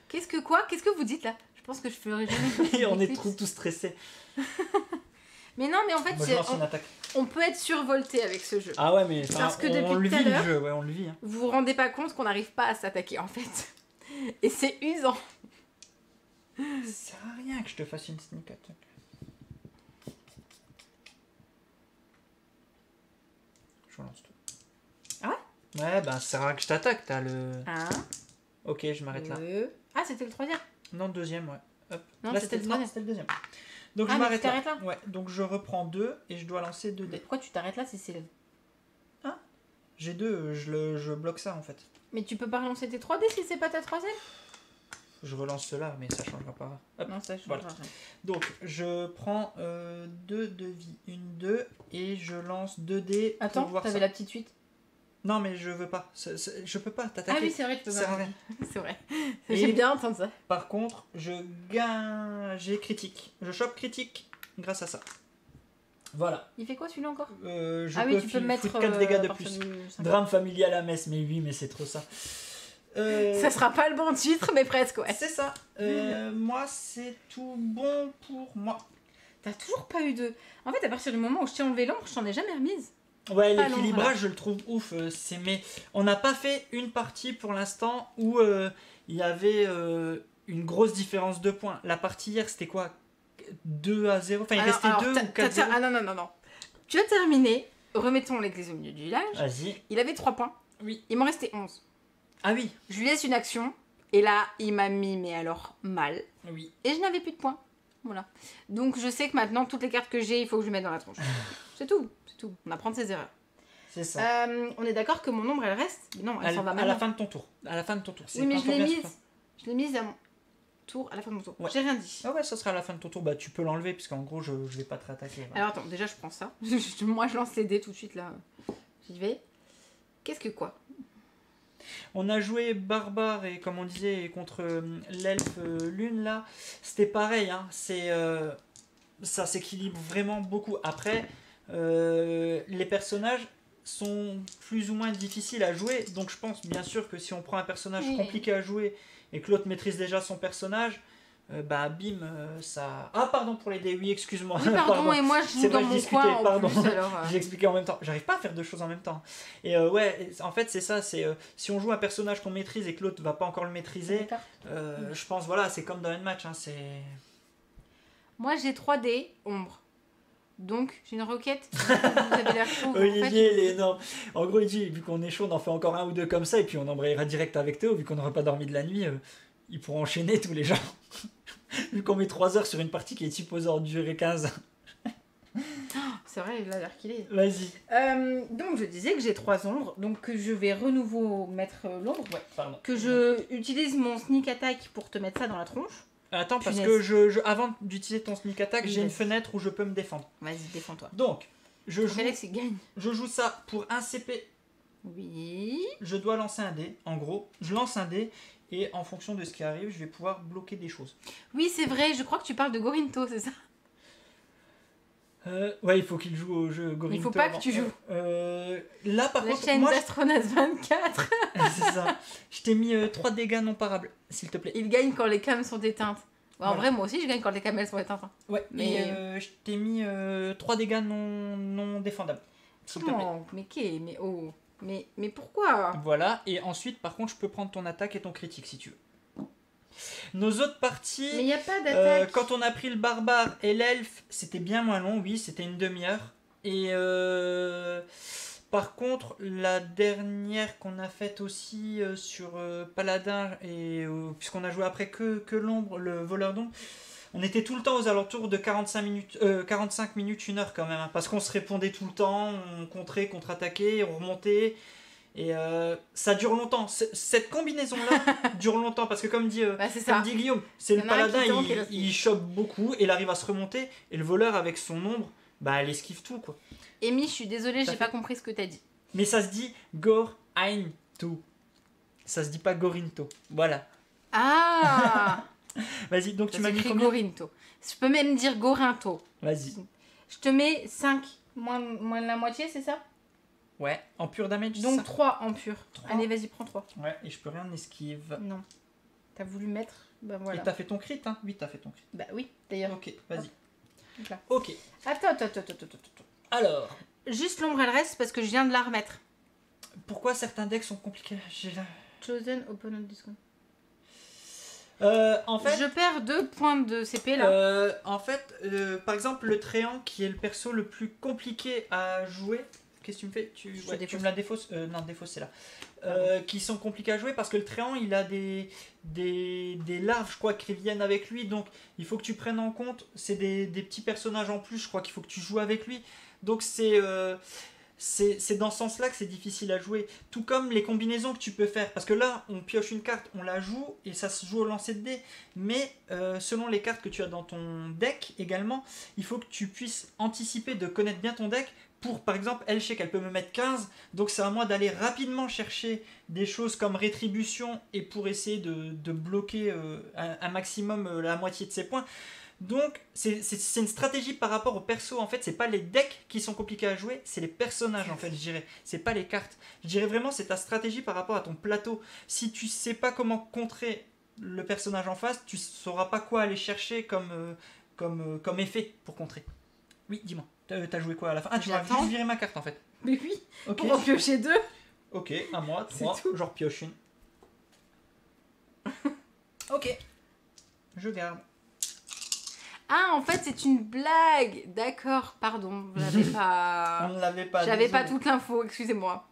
Qu'est-ce que vous dites, là? Je pense que je ferai jamais... on est tout stressés. Mais non, mais en fait, Moi, je lance une attaque. on peut être survolté avec ce jeu. Ah ouais, mais parce que on le depuis tout vit à l'heure, le jeu, ouais, on le vit. Hein. vous vous rendez pas compte qu'on n'arrive pas à s'attaquer, en fait. Et c'est usant. Ça sert à rien que je te fasse une sneak attack. Je relance tout. Ah ouais? Ouais, bah ça sert à rien que je t'attaque, t'as le... 1, Ok, je m'arrête là. 2... Ah, c'était le troisième. Non, deuxième, ouais. Hop. Non, là, c'était le non, deuxième. c'était le deuxième. Donc Ah, je mais m'arrête tu t'arrêtes là. Ouais, donc je reprends 2 et je dois lancer 2 Mais dés. pourquoi tu t'arrêtes là si c'est le... J'ai 2, je bloque ça en fait. Mais tu peux pas relancer tes 3 dés si c'est pas ta troisième? Je relance cela, mais ça changera pas. Hop. Non, ça je Voilà. Donc je prends 2 de vie, 1, 2, et je lance 2 dés pour Attends, voir t'avais ça. la petite suite. Non, mais je veux pas. Je peux pas t'attaquer. Ah oui, c'est vrai, tu peux Ça sert à pas. rien. C'est vrai. Et- J'aime bien entendre ça. Par contre, je gagne. J'ai critique. Je chope critique grâce à ça. Voilà. Il fait quoi celui-là encore? Je Ah peux oui, tu peux mettre 4 dégâts à de partir plus. du 5. Drame familial à Metz, mais oui, mais c'est trop ça. Ça sera pas le bon titre, mais presque, ouais. C'est ça. Moi, c'est tout bon pour moi. T'as toujours pas eu de... En fait, à partir du moment où je t'ai enlevé l'ombre, je t'en ai jamais remise. Ouais, Pas l'équilibrage, long, voilà. je le trouve ouf. Mais on n'a pas fait une partie pour l'instant où il y avait une grosse différence de points. La partie hier, c'était quoi? 2-0. Enfin, il restait 2 ou 4-0. Ah non. Tu as terminé. Remettons l'église au milieu du village. Vas-y. Il avait 3 points. Oui. Il m'en restait 11. Ah oui. Je lui laisse une action. Et là, il m'a mis, mais alors, mal. Oui. Et je n'avais plus de points. Voilà. Donc, je sais que maintenant, toutes les cartes que j'ai, il faut que je les mette dans la tronche. C'est tout. On apprend de ses erreurs. C'est ça. On est d'accord que mon ombre, elle reste? Mais non, elle s'en va à maintenant. la fin de ton tour. À la fin de ton tour. Oui, mais quand je l'ai on vient mise. sur toi. Je l'ai mise à mon tour, à la fin de mon tour. Ouais. J'ai rien dit. Ah ouais, ça sera à la fin de ton tour. Bah, tu peux l'enlever, parce qu'en gros, je vais pas te rattaquer. Voilà. Alors attends, déjà je prends ça. Moi je lance les dés tout de suite là. J'y vais. Qu'est-ce que quoi? On a joué barbare et comme on disait contre l'elfe lune là, c'était pareil. Hein, ça s'équilibre vraiment beaucoup. Après, les personnages sont plus ou moins difficiles à jouer. Donc je pense bien sûr que si on prend un personnage Oui. compliqué à jouer et que l'autre maîtrise déjà son personnage, bah bim, ça... Ah pardon pour les dés, oui excuse-moi. Oui, pardon, et moi je C'est joue vrai, dans je mon discutais, coin en pardon. plus alors. J'ai expliqué en même temps. J'arrive pas à faire deux choses en même temps. Et ouais, en fait, c'est ça. C'est si on joue un personnage qu'on maîtrise et que l'autre va pas encore le maîtriser, je pense, voilà, c'est comme dans un match. Hein, c'est... Moi j'ai 3 dés ombre. Donc j'ai une requête. Vous avez l'air chaud. Olivier, il est énorme. En gros, il dit, vu qu'on est chaud, on en fait encore un ou deux comme ça, et puis on embrayera direct avec Théo, vu qu'on n'aura pas dormi de la nuit. Ils pourront enchaîner tous les gens. Vu qu'on met 3 heures sur une partie qui est supposée en durer 15. C'est vrai, il a l'air qu'il est. Vas-y. Donc je disais que j'ai 3 ombres, donc que je vais renouveau mettre l'ombre. Ouais, pardon. Que je utilise mon sneak attack pour te mettre ça dans la tronche. Attends, parce Punaise. que avant d'utiliser ton sneak attack, Oui, j'ai une vas-y. fenêtre où je peux me défendre. Vas-y, défends-toi. Donc, je Alex, il gagne. joue ça pour un CP. Oui. Je dois lancer un dé. En gros, je lance un dé et en fonction de ce qui arrive, je vais pouvoir bloquer des choses. Oui, c'est vrai, je crois que tu parles de Gorinto, c'est ça? Ouais, il faut qu'il joue au jeu Gorinto. Il faut pas avant. que tu joues. Là, par La contre, chaîne moi, d'Astronas 24. c'est ça. Je t'ai mis 3 dégâts non parables, s'il te plaît. Il gagne quand les cams sont éteintes. Ouais, en Voilà. vrai, moi aussi, je gagne quand les cams elles sont éteintes. Hein. Ouais, Mais- et je t'ai mis 3 dégâts non défendables, s'il te plaît. Oh, mais oh. Mais pourquoi? Voilà, et ensuite, par contre, je peux prendre ton attaque et ton critique, si tu veux. Nos autres parties... Mais il n'y a pas d'attaque. quand on a pris le barbare et l'elfe, c'était bien moins long, oui, c'était une demi-heure. Et par contre, la dernière qu'on a faite aussi sur Paladin, et puisqu'on a joué après que l'ombre, le voleur d'ombre, on était tout le temps aux alentours de 45 minutes, 1 heure quand même, hein, parce qu'on se répondait tout le temps, on contrait, contre-attaquait, on remontait. Et ça dure longtemps. Cette combinaison-là dure longtemps parce que comme dit, C'est comme ça. dit Guillaume, c'est Il le y en a un qui paladin, tank et l'autre qui- il chope beaucoup et il arrive à se remonter. Et le voleur avec son ombre, bah elle esquive tout quoi. Amy, je suis désolée, Ça j'ai fait- pas compris ce que t'as dit. Mais ça se dit Gorinto. Ça se dit pas Gorinto. Voilà. Ah. Vas-y, donc Ça tu m'as mis s'écrit combien? Gorinto. Je peux même dire Gorinto. Vas-y. Je te mets 5 moins de la moitié, c'est ça? Ouais, en pur damage. Donc ça. 3 en pur. 3. Allez, vas-y, prends 3. Ouais, et je peux rien esquive. Non. T'as voulu mettre. Bah voilà. Et t'as fait ton crit, hein? Oui, t'as fait ton crit. Bah oui, d'ailleurs. Ok, vas-y. Donc là. Ok. Attends. Alors, Juste l'ombre, elle reste parce que je viens de la remettre. pourquoi certains decks sont compliqués? Chosen opponent discount. En fait, Je perds 2 points de CP là. par exemple, le Tréant qui est le perso le plus compliqué à jouer. Qu'est-ce que tu me fais? Tu me la défausses. Non, défausse, c'est là. Qui sont compliqués à jouer parce que le Tréant il a des larves, je crois, qui viennent avec lui. Donc il faut que tu prennes en compte. C'est des petits personnages en plus, je crois qu'il faut que tu joues avec lui. Donc c'est dans ce sens-là que c'est difficile à jouer. Tout comme les combinaisons que tu peux faire. Parce que là, on pioche une carte, on la joue et ça se joue au lancer de dés. Mais selon les cartes que tu as dans ton deck également, il faut que tu puisses anticiper de connaître bien ton deck. Pour, par exemple, elle, je sais qu'elle peut me mettre 15. Donc c'est à moi d'aller rapidement chercher des choses comme rétribution et pour essayer de bloquer un maximum la moitié de ses points. Donc, c'est une stratégie par rapport au perso. En fait, c'est pas les decks qui sont compliqués à jouer, c'est les personnages, en fait, je dirais. C'est pas les cartes. Je dirais vraiment, c'est ta stratégie par rapport à ton plateau. Si tu sais pas comment contrer le personnage en face, tu sauras pas quoi aller chercher comme effet pour contrer. Oui, dis-moi. T'as joué quoi à la fin? Ah, tu m'as juste viré ma carte, en fait. Mais oui, okay. Pour en piocher 2. Ok, à moi, 3. Je repioche une. Ok. Je garde. Ah, en fait, c'est une blague. D'accord, pardon. Pas... On ne l'avait pas. J'avais pas toute l'info, excusez-moi.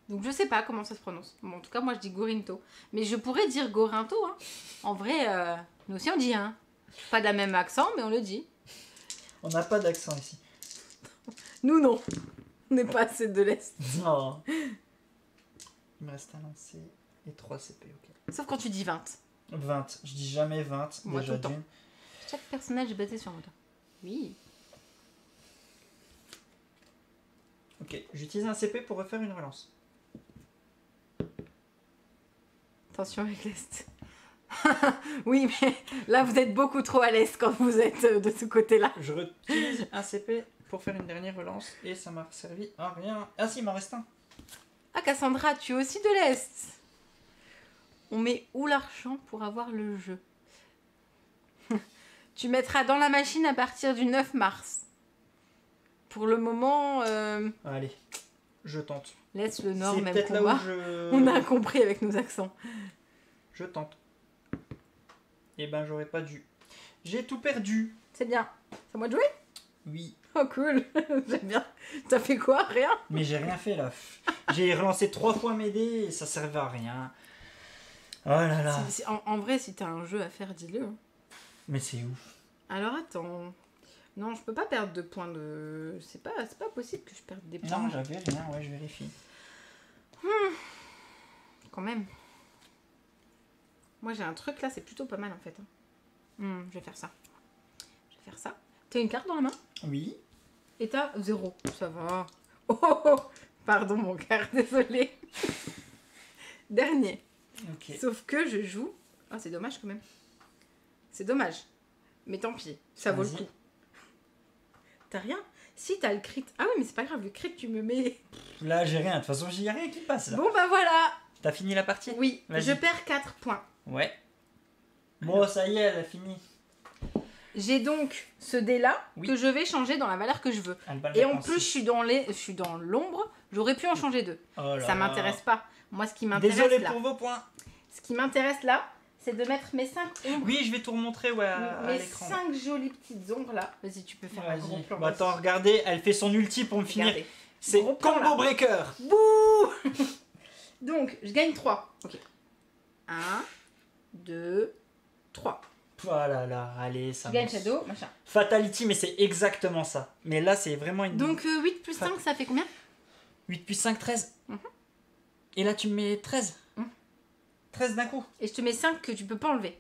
Donc, je sais pas comment ça se prononce. Bon, en tout cas, moi, je dis Gorinto. Mais je pourrais dire Gorinto. Hein. En vrai, nous aussi, on dit. Hein. Pas de la même accent, mais on le dit. On n'a pas d'accent ici. Nous, non. On n'est pas assez de l'Est. Non. Il me reste un lancer et 3 CP, ok. Sauf quand tu dis 20. 20. Je dis jamais 20. Moi, déjà tout le temps. d'une. Chaque personnage est basé sur un moteur. Oui. Ok, j'utilise un CP pour refaire une relance. Attention avec l'Est. Oui, mais là, vous êtes beaucoup trop à l'Est quand vous êtes de ce côté-là. Je utilise un CP pour faire une dernière relance et ça m'a servi à rien. Ah si, il m'en reste un. Ah, Cassandra, tu es aussi de l'Est. On met où l'argent pour avoir le jeu? Tu mettras dans la machine à partir du 9 mars. Pour le moment... Allez, je tente. Laisse le Nord, c'est même peut-être combat. là où je... On a compris avec nos accents. Je tente. Eh ben, j'aurais pas dû. J'ai tout perdu. C'est bien. C'est à moi de jouer? Oui. Oh, cool. J'aime bien. T'as fait quoi? Rien? Mais j'ai rien fait, là. J'ai relancé 3 fois mes dés et ça servait à rien. Oh là là. En vrai, si t'as un jeu à faire, dis-le. Mais c'est ouf. Alors, attends. Non, je peux pas perdre de points de... C'est pas possible que je perde des points. Non, j'avais rien. Ouais, je vérifie. Quand même. Moi, j'ai un truc là, c'est plutôt pas mal en fait. Je vais faire ça. T'as une carte dans la main? Oui. Et t'as 0. Ça va. Oh, pardon mon cœur, désolé. Dernier. Ok. Sauf que je joue... Ah, c'est dommage quand même. C'est dommage. Mais tant pis, ça vaut le coup. T'as rien? Si, t'as le crit. Ah oui, mais c'est pas grave, le crit, tu me mets... Là, j'ai rien. De toute façon, il n'y a rien qui passe là. Bon, bah voilà. T'as fini la partie? Oui, je perds 4 points. Ouais. Bon, ça y est, elle a fini. J'ai donc ce dé-là que je vais changer dans la valeur que je veux. Et en plus, je suis dans l'ombre. J'aurais pu en changer 2. Oh là ça m'intéresse pas. Moi, ce qui m'intéresse là... Désolé pour vos points. Ce qui m'intéresse là, c'est de mettre mes 5 ombres. Oui, je vais tout remontrer à l'écran. Mes 5 jolies petites ombres là. Vas-y, tu peux faire un gros plan. Bah, attends, regardez, elle fait son ulti pour me finir. C'est combo là. breaker. Bouh. Donc, je gagne 3. Ok. 1, 2, 3. Voilà, là, allez, ça je gagne Shadow, machin. Fatality, mais c'est exactement ça. Mais là, c'est vraiment une... Donc, 8 plus 5, ça fait combien? 8 plus 5, 13. Et là, tu me mets 13. 13 d'un coup. Et je te mets 5 que tu peux pas enlever.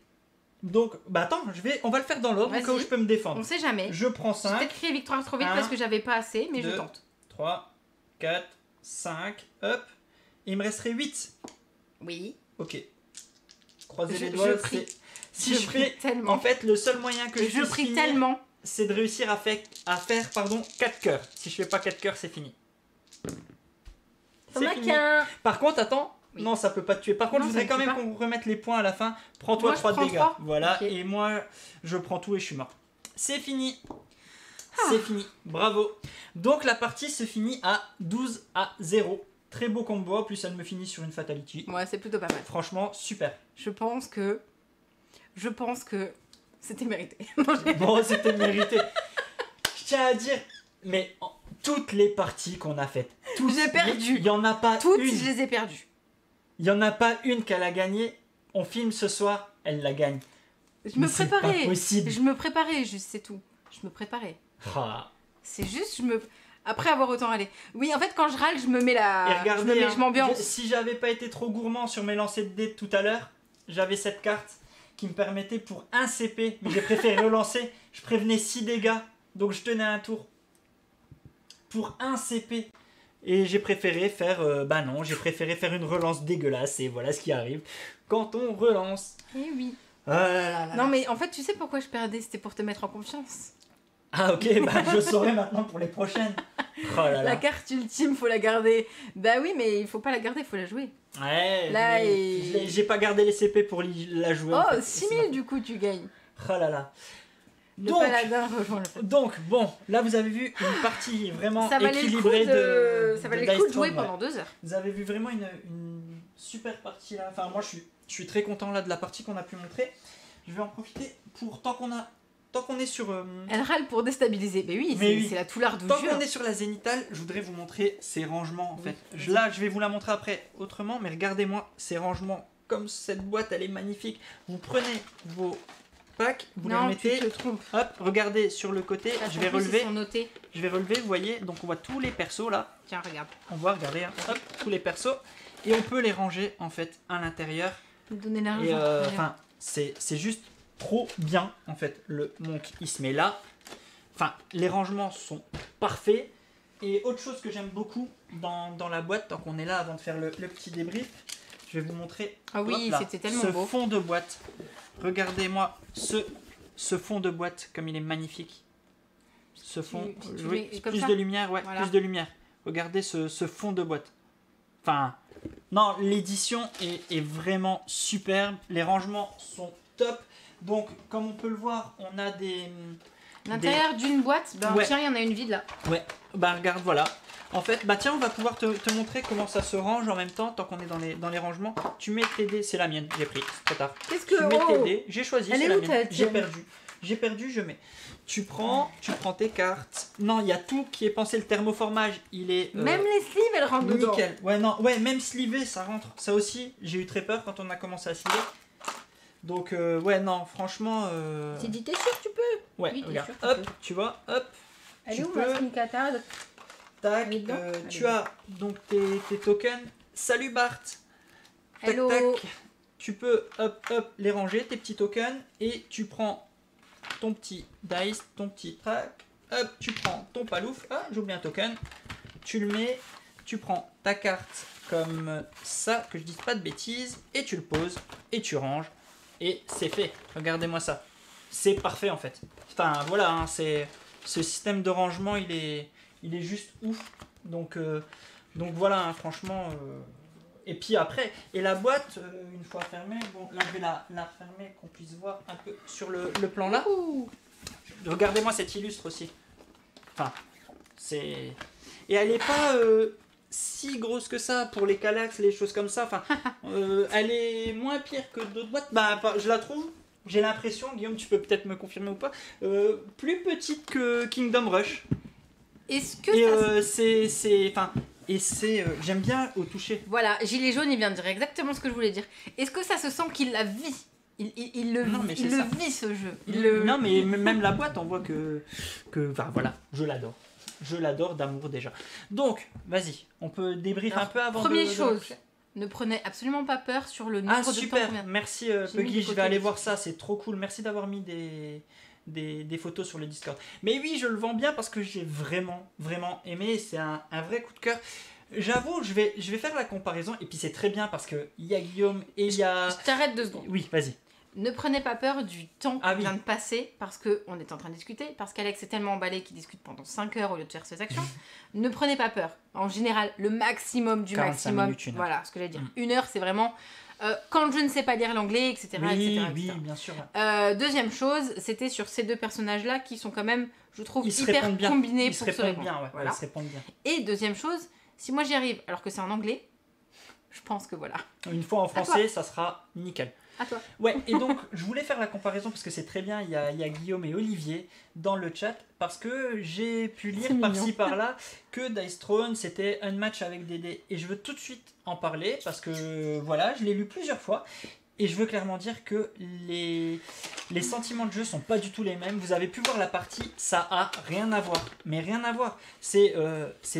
Donc, bah attends, on va le faire dans l'ordre, au cas où je peux me défendre. On sait jamais. Je prends 5. J'ai peut-être crié victoire trop vite parce que j'avais pas assez, mais 2, je tente. 3, 4, 5, hop. Il me resterait 8. Oui. Ok. Croisez les doigts. Si je fais tellement. En fait, le seul moyen que je prie tellement, c'est de réussir à faire 4 cœurs. Si je fais pas 4 cœurs, c'est fini. T'en as fini. qu'un. Par contre, attends. Oui. Non, ça peut pas te tuer. Par contre, Non, je voudrais ça quand me même tue qu'on remette les points à la fin. Prends-toi Moi, je 3 prends dégâts. 3. Voilà, Ok. et moi, je prends tout et je suis mort. C'est fini. Ah. C'est fini. Bravo. Donc, la partie se finit à 12-0. Très beau combo. En plus, elle me finit sur une fatality. Ouais, c'est plutôt pas mal. Franchement, super. Je pense que c'était mérité. Bon, c'était mérité. Je tiens à dire, mais toutes les parties qu'on a faites, J'ai perdu. Il n'y en a pas Toutes, une. je les ai perdues. Il n'y en a pas une qu'elle a gagné. On filme ce soir, elle la gagne. Je me c'est préparais. pas possible. Je me préparais, juste, c'est tout. Je me préparais. Ah. C'est juste, après avoir autant râlé. Oui, en fait, quand je râle, je me mets la. Et regardez, je m'ambiance. si j'avais pas été trop gourmand sur mes lancers de dés de tout à l'heure, j'avais cette carte qui me permettait pour 1 CP, mais j'ai préféré relancer. Je prévenais 6 dégâts, donc je tenais un tour. Pour 1 CP. Et j'ai préféré faire... j'ai préféré faire une relance dégueulasse, et voilà ce qui arrive quand on relance. Eh oui. Ah là là là. Non, mais en fait, tu sais pourquoi je perdais? C'était pour te mettre en confiance. Ah ok, je saurai maintenant pour les prochaines. Oh là là. La carte ultime, faut la garder. Bah oui, mais il faut pas la garder, faut la jouer. Ouais, Là, mais j'ai pas gardé les CP pour la jouer. en Oh, fait. 6000 du coup, tu gagnes. Oh là là. Le paladin rejoint le paladin. Donc, bon, là vous avez vu une partie vraiment Ça valait équilibrée ça valait le coup de Dice jouer Throne, pendant 2 heures. Vous avez vu vraiment une super partie là. Enfin, moi je suis très content là de la partie qu'on a pu montrer. Je vais en profiter pour, tant qu'on est sur... Elle râle pour déstabiliser. Mais oui, Mais oui. c'est la toulard du Tant jeu. qu'on est sur la zénitale, je voudrais vous montrer ces rangements en Oui, fait. vas-y. Là, je vais vous la montrer après autrement, mais regardez-moi ces rangements. Comme cette boîte, elle est magnifique. Vous prenez vos packs, vous les Non, remettez. tu te trompes. Hop, regardez sur le côté. Parce Je qu'en vais plus, ils relever. sont notés. Je vais relever, vous voyez. Donc on voit tous les persos là. Tiens, regarde. On voit, regardez, hein, hop, tous les persos. Et on peut les ranger en fait à l'intérieur. Me donner l'argent. Et Allez. enfin, c'est juste trop bien en fait. Le monk il se met là. Enfin, les rangements sont parfaits. Et autre chose que j'aime beaucoup dans la boîte, tant qu'on est là avant de faire le petit débrief, je vais vous montrer. Ah oui, hop là, c'était tellement ce beau. fond de boîte. Regardez-moi ce fond de boîte comme il est magnifique. Ce fond, tu oui, mets comme plus ça de lumière, ouais, Voilà. plus de lumière. Regardez ce fond de boîte. Enfin, non, l'édition est vraiment superbe. Les rangements sont top. Donc, comme on peut le voir, on a L'intérieur d'une boîte, ben Ouais. tiens, il y en a une vide là. Ouais, bah regarde, voilà. En fait, bah tiens, on va pouvoir te montrer comment ça se range en même temps, tant qu'on est dans les rangements. Tu mets tes dés, c'est la mienne, j'ai pris, c'est trop tard. Qu'est-ce que. Tu mets tes Oh dés, j'ai choisi, Elle c'est est la où, mienne. ta J'ai tienne perdu. J'ai perdu, je mets. Tu prends tes cartes. Non, il y a tout qui est pensé, le thermoformage, il est... Même les sleeves, elles rentrent dedans. nickel. Ouais, non, ouais, même slivé, ça rentre. Ça aussi, j'ai eu très peur quand on a commencé à sliver. Donc, ouais, non, franchement... Tu dis, t'es sûr que tu peux? Ouais, Oui, t'es regarde, sûr que tu hop, peux. tu vois, hop, Elle tu est où peux- ma sneakata? tac, Elle est dedans Elle tu est as donc tes tokens. Salut Bart. Tac, Hello. tac. Tu peux, hop, les ranger, tes petits tokens, et tu prends ton petit dice, ton petit track, hop, tu prends ton palouf, ah, j'ai oublié un token, tu le mets, tu prends ta carte comme ça, que je dise pas de bêtises, et tu le poses, et tu ranges, et c'est fait. Regardez-moi ça. C'est parfait en fait. Enfin, voilà, hein, ce système de rangement, il est juste ouf. Donc voilà, hein, franchement... Et puis après, et la boîte, une fois fermée, bon, là je vais la fermer, qu'on puisse voir un peu sur le plan là. Ouh. Regardez-moi cette illustre aussi. Enfin, c'est... Et elle n'est pas si grosse que ça pour les Kallax, les choses comme ça. Enfin, elle est moins pire que d'autres boîtes. Bah, je la trouve, j'ai l'impression, Guillaume, tu peux peut-être me confirmer ou pas, plus petite que Kingdom Rush. Est-ce que Et ça... j'aime bien au toucher. Voilà, Gilet jaune, il vient de dire exactement ce que je voulais dire. Est-ce que ça se sent qu'il la vit? Il le Non, mais il c'est le ça. vit ce jeu. Non, mais même la boîte, on voit que enfin, voilà, je l'adore. Je l'adore d'amour déjà. Donc, vas-y, on peut débrief Alors, un peu avant première de chose, ne prenez absolument pas peur sur le nombre Ah de temps super, qu'on vient. merci J'ai mis Puggy, des je vais photos aller dessus. voir ça, c'est trop cool. Merci d'avoir mis des photos sur le Discord. Mais oui, je le vends bien parce que j'ai vraiment aimé, c'est un vrai coup de cœur. J'avoue, je vais faire la comparaison, et puis c'est très bien parce qu'il y a Guillaume et il y a... Je t'arrête 2 secondes. Oui, vas-y. Ne prenez pas peur du temps Ah qui oui. vient de passer parce qu'on est en train de discuter, parce qu'Alex est tellement emballé qu'il discute pendant 5 heures au lieu de faire ses actions. Ne prenez pas peur. En général, le maximum du 45 maximum. minutes, 1 heure. Voilà ce que j'allais dire. 1 heure, c'est vraiment quand je ne sais pas lire l'anglais, etc. Oui, etc., oui, etc. bien sûr. Deuxième chose, c'était sur ces deux personnages-là qui sont quand même, je trouve, Ils se hyper répondent bien. combinés Ils se pour se répondent répondre. bien, ouais. Voilà. Ils se répondent bien. Et deuxième chose, si moi j'y arrive alors que c'est en anglais, je pense que voilà. Une fois en français, ça sera nickel. À toi. Ouais, et donc je voulais faire la comparaison parce que c'est très bien, il y a Guillaume et Olivier dans le chat parce que j'ai pu lire C'est par-ci mignon. par-là que Dice Throne c'était un match avec des dés et je veux tout de suite en parler parce que voilà, je l'ai lu plusieurs fois et je veux clairement dire que les sentiments de jeu sont pas du tout les mêmes. Vous avez pu voir la partie, ça a rien à voir, mais rien à voir. C'est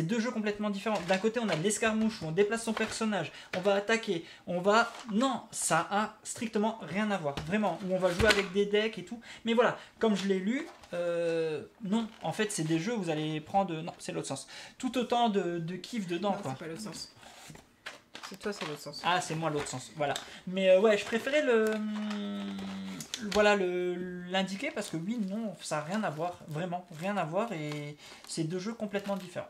deux jeux complètement différents. D'un côté, on a de l'escarmouche où on déplace son personnage, on va attaquer, on va... Non, ça a strictement rien à voir. Vraiment, où on va jouer avec des decks et tout. Mais voilà, comme je l'ai lu, non, en fait, c'est des jeux où vous allez prendre... Non, c'est l'autre sens. Tout autant de kiff dedans, Non, quoi. c'est pas l'autre sens. C'est toi, c'est l'autre sens. Ah, c'est moi l'autre sens, voilà. Mais ouais, je préférais voilà, l'indiquer parce que oui, non, ça n'a rien à voir, vraiment, rien à voir et c'est deux jeux complètement différents.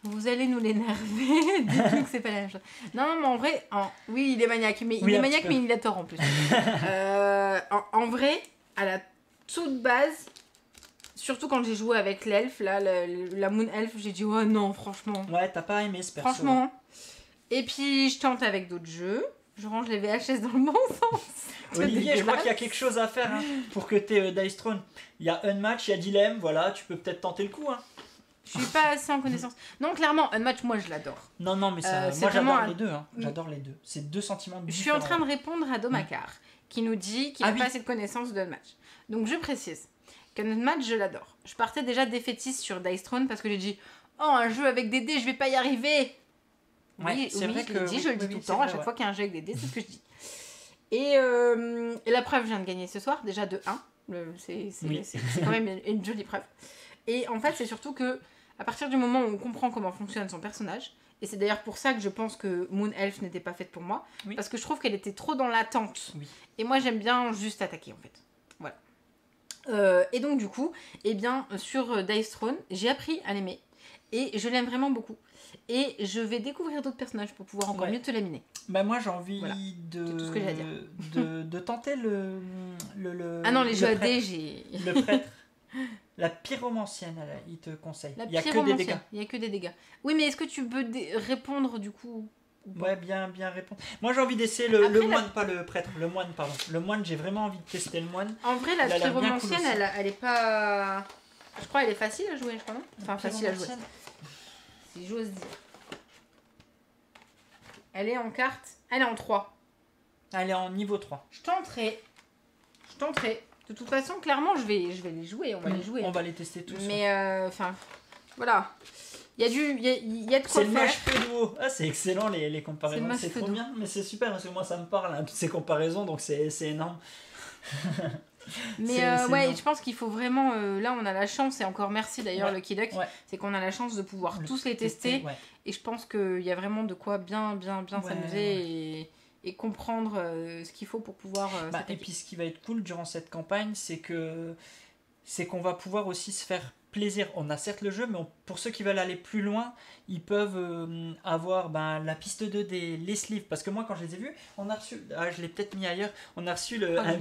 Vous allez nous l'énerver. Dites-lui que c'est pas la même chose. Non, mais en vrai, oui, il est maniaque, mais Oui, il est un maniaque, petit peu. mais il a tort en plus. En vrai, à la toute base, surtout quand j'ai joué avec l'elfe, là, la Moon Elf, j'ai dit oh non, franchement. Ouais, t'as pas aimé ce perso. Franchement. Et puis je tente avec d'autres jeux. Je range les VHS dans le bon sens. C'est Olivier, je crois dégueulasse. qu'il y a quelque chose à faire hein, pour que t'aies Dice Throne. Il y a Unmatch, il y a Dilemme, voilà, tu peux peut-être tenter le coup. Hein. Je suis pas assez en connaissance. Non, clairement, Unmatch, moi je l'adore. Non, mais ça, c'est moi vraiment j'adore un- les deux. Hein. J'adore les deux. C'est deux sentiments Je suis différents. en train de répondre à Domakar, qui nous dit qu'il n'a Ah oui. pas assez de connaissances de Unmatch. Donc je précise que Unmatch, je l'adore. Je partais déjà défaitiste sur Dice Throne parce que j'ai dit oh, un jeu avec des dés, je vais pas y arriver. Ouais, Oui, c'est oui, vrai je que l'ai dit, oui, je le oui, dis oui, tout le c'est temps, vrai, à chaque ouais. fois qu'il y a un jeu avec des dés, c'est ce que je dis. Et la preuve, je viens de gagner ce soir, déjà de 1. C'est Oui. quand même une jolie preuve. Et en fait, c'est surtout que à partir du moment où on comprend comment fonctionne son personnage, et c'est d'ailleurs pour ça que je pense que Moon Elf n'était pas faite pour moi, Oui. parce que je trouve qu'elle était trop dans l'attente. Oui. Et moi, j'aime bien juste attaquer, en fait. Voilà. Et donc, du coup, eh bien, sur Dice Throne, j'ai appris à l'aimer, et je l'aime vraiment beaucoup. Et je vais découvrir d'autres personnages pour pouvoir encore Ouais. mieux te laminer. Bah moi j'ai envie Voilà. de, C'est tout ce que j'ai à dire. de tenter le Ah non, les le jeux à prêtre. dés, j'ai... Le prêtre. La pyromancienne, il te conseille. La Il y a que des pyromancienne, dégâts. il y a que des dégâts. Oui, mais est-ce que tu peux répondre, du coup ou pas Ouais, bien répondre. Moi j'ai envie d'essayer le Après, moine, pas le prêtre, le moine, pardon. Le moine, j'ai vraiment envie de tester le moine. En vrai, la Elle a l'air bien pyromancienne, cool aussi. elle est pas... Je crois elle est facile à jouer, je crois, non? Enfin, facile à jouer, Pyromancienne. si j'ose dire. Elle est en carte... Elle est en 3. Elle est en niveau 3. Je tenterai. De toute façon, clairement, je vais les jouer, on va les jouer. On va les tester tous. Mais, enfin, voilà. Il y a de C'est quoi le faire. match Feudo. Ah, c'est excellent les C'est le comparaisons. match C'est trop Feudo. bien, mais c'est super parce que moi ça me parle, hein, toutes ces comparaisons, donc c'est énorme. Mais C'est ouais, énorme. je pense qu'il faut vraiment... là, on a la chance, et encore merci d'ailleurs, Ouais. Lucky Duck, Ouais. c'est qu'on a la chance de pouvoir tous les Tester, tester. ouais. Et je pense qu'il y a vraiment de quoi bien Ouais, s'amuser et comprendre ce qu'il faut pour pouvoir Bah, s'attaquer. et puis ce qui va être cool durant cette campagne, c'est qu'on va pouvoir aussi se faire plaisir. On a certes le jeu, mais pour ceux qui veulent aller plus loin, ils peuvent avoir la piste 2 les sleeves. Parce que moi, quand je les ai vus, on a reçu, je l'ai peut-être mis ailleurs, on a reçu je un l'ai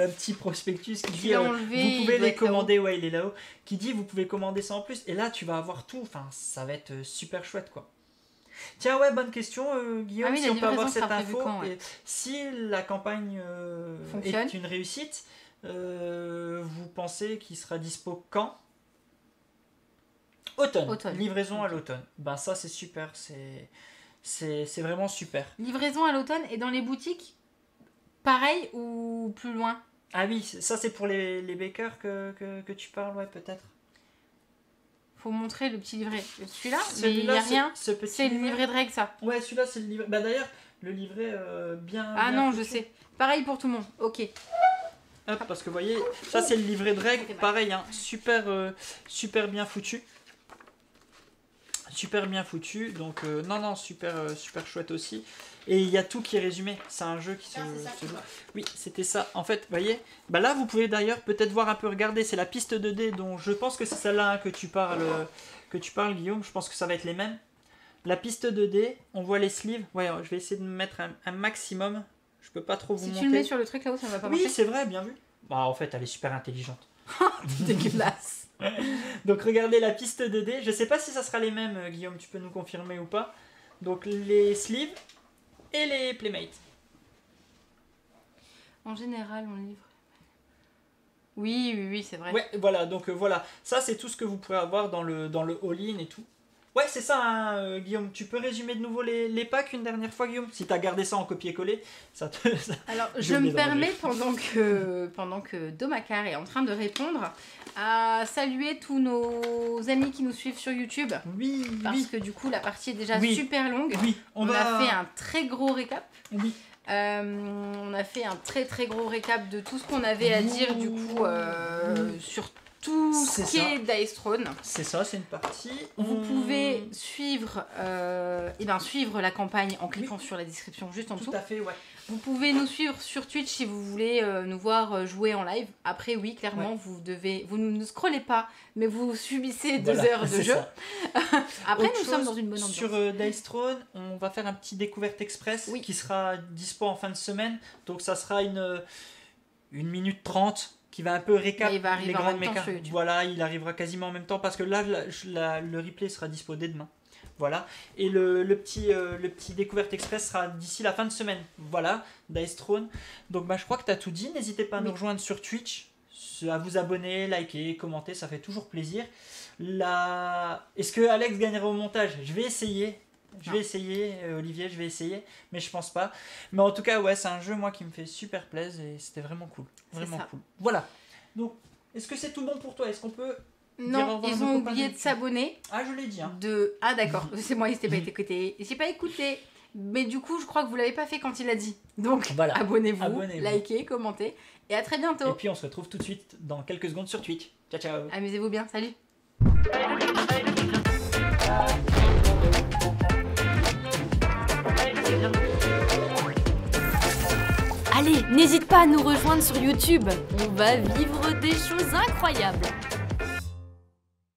petit prospectus qui Tu dit l'as enlevé, vous il pouvez doit les être là-haut. commander, ouais, il est là-haut, qui dit vous pouvez commander ça en plus. Et là, tu vas avoir tout. Enfin, ça va être super chouette, quoi. Tiens, ouais, bonne question, Guillaume, Ah oui, si la on peut avoir livraison cette sera prévue info. quand, ouais. Et si la campagne Fonctionne. est une réussite, vous pensez qu'il sera dispo quand? Automne. Livraison à Ok. l'automne. Ben ça c'est super, c'est vraiment super. Livraison à l'automne et dans les boutiques, pareil ou plus loin? Ah oui, ça c'est pour les bakers que tu parles, ouais, peut-être. Faut montrer le petit livret. Celui-là, mais il Celui-là, n'y a rien. ce petit C'est le livret de règles, ça. Ouais, celui-là c'est le livret. Bah d'ailleurs, le livret bien. Ah bien non, foutu. je sais. Pareil pour tout le monde. Ok. Hop, parce que vous voyez, ça c'est le livret de règles, Ça fait mal. pareil, hein, super bien foutu. Super bien foutu, donc non, super chouette aussi. Et il y a tout qui est résumé. C'est un jeu qui se joue. Oui, c'était ça. En fait, vous voyez, bah là, vous pouvez d'ailleurs peut-être voir un peu, regarder, c'est la piste 2D dont je pense que c'est celle-là hein, que tu parles, Guillaume. Je pense que ça va être les mêmes. La piste 2D, on voit les sleeves. Ouais, je vais essayer de mettre un maximum. Je peux pas trop vous montrer. Si tu le mets sur le truc là-haut, ça va pas marcher. Oui, c'est vrai, bien vu. Bah, en fait, elle est super intelligente. Dégueulasse. Donc regardez la piste 2D. Je sais pas si ça sera les mêmes, Guillaume, tu peux nous confirmer ou pas. Donc les sleeves et les playmates. En général, on livre. Oui, c'est vrai. Ouais, voilà, donc voilà. Ça, c'est tout ce que vous pourrez avoir dans le all-in et tout. Ouais, c'est ça, hein, Guillaume. Tu peux résumer de nouveau les packs une dernière fois, Guillaume? Si t'as gardé ça en copier-coller, ça te... Alors, je me permets, pendant que Domacar est en train de répondre, à saluer tous nos amis qui nous suivent sur YouTube. Oui, parce que du coup, la partie est déjà super longue. Oui, on a fait un très gros récap. Oui. On a fait un très gros récap de tout ce qu'on avait à dire, du coup, sur tout ce qui est Dice Throne. C'est ça, c'est une partie. Vous pouvez suivre, suivre la campagne en cliquant sur la description juste en dessous. Tout à fait, ouais. Vous pouvez nous suivre sur Twitch si vous voulez nous voir jouer en live. Après, oui, clairement, vous ne scrollez pas, mais vous subissez 2 heures de jeu. Après, nous sommes dans une bonne ambiance. Sur Dice Throne, on va faire un petit découverte express qui sera dispo en fin de semaine. Donc, ça sera une minute 30 qui va un peu récap les grandes mécas. Voilà, il arrivera quasiment en même temps parce que là, le replay sera dispo dès demain. Voilà, et le petit découverte express sera d'ici la fin de semaine. Voilà, Dice Throne. Donc je crois que tu as tout dit. N'hésitez pas à nous rejoindre sur Twitch, à vous abonner, liker, commenter, ça fait toujours plaisir. Est-ce que Alex gagnera au montage? Je vais essayer. Olivier, je vais essayer, mais je pense pas. Mais en tout cas, ouais, c'est un jeu moi qui me fait super plaisir et c'était vraiment cool. Vraiment cool. Voilà. Donc, est-ce que c'est tout bon pour toi? Est-ce qu'on peut... Non, ils ont oublié de s'abonner. Ah, je l'ai dit. Hein. Ah, d'accord. C'est moi, il s'était pas écouté. J'ai pas écouté. Mais du coup, je crois que vous l'avez pas fait quand il a dit. Donc, voilà. Abonnez-vous, likez, commentez. Et à très bientôt. Et puis, on se retrouve tout de suite dans quelques secondes sur Twitch. Ciao, ciao. Amusez-vous bien. Salut. Allez, n'hésite pas à nous rejoindre sur YouTube. On va vivre des choses incroyables.